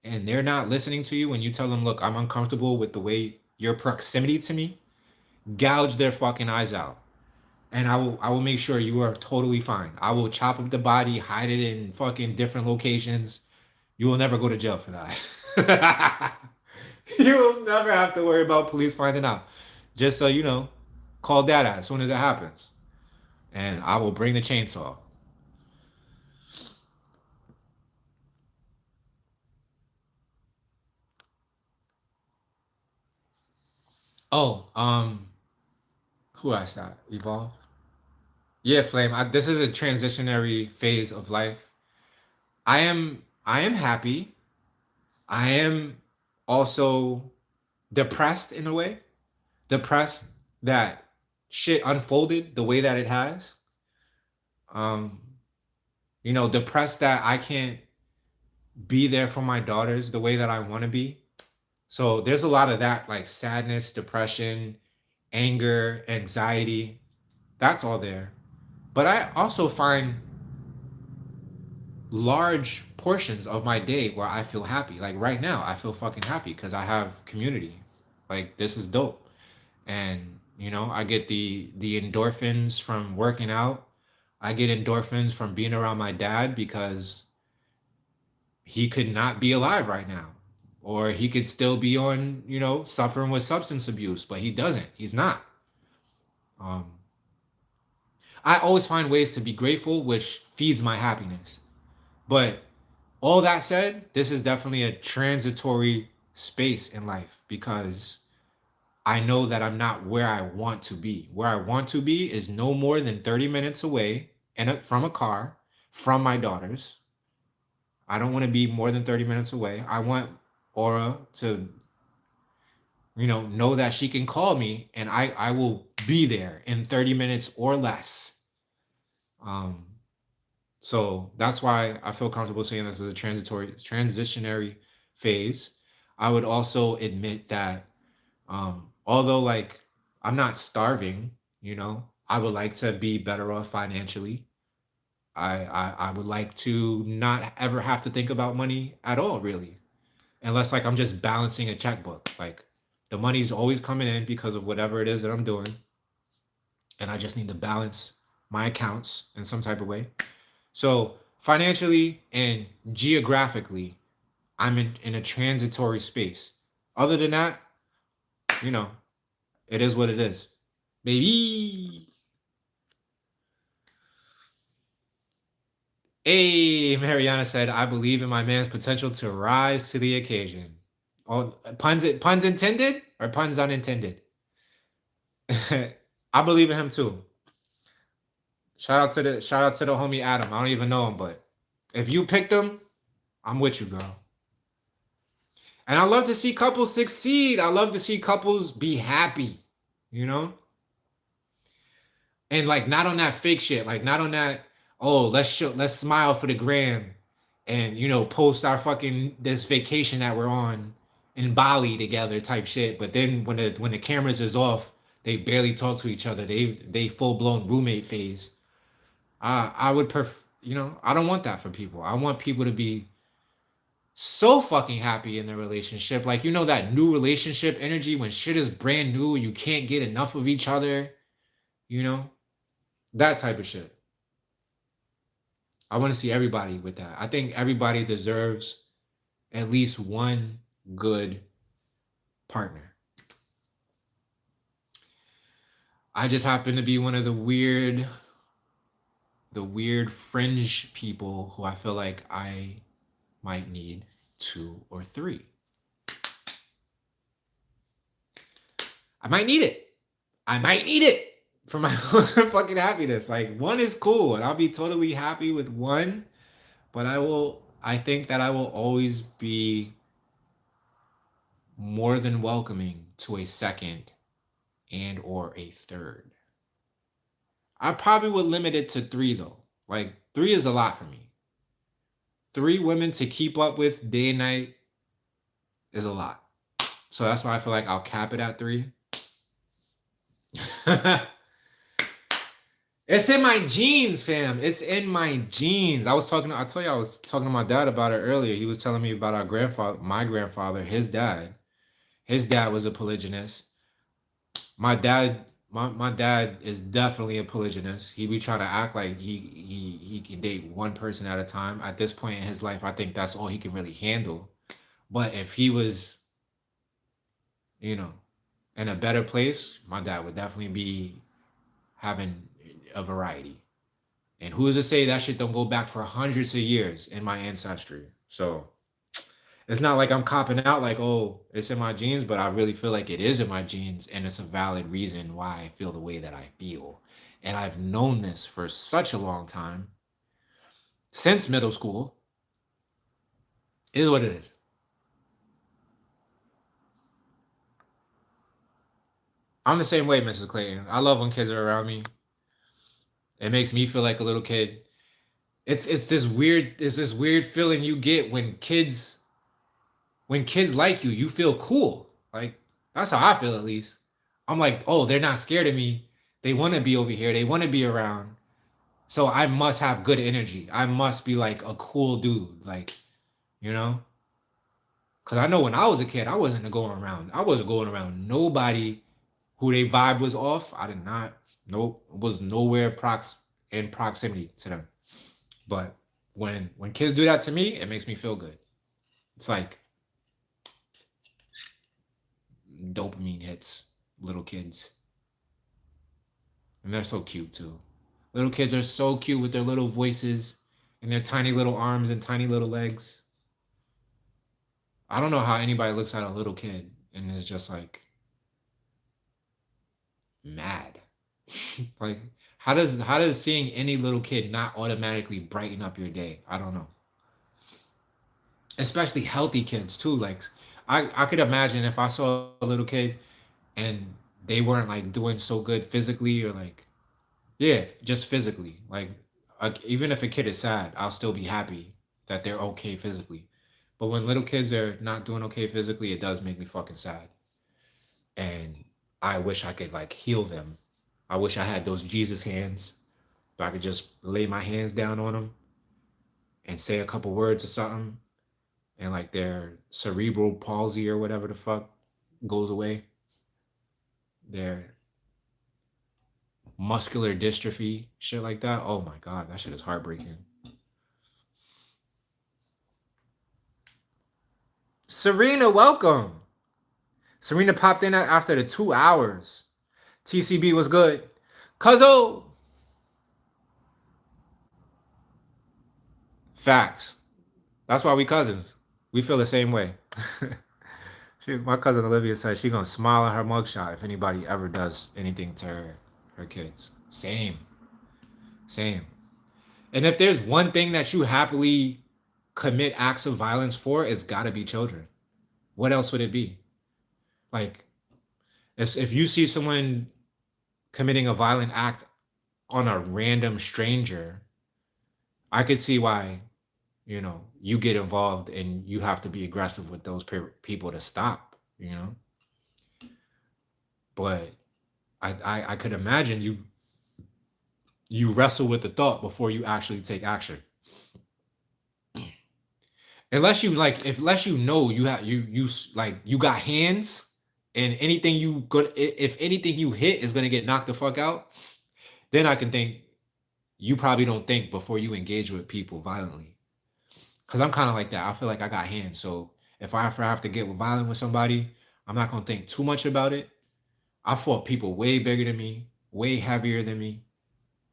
and they're not listening to you when you tell them, look, I'm uncomfortable with the way your proximity to me, gouge their fucking eyes out. And I will make sure you are totally fine. I will chop up the body, hide it in fucking different locations. You will never go to jail for that. You will never have to worry about police finding out. Just so you know, call dad as soon as it happens. And I will bring the chainsaw. Oh, who asked that? Evolved? Yeah, Flame. This is a transitionary phase of life. I am happy. I am also depressed in a way. Depressed that shit unfolded the way that it has. Um, depressed that I can't be there for my daughters the way that I want to be. So there's a lot of that, like sadness, depression, anger, anxiety. That's all there. But I also find large portions of my day where I feel happy. Like right now, I feel fucking happy because I have community. Like this is dope. And I get the endorphins from working out. I get endorphins from being around my dad because he could not be alive right now. Or he could still be on, suffering with substance abuse, but he doesn't. He's not. Um, I always find ways to be grateful, which feeds my happiness. But all that said, this is definitely a transitory space in life because I know that I'm not where I want to be. Where I want to be is no more than 30 minutes away from a car from my daughters. I don't want to be more than 30 minutes away. I want Aura to, know that she can call me and I will be there in 30 minutes or less. Um, So that's why I feel comfortable saying this is a transitionary phase. I would also admit that Although like I'm not starving, you know, I would like to be better off financially. I would like to not ever have to think about money at all, really. Unless like I'm just balancing a checkbook. Like the money's always coming in because of whatever it is that I'm doing. And I just need to balance my accounts in some type of way. So financially and geographically, I'm in a transitory space. Other than that, you know, it is what it is. Baby. Hey, Mariana said, I believe in my man's potential to rise to the occasion. Oh, puns intended or puns unintended? I believe in him too. Shout out to the homie Adam. I don't even know him, but if you picked him, I'm with you, girl. And I love to see couples succeed. I love to see couples be happy, you know? And like not on that fake shit, like not on that, oh, let's smile for the gram and post our fucking this vacation that we're on in Bali together type shit. But then when the cameras is off, they barely talk to each other. They full blown roommate phase. I would I don't want that for people. I want people to be so fucking happy in their relationship. Like, that new relationship energy when shit is brand new, you can't get enough of each other, you know? That type of shit. I want to see everybody with that. I think everybody deserves at least one good partner. I just happen to be one of the weird fringe people who I feel like I might need two or three. I might need it. I might need it for my fucking happiness. Like one is cool and I'll be totally happy with one, but I think that I will always be more than welcoming to a second and or a third. I probably would limit it to three though. Like three is a lot for me. Three women to keep up with day and night is a lot. So that's why I feel like I'll cap it at three. It's in my genes, fam. It's in my genes. I told you I was talking to my dad about it earlier. He was telling me about my grandfather, his dad. His dad was a polygynist. My dad is definitely a polygynist. He be trying to act like he can date one person at a time. At this point in his life, I think that's all he can really handle. But if he was, you know, in a better place, my dad would definitely be having a variety. And who is to say that shit don't go back for hundreds of years in my ancestry? So it's not like I'm copping out like, oh, it's in my genes, but I really feel like it is in my genes, and it's a valid reason why I feel the way that I feel. And I've known this for such a long time, since middle school. It is what it is. I'm the same way, Mrs. Clayton. I love when kids are around me. It makes me feel like a little kid. It's this weird feeling you get when kids like you, you feel cool. Like that's how I feel at least. I'm like, oh, they're not scared of me. They want to be over here. They want to be around. So I must have good energy. I must be like a cool dude. Like, you know? Cause I know when I was a kid, I wasn't going around. I wasn't going around nobody who they vibe was off. I did not. Nope. Was nowhere in proximity to them. But when kids do that to me, it makes me feel good. It's like dopamine hits little kids. And they're so cute too. Little kids are so cute with their little voices and their tiny little arms and tiny little legs. I don't know how anybody looks at a little kid and is just like mad. Like how does seeing any little kid not automatically brighten up your day? I don't know. Especially healthy kids too. Like I could imagine if I saw a little kid and they weren't like doing so good physically or like yeah, just physically. Like even if a kid is sad, I'll still be happy that they're okay physically. But when little kids are not doing okay physically, it does make me fucking sad. And I wish I could like heal them. I wish I had those Jesus hands, so I could just lay my hands down on them and say a couple words or something, and like their cerebral palsy or whatever the fuck goes away. Their muscular dystrophy, shit like that. Oh my god, that shit is heartbreaking. Serena, welcome. Serena popped in after the 2 hours. TCB was good. Cuzzo. Facts. That's why we cousins. We feel the same way. My cousin Olivia said she gonna smile at her mugshot if anybody ever does anything to her kids. Same. Same. And if there's one thing that you happily commit acts of violence for, it's gotta be children. What else would it be? Like, if you see someone committing a violent act on a random stranger, I could see why, you get involved and you have to be aggressive with those people to stop, But I could imagine you wrestle with the thought before you actually take action. Unless you like, unless you know you have like you got hands, and anything you good, if anything you hit is gonna get knocked the fuck out, then I can think you probably don't think before you engage with people violently. Cause I'm kind of like that. I feel like I got hands, so if I ever have to get violent with somebody, I'm not gonna think too much about it. I fought people way bigger than me, way heavier than me,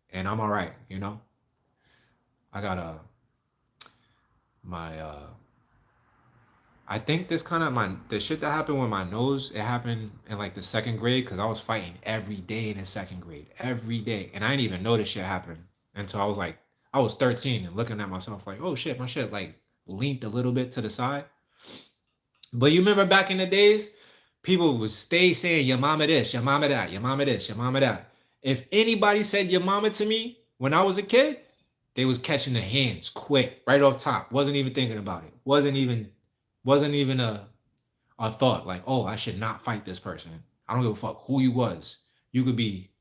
and I'm all right. I got my I think this kind of the shit that happened with my nose, it happened in like the second grade because I was fighting every day in the second grade, every day. And I didn't even know this shit happened until I was 13 and looking at myself like, oh shit, my shit like leaned a little bit to the side. But you remember back in the days, people would stay saying your mama this, your mama that, your mama this, your mama that. If anybody said your mama to me when I was a kid, they was catching the hands quick, right off top. Wasn't even thinking about it. Wasn't even a thought like, oh, I should not fight this person. I don't give a fuck who you was. You could be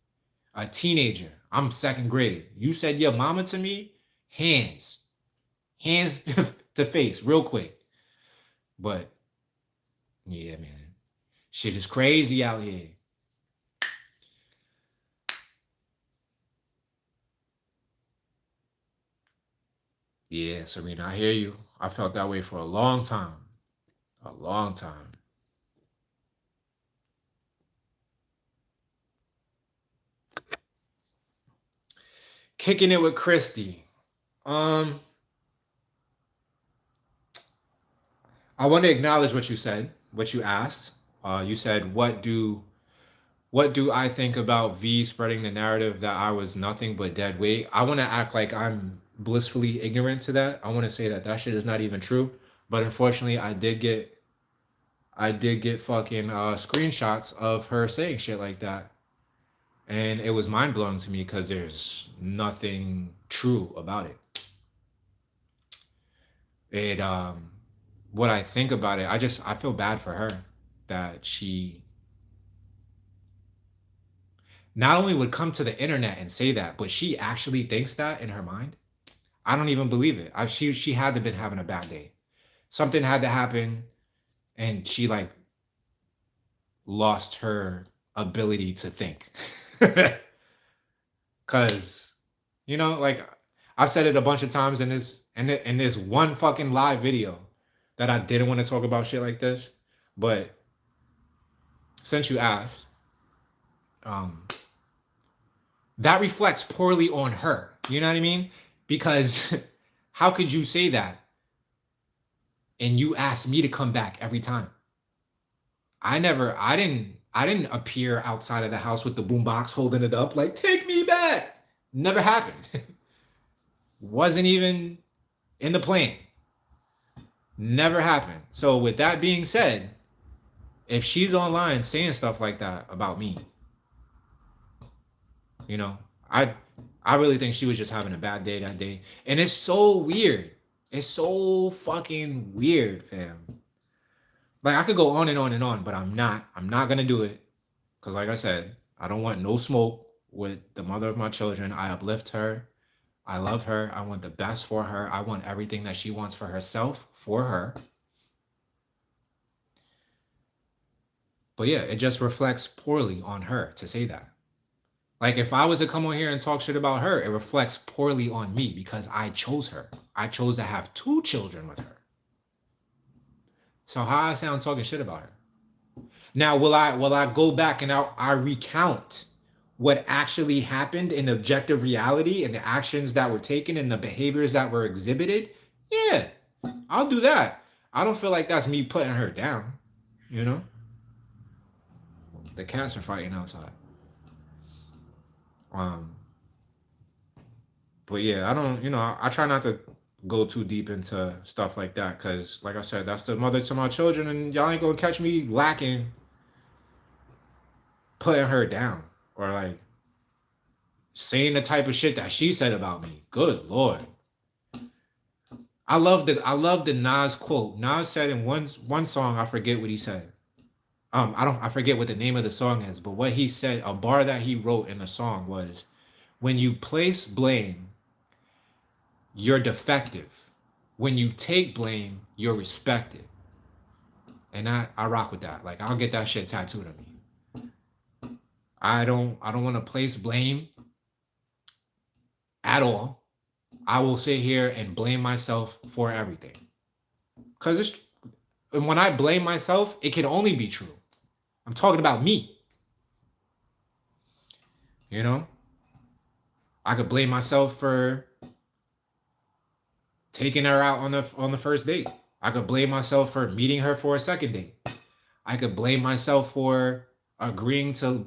a teenager. I'm second grade. You said your mama to me, hands to face real quick. But yeah, man, shit is crazy out here. Yeah, Serena, I hear you. I felt that way for a long time. A long time. Kicking it with Christy. Um, I want to acknowledge what you said, what you asked. You said, what do I think about V spreading the narrative that I was nothing but dead weight? I want to act like I'm blissfully ignorant to that. I want to say that that shit is not even true. But unfortunately, I did get fucking screenshots of her saying shit like that. And it was mind blowing to me because there's nothing true about it. It What I think about it, I feel bad for her that she not only would come to the internet and say that, but she actually thinks that in her mind. I don't even believe it. She had to been having a bad day. Something had to happen, and she like lost her ability to think. Cause like I've said it a bunch of times in this one fucking live video that I didn't want to talk about shit like this, but since you asked, um, that reflects poorly on her. You know what I mean? Because how could you say that and you ask me to come back every time? I didn't appear outside of the house with the boombox holding it up like take me back. Never happened. Wasn't even in the plan. Never happened. So with that being said, if she's online saying stuff like that about me, you know, I I really think she was just having a bad day that day. And it's so weird. It's so fucking weird, fam. Like I could go on and on and on, but I'm not. I'm not gonna do it because, like I said, I don't want no smoke with the mother of my children. I uplift her. I love her. I want the best for her. I want everything that she wants for herself for her. But yeah, it just reflects poorly on her to say that. Like if I was to come on here and talk shit about her, it reflects poorly on me because I chose her. I chose to have 2 children with her. So how I sound talking shit about her? Now will I go back and I recount what actually happened in objective reality and the actions that were taken and the behaviors that were exhibited? Yeah, I'll do that. I don't feel like that's me putting her down, you know? The cats are fighting outside. Um, but yeah, I don't, I try not to go too deep into stuff like that because, like I said, that's the mother to my children, and y'all ain't gonna catch me lacking putting her down or like saying the type of shit that she said about me. Good lord. I love the Nas quote. Nas said in one song, I forget what he said. I forget what the name of the song is, but what he said, a bar that he wrote in the song was, when you place blame, you're defective. When you take blame, you're respected. And I rock with that. Like I'll get that shit tattooed on me. I don't want to place blame at all. I will sit here and blame myself for everything. Cause it's and when I blame myself, it can only be true. I'm talking about me. You know? I could blame myself for taking her out on the first date. I could blame myself for meeting her for a second date. I could blame myself for agreeing to,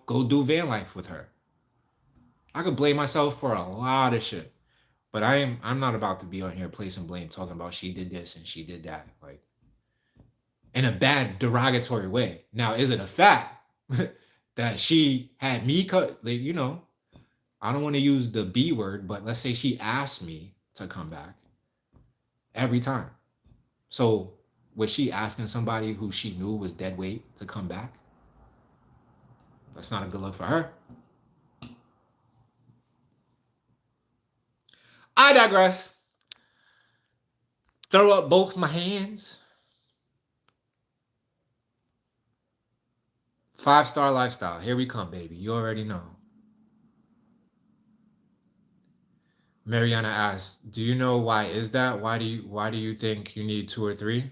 go do van life with her. I could blame myself for a lot of shit. But I'm not about to be on here placing blame talking about she did this and she did that. Like in a bad derogatory way. Now, is it a fact that she had me cut, like, I don't want to use the B word, but let's say she asked me to come back every time. So was she asking somebody who she knew was dead weight to come back? That's not a good look for her. I digress. Throw up both my hands. 5-star lifestyle. Here we come, baby. You already know. Mariana asks, "Do you know why is that? Why do you think you need 2 or 3?"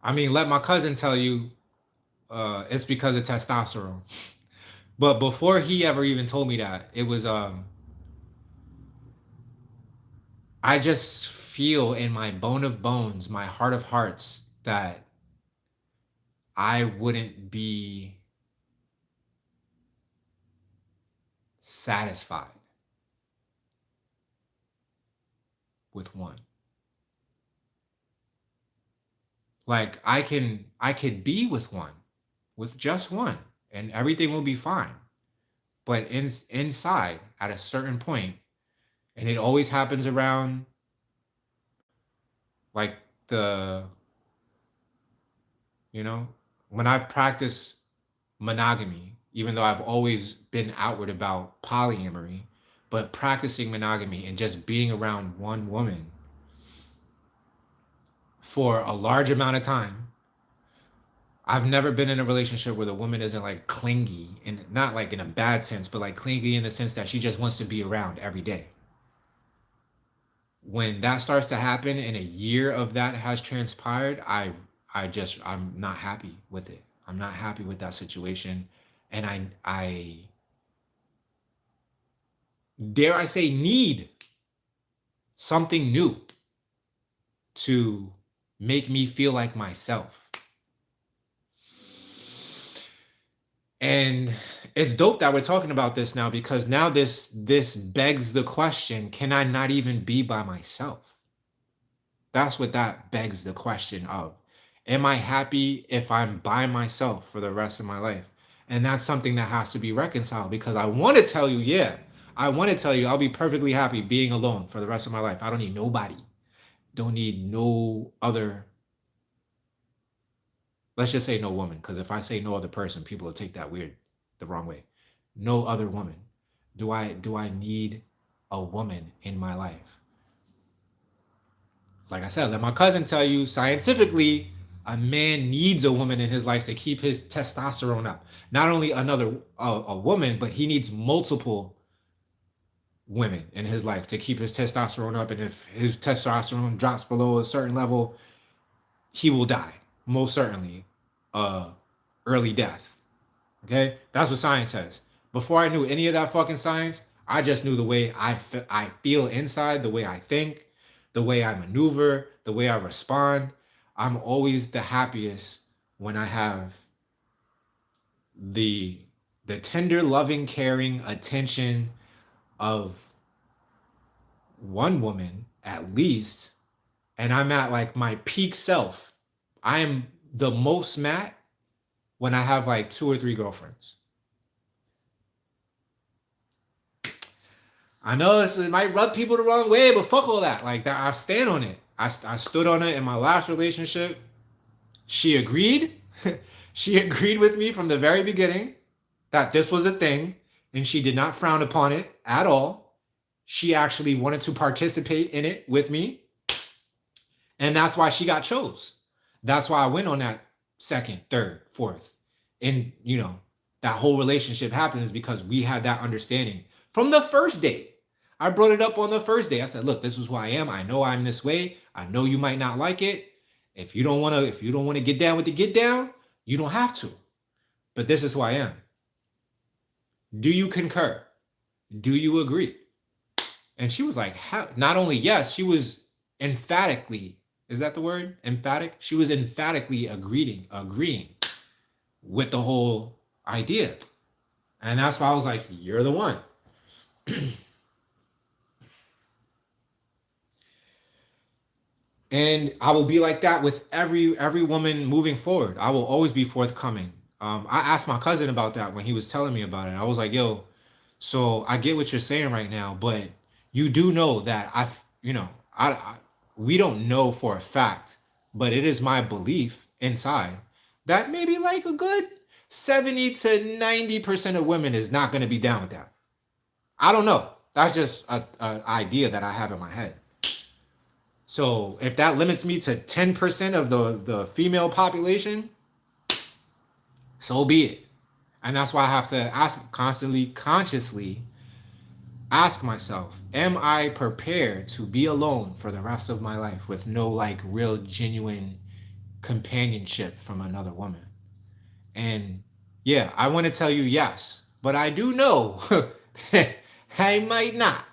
I mean, let my cousin tell you, it's because of testosterone. But before he ever even told me that, it was I just feel in my bone of bones, my heart of hearts, that I wouldn't be satisfied with one. Like I could be with one, with just one, and everything will be fine. But inside at a certain point, and it always happens around like the, you know, when I've practiced monogamy, even though I've always been outward about polyamory, but practicing monogamy and just being around one woman for a large amount of time, I've never been in a relationship where the woman isn't like clingy, and not like in a bad sense, but like clingy in the sense that she just wants to be around every day. When that starts to happen and a year of that has transpired, I'm not happy with it. I'm not happy with that situation. And I dare I say need something new to make me feel like myself. And it's dope that we're talking about this now, because now this begs the question, can I not even be by myself? That's what that begs the question of. Am I happy if I'm by myself for the rest of my life? And that's something that has to be reconciled, because I want to tell you, yeah, I want to tell you, I'll be perfectly happy being alone for the rest of my life. I don't need nobody. Don't need no other, let's just say no woman, because if I say no other person, people will take that weird, the wrong way. No other woman. Do I need a woman in my life? Like I said, let my cousin tell you scientifically, a man needs a woman in his life to keep his testosterone up. Not only another a woman, but he needs multiple women in his life to keep his testosterone up. And if his testosterone drops below a certain level, he will die, most certainly. Early death. Okay, that's what science says. Before I knew any of that fucking science, I just knew the way I feel inside, the way I think, the way I maneuver, the way I respond. I'm always the happiest when I have the tender, loving, caring attention of one woman at least, and I'm at like my peak self. I'm the most mad when I have like 2 or 3 girlfriends. I know it might rub people the wrong way, but fuck all that. Like that, I stand on it. I stood on it in my last relationship. She agreed. She agreed with me from the very beginning that this was a thing, and she did not frown upon it at all. She actually wanted to participate in it with me, and that's why she got chose. That's why I went on that second, third, fourth, and that whole relationship happened is because we had that understanding from the first date. I brought it up on the first day. I said, "Look, this is who I am. I know I'm this way. I know you might not like it. If you don't want to get down with the get down, you don't have to. But this is who I am. Do you concur? Do you agree?" And she was like, not only yes, she was emphatically, is that the word? Emphatic? She was emphatically agreeing with the whole idea. And that's why I was like, you're the one. And I will be like that with every woman moving forward. I will always be forthcoming. I asked my cousin about that when he was telling me about it. I was like, "Yo, so I get what you're saying right now, but you do know that I we don't know for a fact, but it is my belief inside that maybe like a good 70 to 90% of women is not going to be down with that. I don't know. That's just a idea that I have in my head. So if that limits me to 10% of the female population, so be it. And that's why I have to consciously ask myself, am I prepared to be alone for the rest of my life with no like real genuine companionship from another woman? And yeah, I want to tell you yes, but I do know I might not.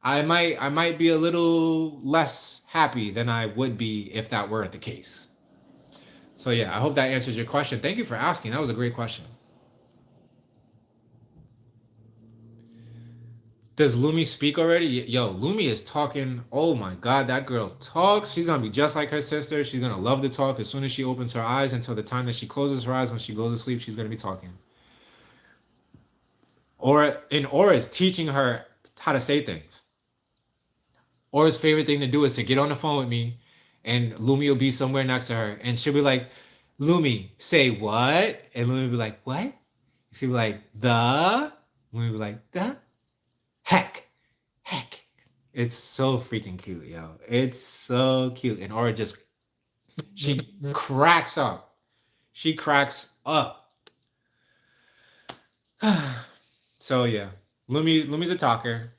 I might be a little less happy than I would be if that were the case. So yeah, I hope that answers your question. Thank you for asking. That was a great question. Does Lumi speak already? Yo, Lumi is talking. Oh my God, that girl talks. She's gonna be just like her sister. She's gonna love to talk as soon as she opens her eyes until the time that she closes her eyes. When she goes to sleep, she's gonna be talking. Aura is teaching her how to say things. Aura's favorite thing to do is to get on the phone with me, and Lumi will be somewhere next to her, and she'll be like, "Lumi, say what?" And Lumi will be like, "What?" She'll be like, "The." Lumi will be like, "The heck." It's so freaking cute, yo. It's so cute. And Aura just, she cracks up. She cracks up. So yeah, Lumi's a talker.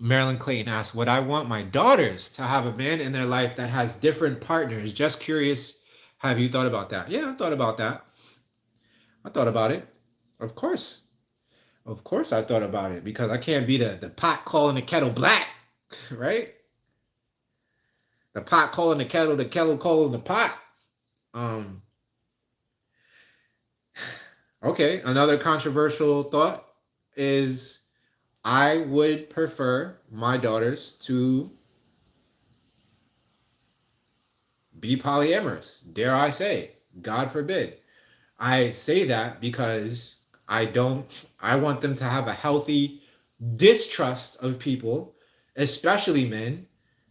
Marilyn Clayton asks, would I want my daughters to have a man in their life that has different partners? Just curious, have you thought about that? Yeah, I thought about that. I thought about it. Of course. Of course I thought about it because I can't be the pot calling the kettle black, right? The pot calling the kettle calling the pot. Um, okay, another controversial thought is I would prefer my daughters to be polyamorous, dare I say. God forbid. I say that because I don't, I want them to have a healthy distrust of people, especially men.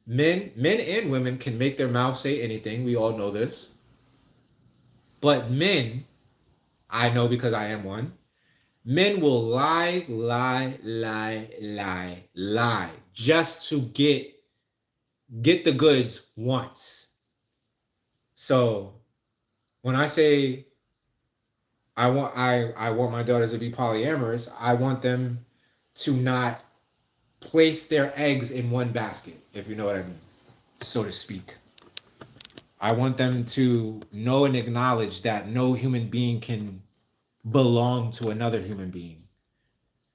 Men and women can make their mouth say anything. We all know this. But men, I know because I am one, men will lie just to get the goods once. So when I say I want my daughters to be polyamorous, I want them to not place their eggs in one basket, if you know what I mean, so to speak. I want them to know and acknowledge that no human being can belong to another human being.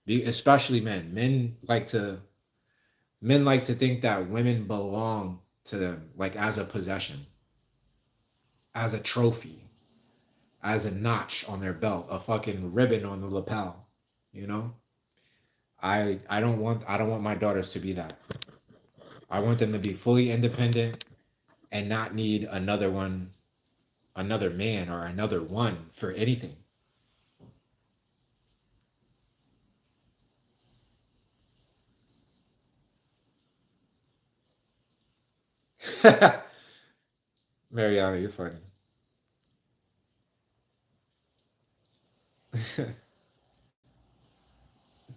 Especially men. Men like to think that women belong to them like as a possession, as a trophy, as a notch on their belt, a fucking ribbon on the lapel, you know? I don't want my daughters to be that. I want them to be fully independent and not need another one, another man or another one for anything. Mariana, you're funny.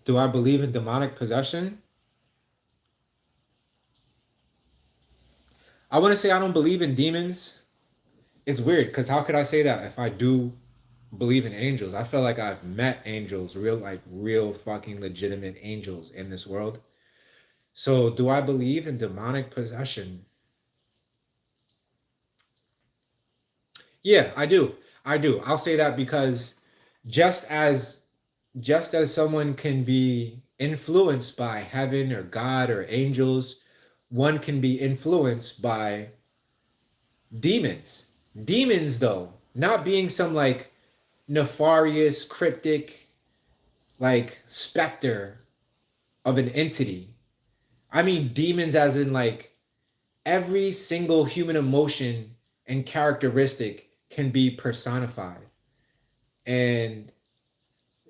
Do I believe in demonic possession? I want to say I don't believe in demons. It's weird because how could I say that if I do believe in angels? I feel like I've met angels, real fucking legitimate angels in this world. So do I believe in demonic possession? Yeah, I do. I do. I'll say that because just as just as someone can be influenced by heaven or God or angels, one can be influenced by demons. Demons, though, not being some like nefarious, cryptic, like specter of an entity. I mean, demons as in like every single human emotion and characteristic can be personified. And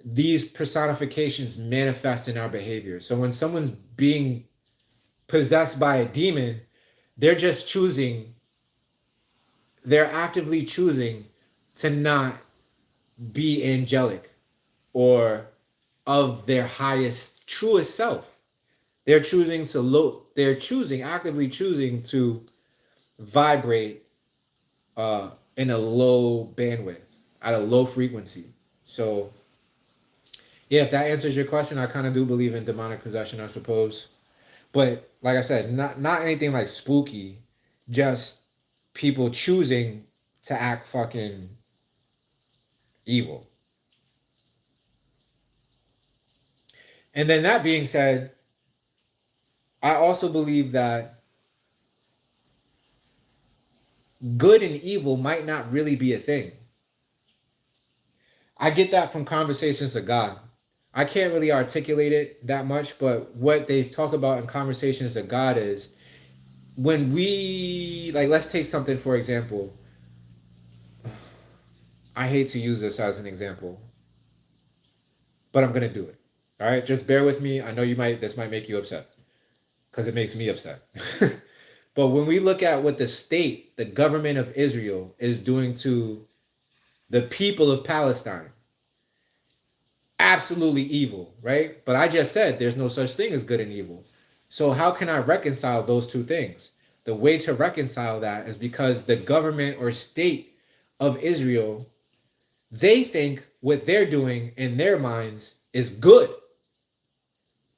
these personifications manifest in our behavior. So when someone's being possessed by a demon, they're just choosing, they're actively choosing to not be angelic or of their highest, truest self. They're choosing to they're choosing, actively choosing to vibrate in a low bandwidth, at a low frequency. So yeah, if that answers your question, I kind of do believe in demonic possession, I suppose. But like I said, not anything like spooky, just people choosing to act fucking evil. And then that being said, I also believe that good and evil might not really be a thing. I get that from conversations with God. I can't really articulate it that much, but what they talk about in conversations with God is when we like let's take something for example. I hate to use this as an example, but I'm gonna do it. All right, just bear with me. I know you might this might make you upset because it makes me upset. But when we look at what the state, the government of Israel is doing to the people of Palestine, absolutely evil, right? But I just said there's no such thing as good and evil. So how can I reconcile those two things? The way to reconcile that is because the government or state of Israel, they think what they're doing in their minds is good.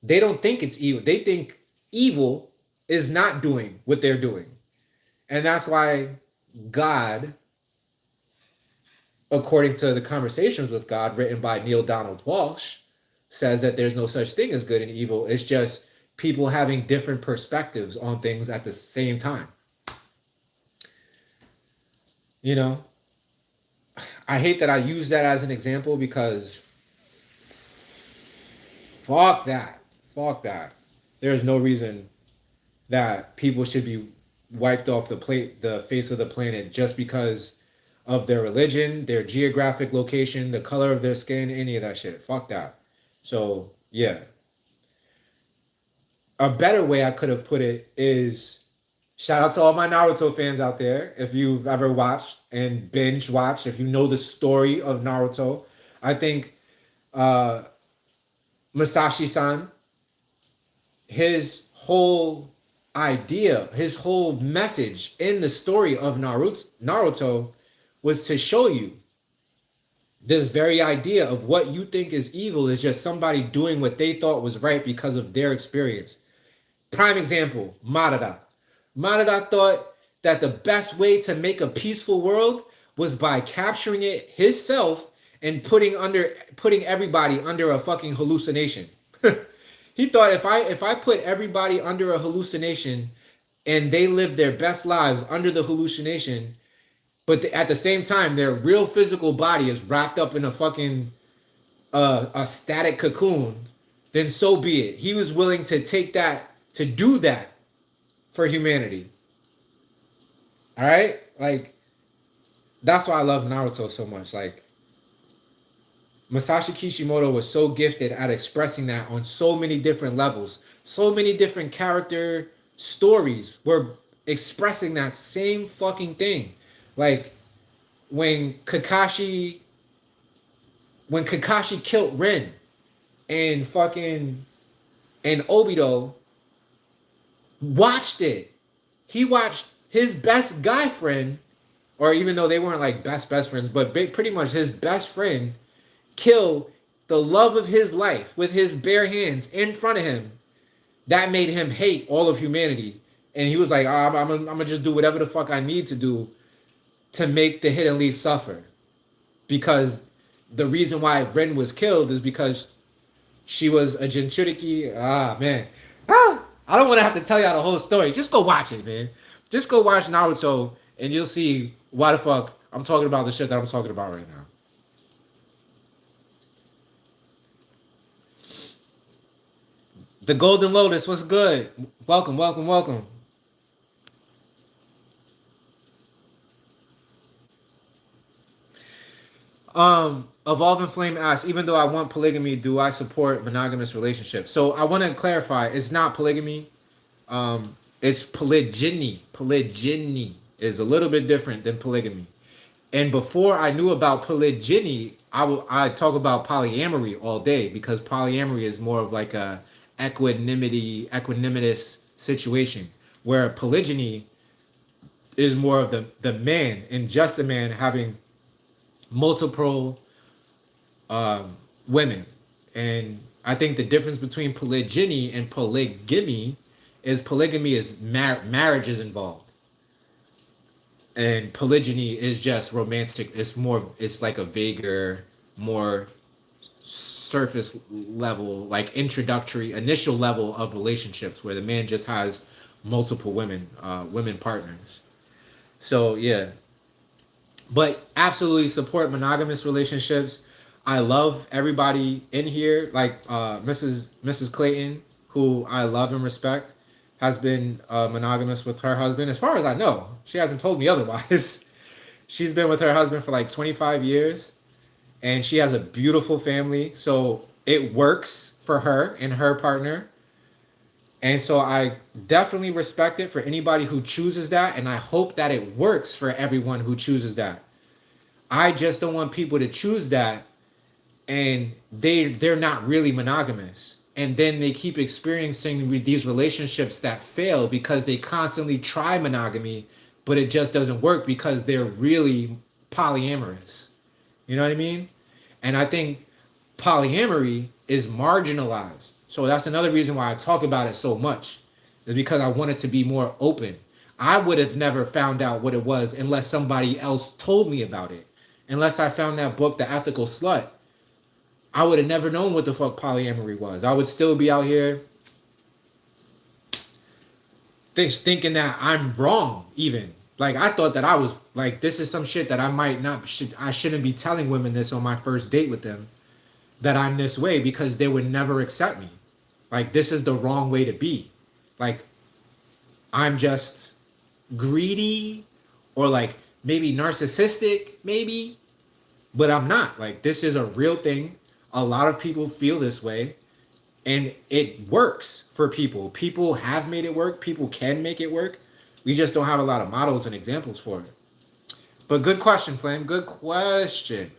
They don't think it's evil. They think evil is not doing what they're doing. And that's why God, according to the Conversations with God written by Neil Donald Walsh, says that there's no such thing as good and evil. It's just people having different perspectives on things at the same time. You know, I hate that I use that as an example because fuck that. Fuck that. There's no reason that people should be wiped off the face of the planet just because of their religion, their geographic location, the color of their skin, any of that shit. Fuck that. So yeah, a better way I could have put it is shout out to all my Naruto fans out there. If you've ever watched and binge watched, if you know the story of Naruto, I think uh, Masashi-san, his whole idea, his whole message in the story of Naruto was to show you this very idea of what you think is evil is just somebody doing what they thought was right because of their experience. Prime example, Madara. Madara thought that the best way to make a peaceful world was by capturing it himself and putting everybody under a fucking hallucination. He thought if I put everybody under a hallucination and they live their best lives under the hallucination, but at the same time their real physical body is wrapped up in a fucking a static cocoon, then so be it. He was willing to take that to do that for humanity. All right, like that's why I love Naruto so much. Like Masashi Kishimoto was so gifted at expressing that on so many different levels. So many different character stories were expressing that same fucking thing. Like when Kakashi killed Rin and fucking and Obito watched it. He watched his best guy friend, or even though they weren't like best friends, but pretty much his best friend kill the love of his life with his bare hands in front of him. That made him hate all of humanity. And he was like, I'm gonna just do whatever the fuck I need to do to make the Hidden Leaf suffer. Because the reason why Ren was killed is because she was a Jinchuriki. Man. I don't want to have to tell y'all the whole story. Just go watch it, man. Just go watch Naruto and you'll see why the fuck I'm talking about the shit that I'm talking about right now. The Golden Lotus, what's good? Welcome, welcome, welcome. Evolving Flame asks, even though I want polygamy, do I support monogamous relationships? So I want to clarify, it's not polygamy. It's polygyny. Polygyny is a little bit different than polygamy. And before I knew about polygyny, I talk about polyamory all day because polyamory is more of like a equanimous situation, where polygyny is more of the man and just the man having multiple women. And I think the difference between polygyny and polygamy is marriage is involved, and polygyny is just romantic. It's like a vaguer, more surface level, like introductory initial level of relationships where the man just has multiple women partners. So yeah, but absolutely support monogamous relationships. I love everybody in here, like Mrs. Clayton, who I love and respect, has been monogamous with her husband. As far as I know, she hasn't told me otherwise. She's been with her husband for like 25 years, and she has a beautiful family. So it works for her and her partner. And so I definitely respect it for anybody who chooses that, and I hope that it works for everyone who chooses that. I just don't want people to choose that and they're not really monogamous. And then they keep experiencing these relationships that fail because they constantly try monogamy, but it just doesn't work because they're really polyamorous. You know what I mean? And I think polyamory is marginalized. So that's another reason why I talk about it so much, is because I want it to be more open. I would have never found out what it was unless somebody else told me about it. Unless I found that book, The Ethical Slut, I would have never known what the fuck polyamory was. I would still be out here thinking that I'm wrong, even. Like, I thought that I was, like, this is some shit that I shouldn't be telling women this on my first date with them, that I'm this way, because they would never accept me. Like, this is the wrong way to be. Like, I'm just greedy, or like maybe narcissistic, maybe, but I'm not. Like, this is a real thing. A lot of people feel this way, and it works for people. People have made it work. People can make it work. We just don't have a lot of models and examples for it. But good question, Flame. Good question.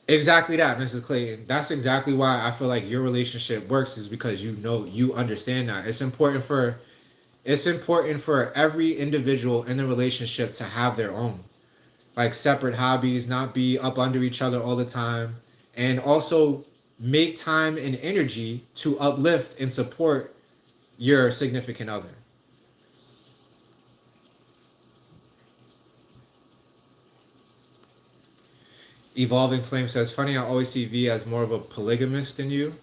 Exactly that, Mrs. Clayton. That's exactly why I feel like your relationship works, is because you know, you understand that. It's important for every individual in the relationship to have their own, like, separate hobbies, not be up under each other all the time, and also make time and energy to uplift and support your significant other. Evolving Flame says, funny, I always see V as more of a polygamist than you.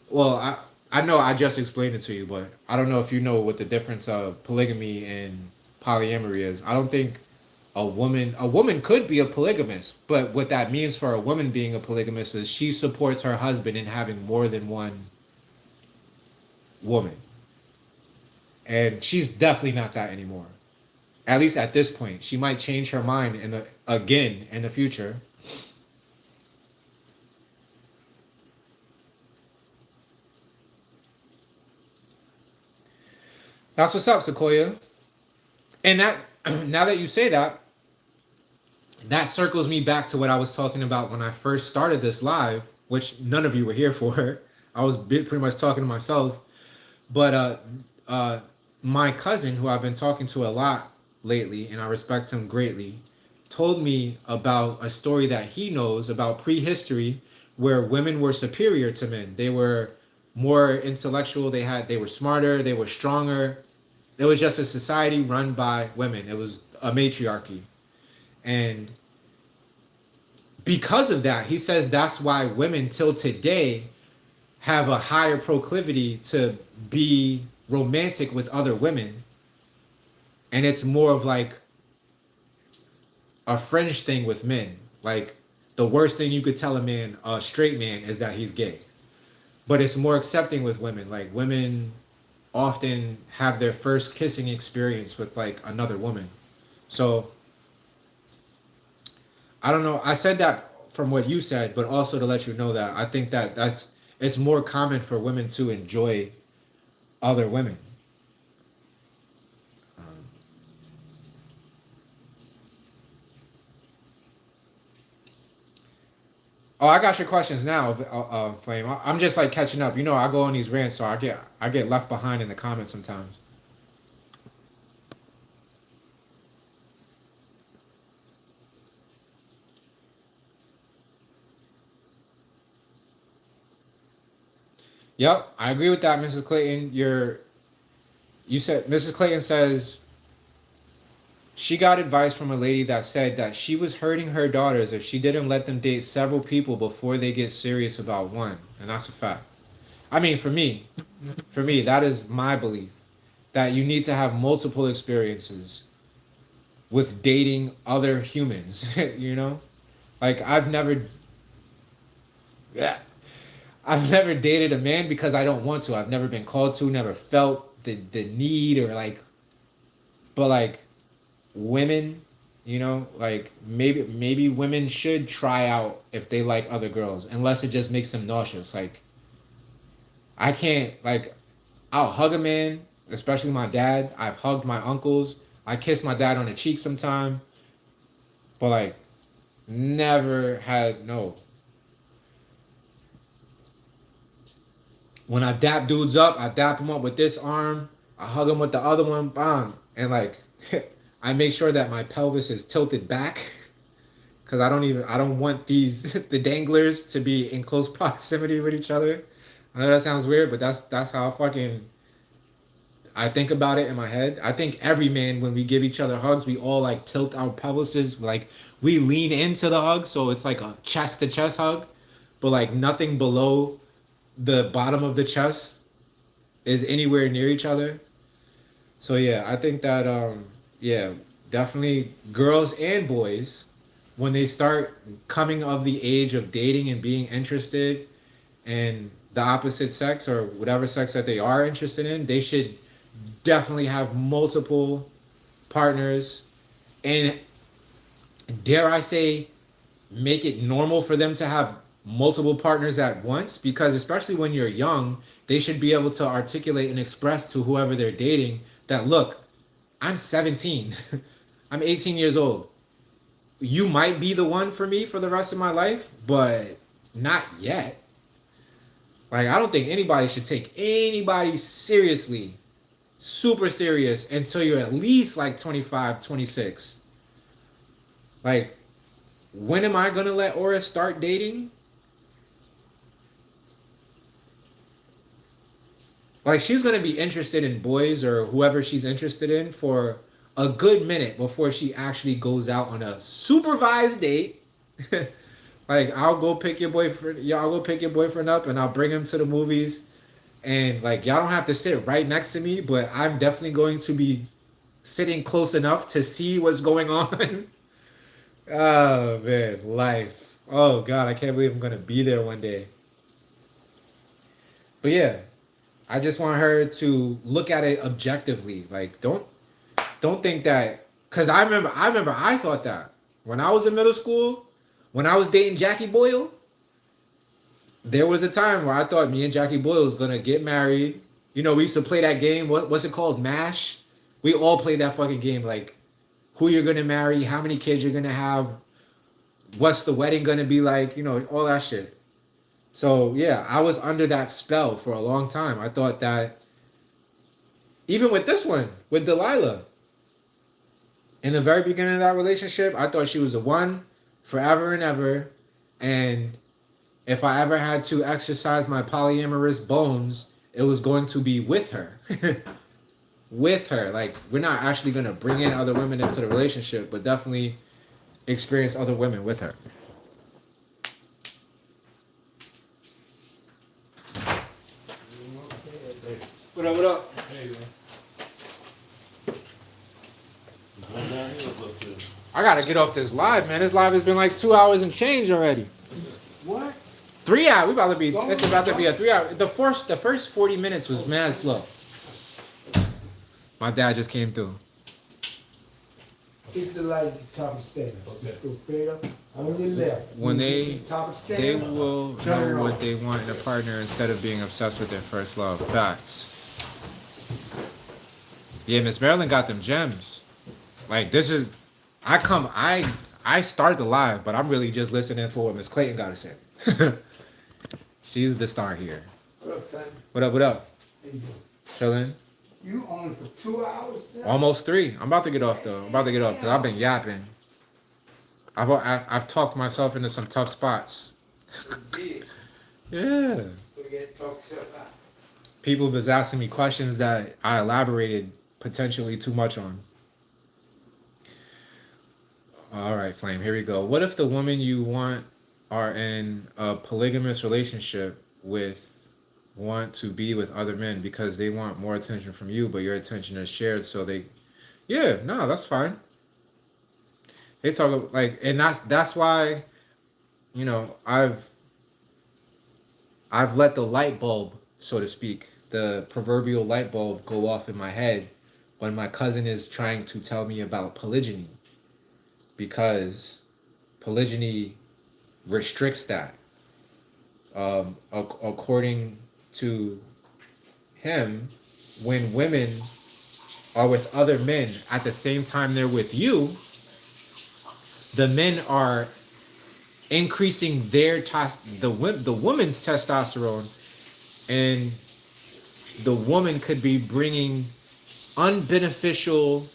Well, I know I just explained it to you, but I don't know if you know what the difference of polygamy and polyamory is. I don't think a woman could be a polygamist, but what that means for a woman being a polygamist is she supports her husband in having more than one woman. And she's definitely not that anymore. At least at this point. She might change her mind again in the future. That's what's up, Sequoia. And that now that you say that, that circles me back to what I was talking about when I first started this live, which none of you were here for. I was pretty much talking to myself. But uh, my cousin, who I've been talking to a lot lately, and I respect him greatly, told me about a story that he knows about prehistory, where women were superior to men. They were more intellectual. They were smarter. They were stronger. It was just a society run by women. It was a matriarchy, and because of that, he says that's why women till today have a higher proclivity to be romantic with other women, and it's more of like a fringe thing with men. Like, the worst thing you could tell a man, a straight man, is that he's gay. But it's more accepting with women. Like, women often have their first kissing experience with like another woman. So I don't know. I said that from what you said, but also to let you know that I think that it's more common for women to enjoy other women. Oh, I got your questions now, Flame. I'm just like catching up. You know, I go on these rants, so I get left behind in the comments sometimes. Yep, I agree with that, Mrs. Clayton. You said Mrs. Clayton says she got advice from a lady that said that she was hurting her daughters if she didn't let them date several people before they get serious about one, and that's a fact. I mean, for me, that is my belief, that you need to have multiple experiences with dating other humans. You know, like, yeah, I've never dated a man because I don't want to. I've never been called to, never felt the need, or like, but like, women, like, maybe women should try out if they like other girls, unless it just makes them nauseous. Like, I can't, like, I'll hug a man, especially my dad. I've hugged my uncles. I kiss my dad on the cheek sometime, but like, never had no. When I dap dudes up, I dap them up with this arm. I hug them with the other one, bam, and like, I make sure that my pelvis is tilted back, because I don't want these the danglers to be in close proximity with each other. I know that sounds weird, but that's how fucking I think about it in my head. I think every man, when we give each other hugs, we all like tilt our pelvises, like we lean into the hug, so it's like a chest to chest hug, but like nothing below the bottom of the chest is anywhere near each other. So yeah, I think that yeah, definitely girls and boys, when they start coming of the age of dating and being interested and the opposite sex or whatever sex that they are interested in, they should definitely have multiple partners, and dare I say, make it normal for them to have multiple partners at once, because especially when you're young, they should be able to articulate and express to whoever they're dating that, look, I'm 17. I'm 18 years old. You might be the one for me for the rest of my life, but not yet. Like, I don't think anybody should take anybody seriously, super serious, until you're at least like 25, 26. Like, when am I going to let Aura start dating? Like, she's going to be interested in boys or whoever she's interested in for a good minute before she actually goes out on a supervised date. Like, I'll go pick your boyfriend. Y'all go pick your boyfriend up and I'll bring him to the movies. And like, y'all don't have to sit right next to me, but I'm definitely going to be sitting close enough to see what's going on. Oh man, life. Oh God, I can't believe I'm gonna be there one day. But yeah, I just want her to look at it objectively. Like, don't think that, because I remember I thought that when I was in middle school, when I was dating Jackie Boyle, there was a time where I thought me and Jackie Boyle was gonna get married. You know, we used to play that game. What's it called? MASH. We all played that fucking game. Like, who you're gonna marry, how many kids you're gonna have, what's the wedding gonna be like, you know, all that shit. So yeah, I was under that spell for a long time. I thought that even with this one, with Delilah, in the very beginning of that relationship, I thought she was the one forever and ever. And if I ever had to exercise my polyamorous bones, it was going to be with her. With her. Like, we're not actually going to bring in other women into the relationship, but definitely experience other women with her. What up, what up? Hey, man. I gotta get off this live, man. This live has been like 2 hours and change already. What? 3 hours. It's about to be a 3 hour. The first 40 minutes was mad slow. My dad just came through. It's the light at the top of the stairs. Okay. Go straight up. On your left. When The top of the they stairs. will Turn it know what on. they want in a partner instead of being obsessed with their first love. Facts. Yeah, Miss Marilyn got them gems. Like, this is, I start the live, but I'm really just listening for what Miss Clayton got to say. She's the star here. What up, son? What up, what up? How you doing? Chillin'? You on for 2 hours? Son? Almost 3. I'm about to get off though. I'm about to get off because I've been yapping. I've talked myself into some tough spots. Yeah. We get to talk stuff out. People was asking me questions that I elaborated potentially too much on. All right, Flame, here we go. What if the woman you want are in a polygamous relationship with want to be with other men because they want more attention from you, but your attention is shared, so they, yeah, no, that's fine. They talk like, and that's why, you know, I've let the light bulb, so to speak, the proverbial light bulb go off in my head when my cousin is trying to tell me about polygyny, because polygyny restricts that. According to him, when women are with other men at the same time they're with you, the men are increasing their the woman's testosterone, and the woman could be bringing unbeneficial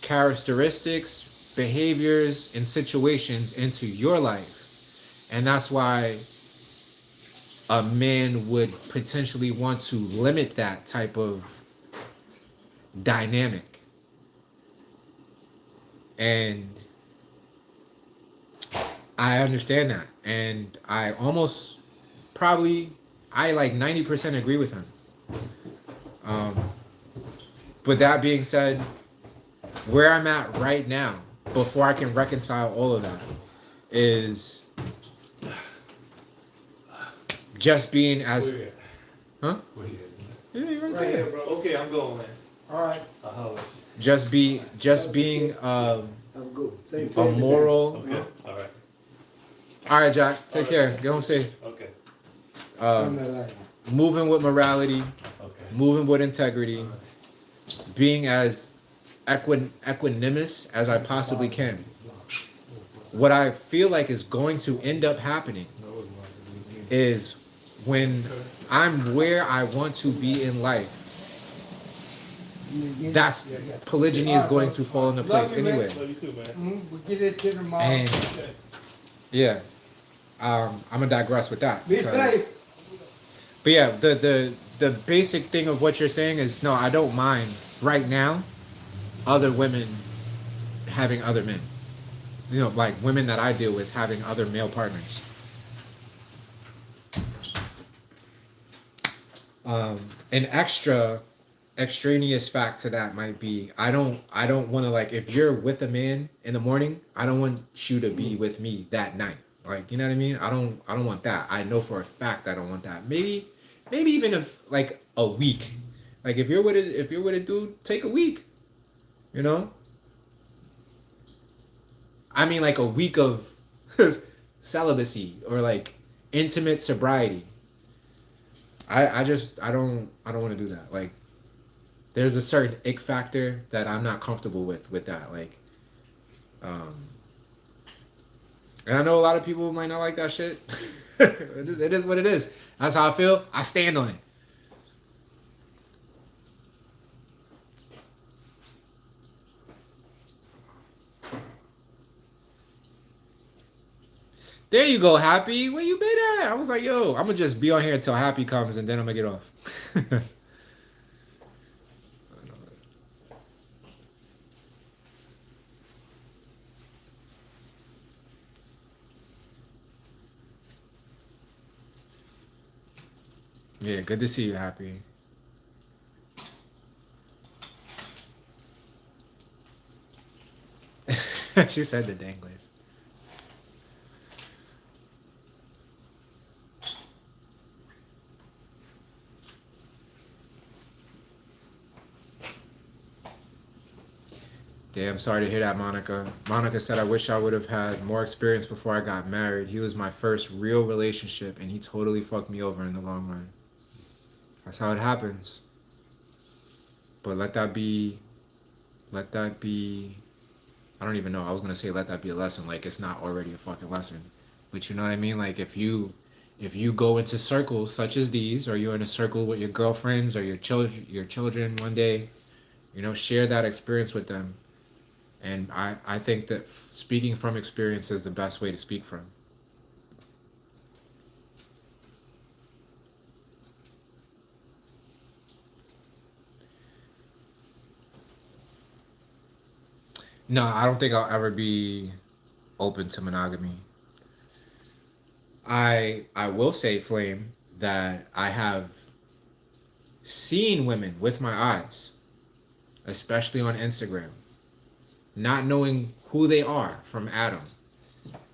characteristics, behaviors, and situations into your life. And that's why a man would potentially want to limit that type of dynamic. And I understand that. And I almost probably, I like 90% agree with him. But that being said, where I'm at right now, before I can reconcile all of that, is just being as, Where you at? huh? Where you at? Yeah, you're right Right here, there. bro. Okay, I'm going, man. All right, I'll holler at Just being I'm good. Thank you. a moral. you. Okay, all right. All right, Jack. Take All care. right. Get home safe. Okay, Moving with morality, okay. moving with integrity, being as equanimous as I possibly can. What I feel like is going to end up happening is when I'm where I want to be in life, that's polygyny is going to fall into place anyway. Love you too, man. We'll get it to tomorrow. And Okay. yeah, I'm gonna digress with that. Be because- safe. But yeah, the basic thing of what you're saying is no, I don't mind right now other women having other men. You know, like women that I deal with having other male partners. An extraneous fact to that might be I don't want to, like, if you're with a man in the morning, I don't want you to be with me that night. Like, you know what I mean? I don't want that. I know for a fact I don't want that. Maybe even if like a week. Like if you're with a dude, take a week. You know? I mean like a week of celibacy or like intimate sobriety. I don't want to do that. Like there's a certain ick factor that I'm not comfortable with that. Like and I know a lot of people might not like that shit. It is what it is. That's how I feel. I stand on it. There you go, Happy. Where you been at? I was like, yo, I'm gonna just be on here until Happy comes and then I'm gonna get off. Yeah, good to see you, Happy. She said the danglies. Damn, sorry to hear that, Monica. Monica said, I wish I would have had more experience before I got married. He was my first real relationship, and he totally fucked me over in the long run. That's how it happens. But let that be, I don't even know. I was going to say let that be a lesson. Like, it's not already a fucking lesson. But you know what I mean? Like, if you go into circles such as these, or you're in a circle with your girlfriends or your children one day, you know, share that experience with them. And I think that speaking from experience is the best way to speak from. No, I don't think I'll ever be open to monogamy. I will say, Flame, that I have seen women with my eyes, especially on Instagram, not knowing who they are from Adam.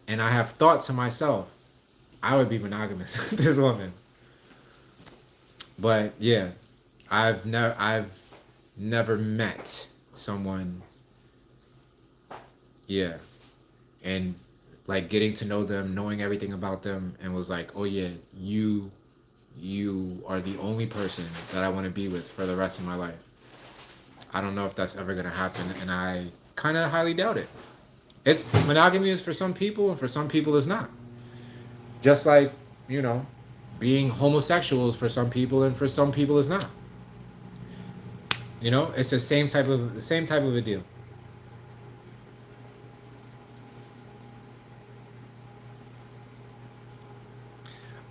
And I have thought to myself, I would be monogamous with this woman. But yeah, I've never met someone, yeah, and like getting to know them, knowing everything about them, and was like, oh yeah, you are the only person that I want to be with for the rest of my life. I don't know if that's ever gonna happen, and I kind of highly doubt it. It's monogamy is for some people, and for some people it's not. Just like, you know, being homosexual is for some people, and for some people it's not. You know, it's the same type of a deal.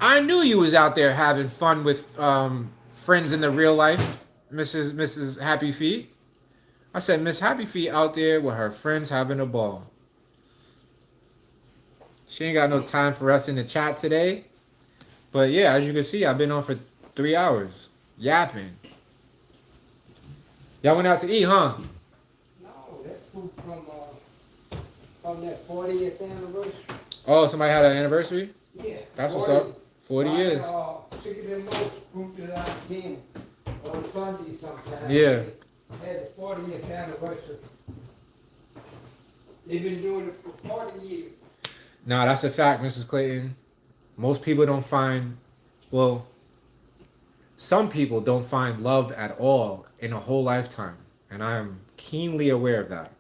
I knew you was out there having fun with friends in the real life, Mrs. Happy Feet. I said Miss Happy Feet out there with her friends having a ball. She ain't got no time for us in the chat today. But yeah, as you can see, I've been on for 3 hours yapping. Y'all went out to eat, huh? No, that's food from that 40th anniversary. Oh, somebody had an anniversary? Yeah. That's what's up. 40 I years. sick of them most group that I came on Sunday sometimes. Yeah. They had the 40th anniversary. They've been doing it for 40 years. Nah, that's a fact, Mrs. Clayton. Most people don't find, well, some people don't find love at all in a whole lifetime. And I am keenly aware of that.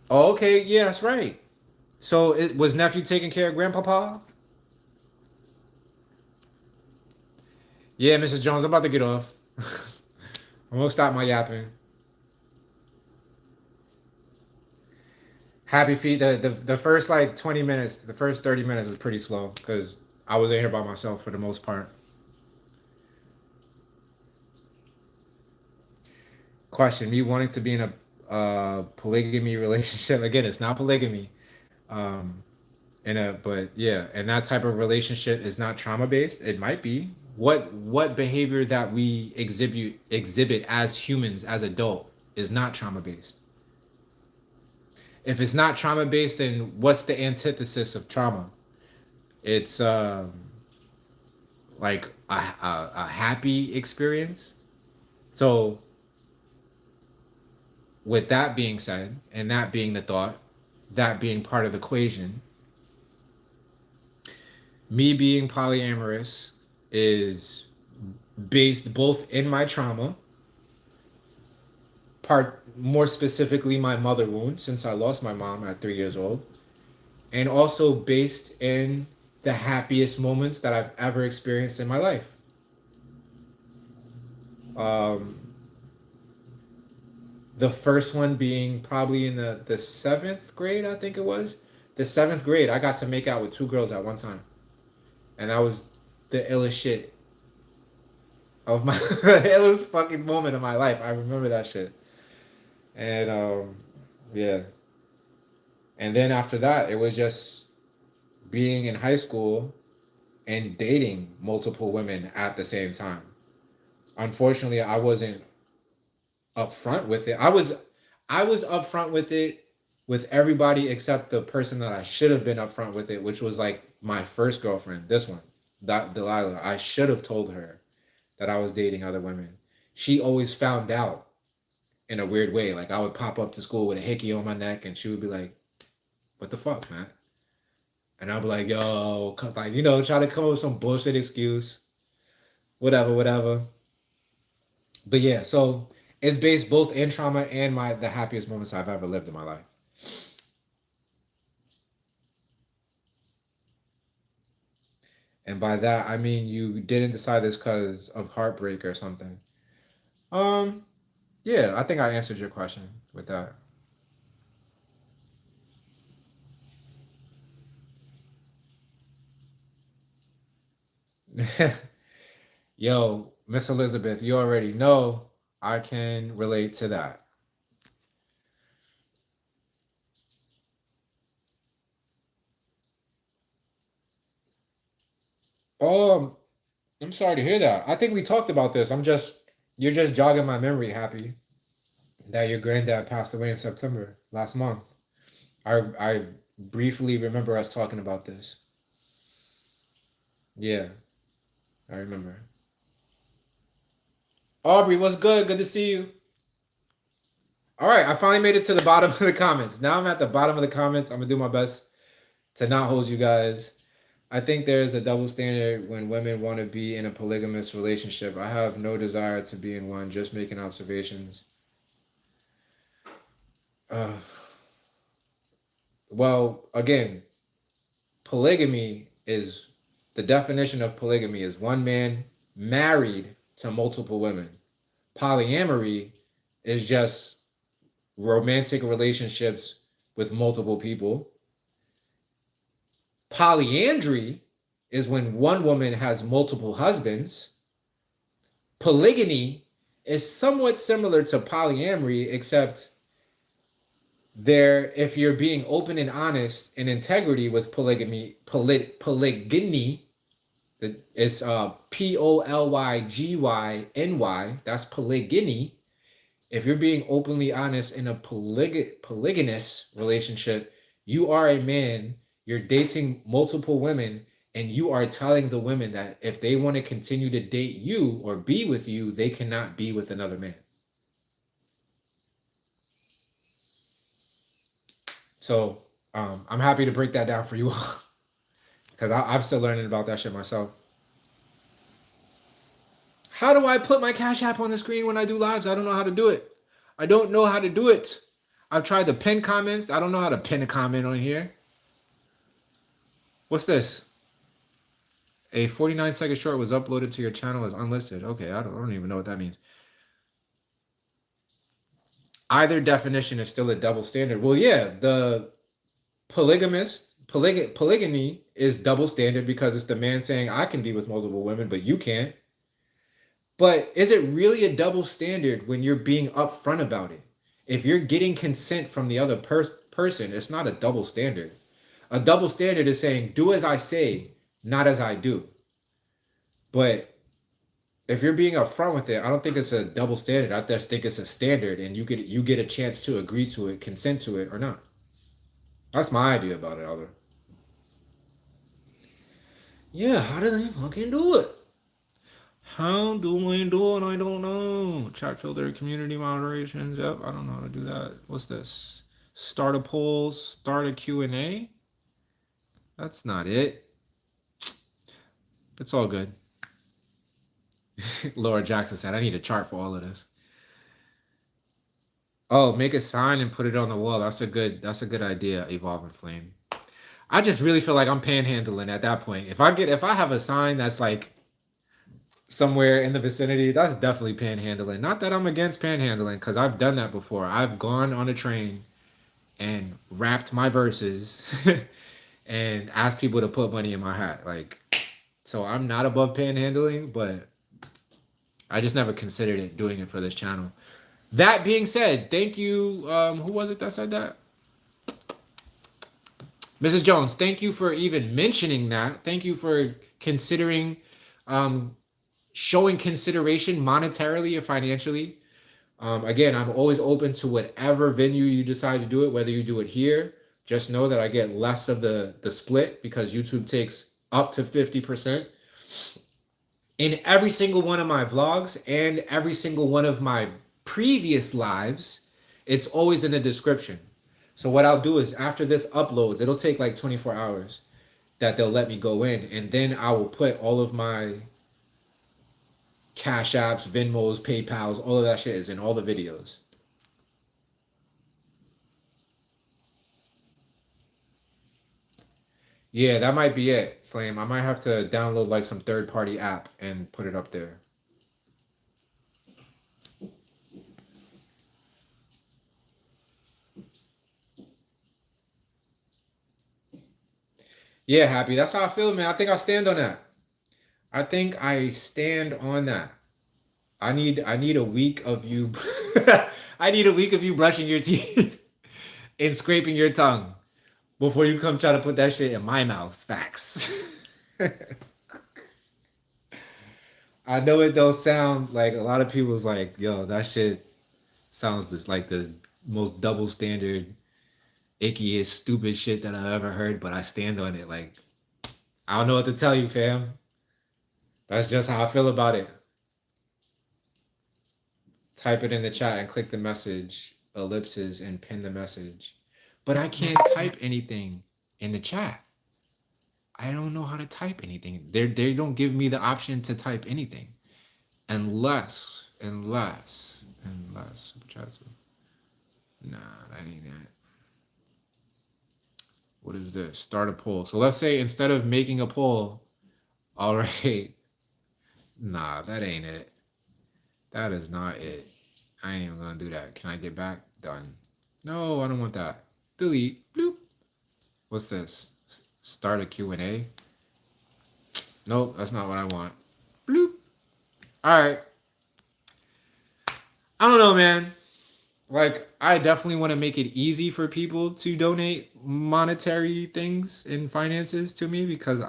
Oh, okay, yeah, that's right. So it was nephew taking care of grandpapa? Yeah, Mrs. Jones, I'm about to get off. I'm gonna stop my yapping. Happy feet. The first like 20 minutes, the first 30 minutes is pretty slow because I was in here by myself for the most part. Question: me wanting to be in a polygamy relationship again? It's not polygamy. Um, but yeah, and that type of relationship is not trauma based. It might be. What behavior that we exhibit as humans as adult is not trauma based. If it's not trauma based, then what's the antithesis of trauma? It's like a happy experience. So with that being said, and that being the thought, that being part of the equation, me being polyamorous is based both in my trauma, part more specifically my mother wound since I lost my mom at 3 years old, and also based in the happiest moments that I've ever experienced in my life. Um, the first one being probably in the seventh grade, I think it was. The seventh grade, I got to make out with two girls at one time. And that was the illest shit of my illest fucking moment of my life. I remember that shit. And yeah. And then after that, it was just being in high school and dating multiple women at the same time. Unfortunately, I wasn't upfront with it. I was upfront with it with everybody except the person that I should have been upfront with it, which was like my first girlfriend, this one, that Delilah. I should have told her that I was dating other women. She always found out in a weird way. Like I would pop up to school with a hickey on my neck and she would be like, "What the fuck, man?" And I'd be like, "Yo," like, try to come up with some bullshit excuse. Whatever, whatever. But yeah, so it's based both in trauma and the happiest moments I've ever lived in my life. And by that I mean you didn't decide this because of heartbreak or something. Um, yeah, I think I answered your question with that. Yo, Miss Elizabeth, you already know I can relate to that. Oh, I'm sorry to hear that. I think we talked about this. You're just jogging my memory, Happy, that your granddad passed away in September last month. I briefly remember us talking about this. Yeah, I remember. Aubrey, what's good? Good to see you. All right, I finally made it to the bottom of the comments. Now I'm at the bottom of the comments. I'm gonna do my best to not hold you guys. I think there's a double standard when women want to be in a polygamous relationship. I have no desire to be in one, just making observations. Uh, well, again, polygamy is the definition of polygamy is one man married to multiple women. Polyamory is just romantic relationships with multiple people. Polyandry is when one woman has multiple husbands. Polygamy is somewhat similar to polyamory, except if you're being open and honest and integrity with polygyny, it's Polygyny. That's polygyny. If you're being openly honest in a polygamous relationship, you are a man, you're dating multiple women, and you are telling the women that if they want to continue to date you or be with you, they cannot be with another man. So I'm happy to break that down for you all because I'm still learning about that shit myself. How do I put my Cash App on the screen when I do lives? I don't know how to do it. I don't know how to do it. I've tried to pin comments. I don't know how to pin a comment on here. What's this? A 49-second short was uploaded to your channel as unlisted. Okay, I don't even know what that means. Either definition is still a double standard. Well, yeah, the polygamy is double standard because it's the man saying I can be with multiple women, but you can't. But is it really a double standard when you're being upfront about it? If you're getting consent from the other person, it's not a double standard. A double standard is saying, do as I say, not as I do. But if you're being upfront with it, I don't think it's a double standard. I just think it's a standard, and you get a chance to agree to it, consent to it, or not. That's my idea about it, Elder. Yeah, how do they fucking do it? How do we do it? I don't know. Chat filter, community moderations. Yep, I don't know how to do that. What's this? Start a poll, start a Q&A. That's not it. It's all good. Laura Jackson said, I need a chart for all of this. Oh, make a sign and put it on the wall. That's a good idea, Evolving Flame. I just really feel like I'm panhandling at that point. If I have a sign that's like somewhere in the vicinity, that's definitely panhandling. Not that I'm against panhandling, because I've done that before. I've gone on a train and rapped my verses and asked people to put money in my hat. Like, so I'm not above panhandling, but I just never considered it doing it for this channel. That being said, thank you. Who was it that said that? Mrs. Jones, thank you for even mentioning that. Thank you for considering showing consideration monetarily or financially. Again, I'm always open to whatever venue you decide to do it, whether you do it here. Just know that I get less of the split because YouTube takes up to 50%. In every single one of my vlogs and every single one of my previous lives, it's always in the description. So what I'll do is after this uploads, it'll take like 24 hours that they'll let me go in. And then I will put all of my Cash Apps, Venmos, PayPals, all of that shit is in all the videos. Yeah, that might be it, Flame. I might have to download like some third-party app and put it up there. Yeah, Happy. That's how I feel, man. I think I stand on that. I think I stand on that. I need a week of you I need a week of you brushing your teeth and scraping your tongue before you come try to put that shit in my mouth. Facts. I know it don't sound like a lot of people's like, yo, that shit sounds just like the most double standard, ickiest, stupid shit that I've ever heard, but I stand on it. Like, I don't know what to tell you, fam. That's just how I feel about it. Type it in the chat and click the message, ellipses, and pin the message. But I can't type anything in the chat. I don't know how to type anything. They don't give me the option to type anything. Unless. Nah, that ain't it. What is this? Start a poll. So let's say instead of making a poll, all right. Nah, that ain't it. That is not it. I ain't even gonna do that. Can I get back? Done. No, I don't want that. Delete. Bloop. What's this? Start a Q&A. Nope, that's not what I want. Bloop. All right. I don't know, man. Like, I definitely want to make it easy for people to donate monetary things and finances to me because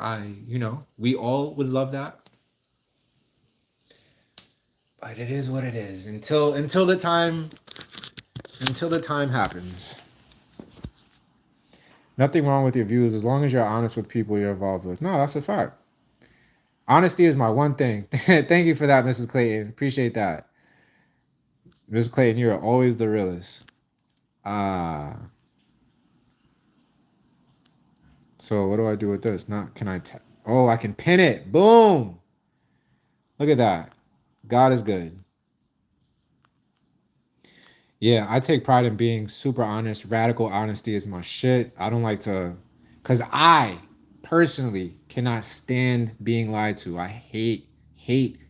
we all would love that. But it is what it is. Until the time happens. Nothing wrong with your views as long as you're honest with people you're involved with. No, that's a fact. Honesty is my one thing. Thank you for that, Mrs. Clayton. Appreciate that. Mrs. Clayton, you're always the realest. So what do I do with this? Not can I oh, I can pin it. Boom. Look at that. God is good. Yeah, I take pride in being super honest. Radical honesty is my shit. I don't like to, because I personally cannot stand being lied to. I hate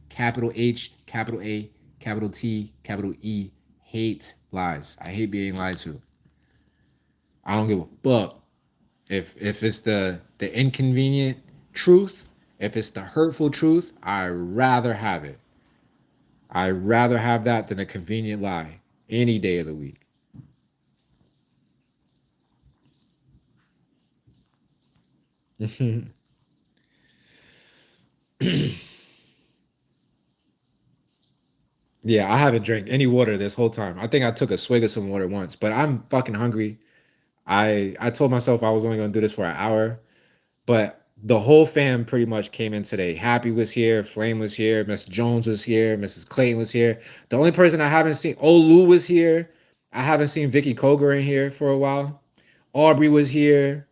capital H, capital A, capital T, capital E. Hate lies. I hate being lied to. I don't give a fuck if it's the inconvenient truth, if it's the hurtful truth. I'd rather have it. I'd rather have that than a convenient lie any day of the week. Yeah, I haven't drank any water this whole time. I think I took a swig of some water once, but I'm fucking hungry. I told myself I was only gonna do this for an hour, but the whole fam pretty much came in today. Happy was here, Flame was here, Miss Jones was here, Mrs. Clayton was here. The only person I haven't seen, Olu was here. I haven't seen Vicky Koger in here for a while. Aubrey was here,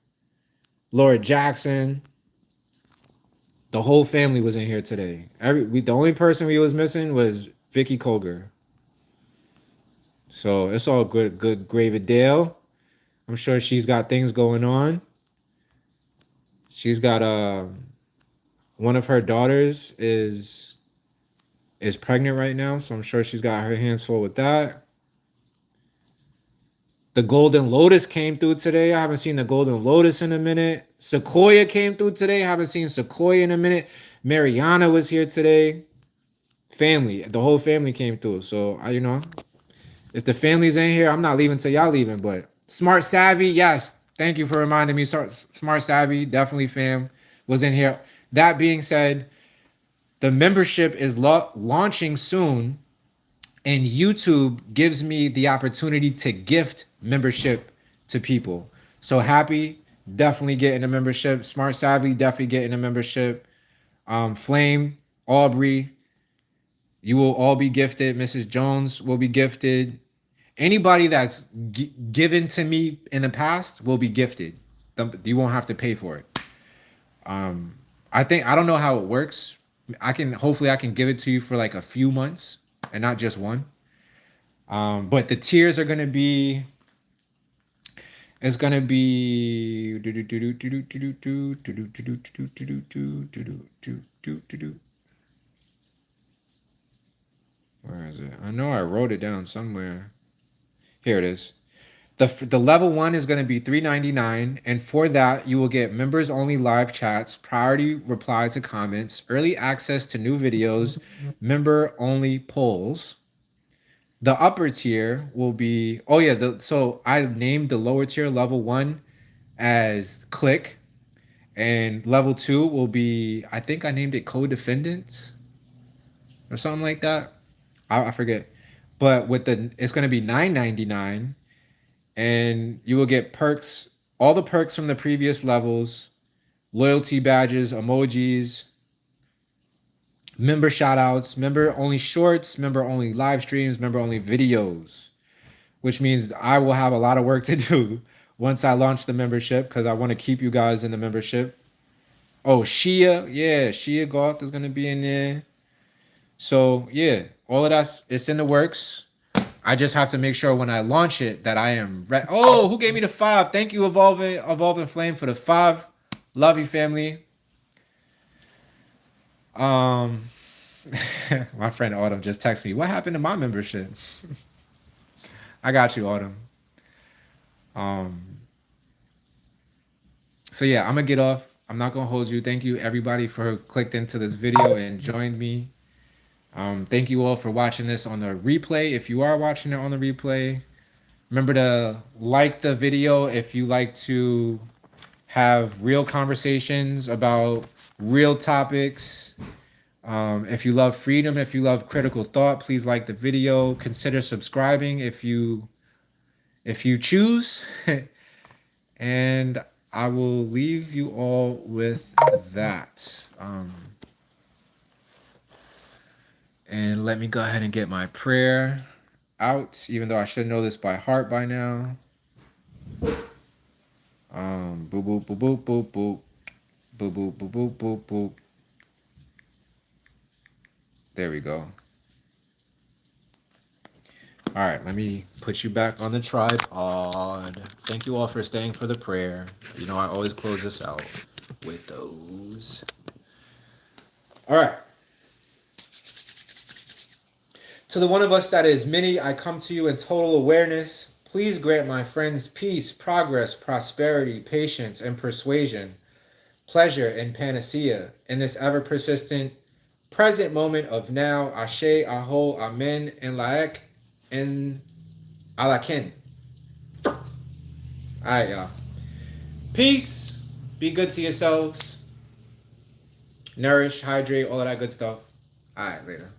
Laura Jackson. The whole family was in here today. The only person we was missing was Vicky Koger. So it's all good gravy Dale. I'm sure she's got things going on. She's got one of her daughters is pregnant right now, so I'm sure she's got her hands full with that. The Golden Lotus came through today. I haven't seen the Golden Lotus in a minute. Sequoia came through today. I haven't seen Sequoia in a minute. Mariana was here today. Family, the whole family came through. So if the family's in here, I'm not leaving till y'all leaving. But Smart Savvy, yes. Thank you for reminding me. Smart Savvy, definitely fam, was in here. That being said, the membership is launching soon, and YouTube gives me the opportunity to gift membership to people. So Happy, definitely getting a membership. Smart Savvy, definitely getting a membership. Flame, Aubrey, you will all be gifted. Mrs. Jones will be gifted. Anybody that's given to me in the past will be gifted. You won't have to pay for it. I don't know how it works. Hopefully I can give it to you for like a few months and not just one. But the tiers are gonna be. It's gonna be. Where is it? I know I wrote it down somewhere. Here it is. The level 1 is going to be $3.99, and for that you will get members only live chats, priority reply to comments, early access to new videos, member only polls. The upper tier will be so I named the lower tier level 1 as click, and level 2 will be, I think I named it co-defendants or something like that. I forget. But it's going to be $9.99. And you will get perks, all the perks from the previous levels, loyalty badges, emojis, member shoutouts, member only shorts, member only live streams, member only videos, which means I will have a lot of work to do once I launch the membership, because I want to keep you guys in the membership. Oh, Shia Goth is going to be in there. So yeah, all of that's, it's in the works. I just have to make sure when I launch it that I am ready. Oh, who gave me the 5? Thank you, Evolving Flame, for the 5. Love you, family. My friend Autumn just texted me. What happened to my membership? I got you, Autumn. So yeah, I'm gonna get off. I'm not gonna hold you. Thank you, everybody, for clicked into this video and joined me. Thank you all for watching this on the replay. If you are watching it on the replay, remember to like the video if you like to have real conversations about real topics If you love freedom, if you love critical thought, please like the video. Consider subscribing if you choose. And I will leave you all with that. And let me go ahead and get my prayer out, even though I should know this by heart by now. Boop, boop, boop, boop, boop, boop. Boop, boop, boop, boop, boop, boop. There we go. All right, let me put you back on the tripod. Thank you all for staying for the prayer. You know I always close this out with those. All right. To the one of us that is many, I come to you in total awareness. Please grant my friends peace, progress, prosperity, patience, and persuasion, pleasure and panacea in this ever persistent present moment of now. Ashe, Aho, Amen, and Laek, and Alaken. All right, y'all. Peace. Be good to yourselves. Nourish, hydrate, all of that good stuff. All right, later.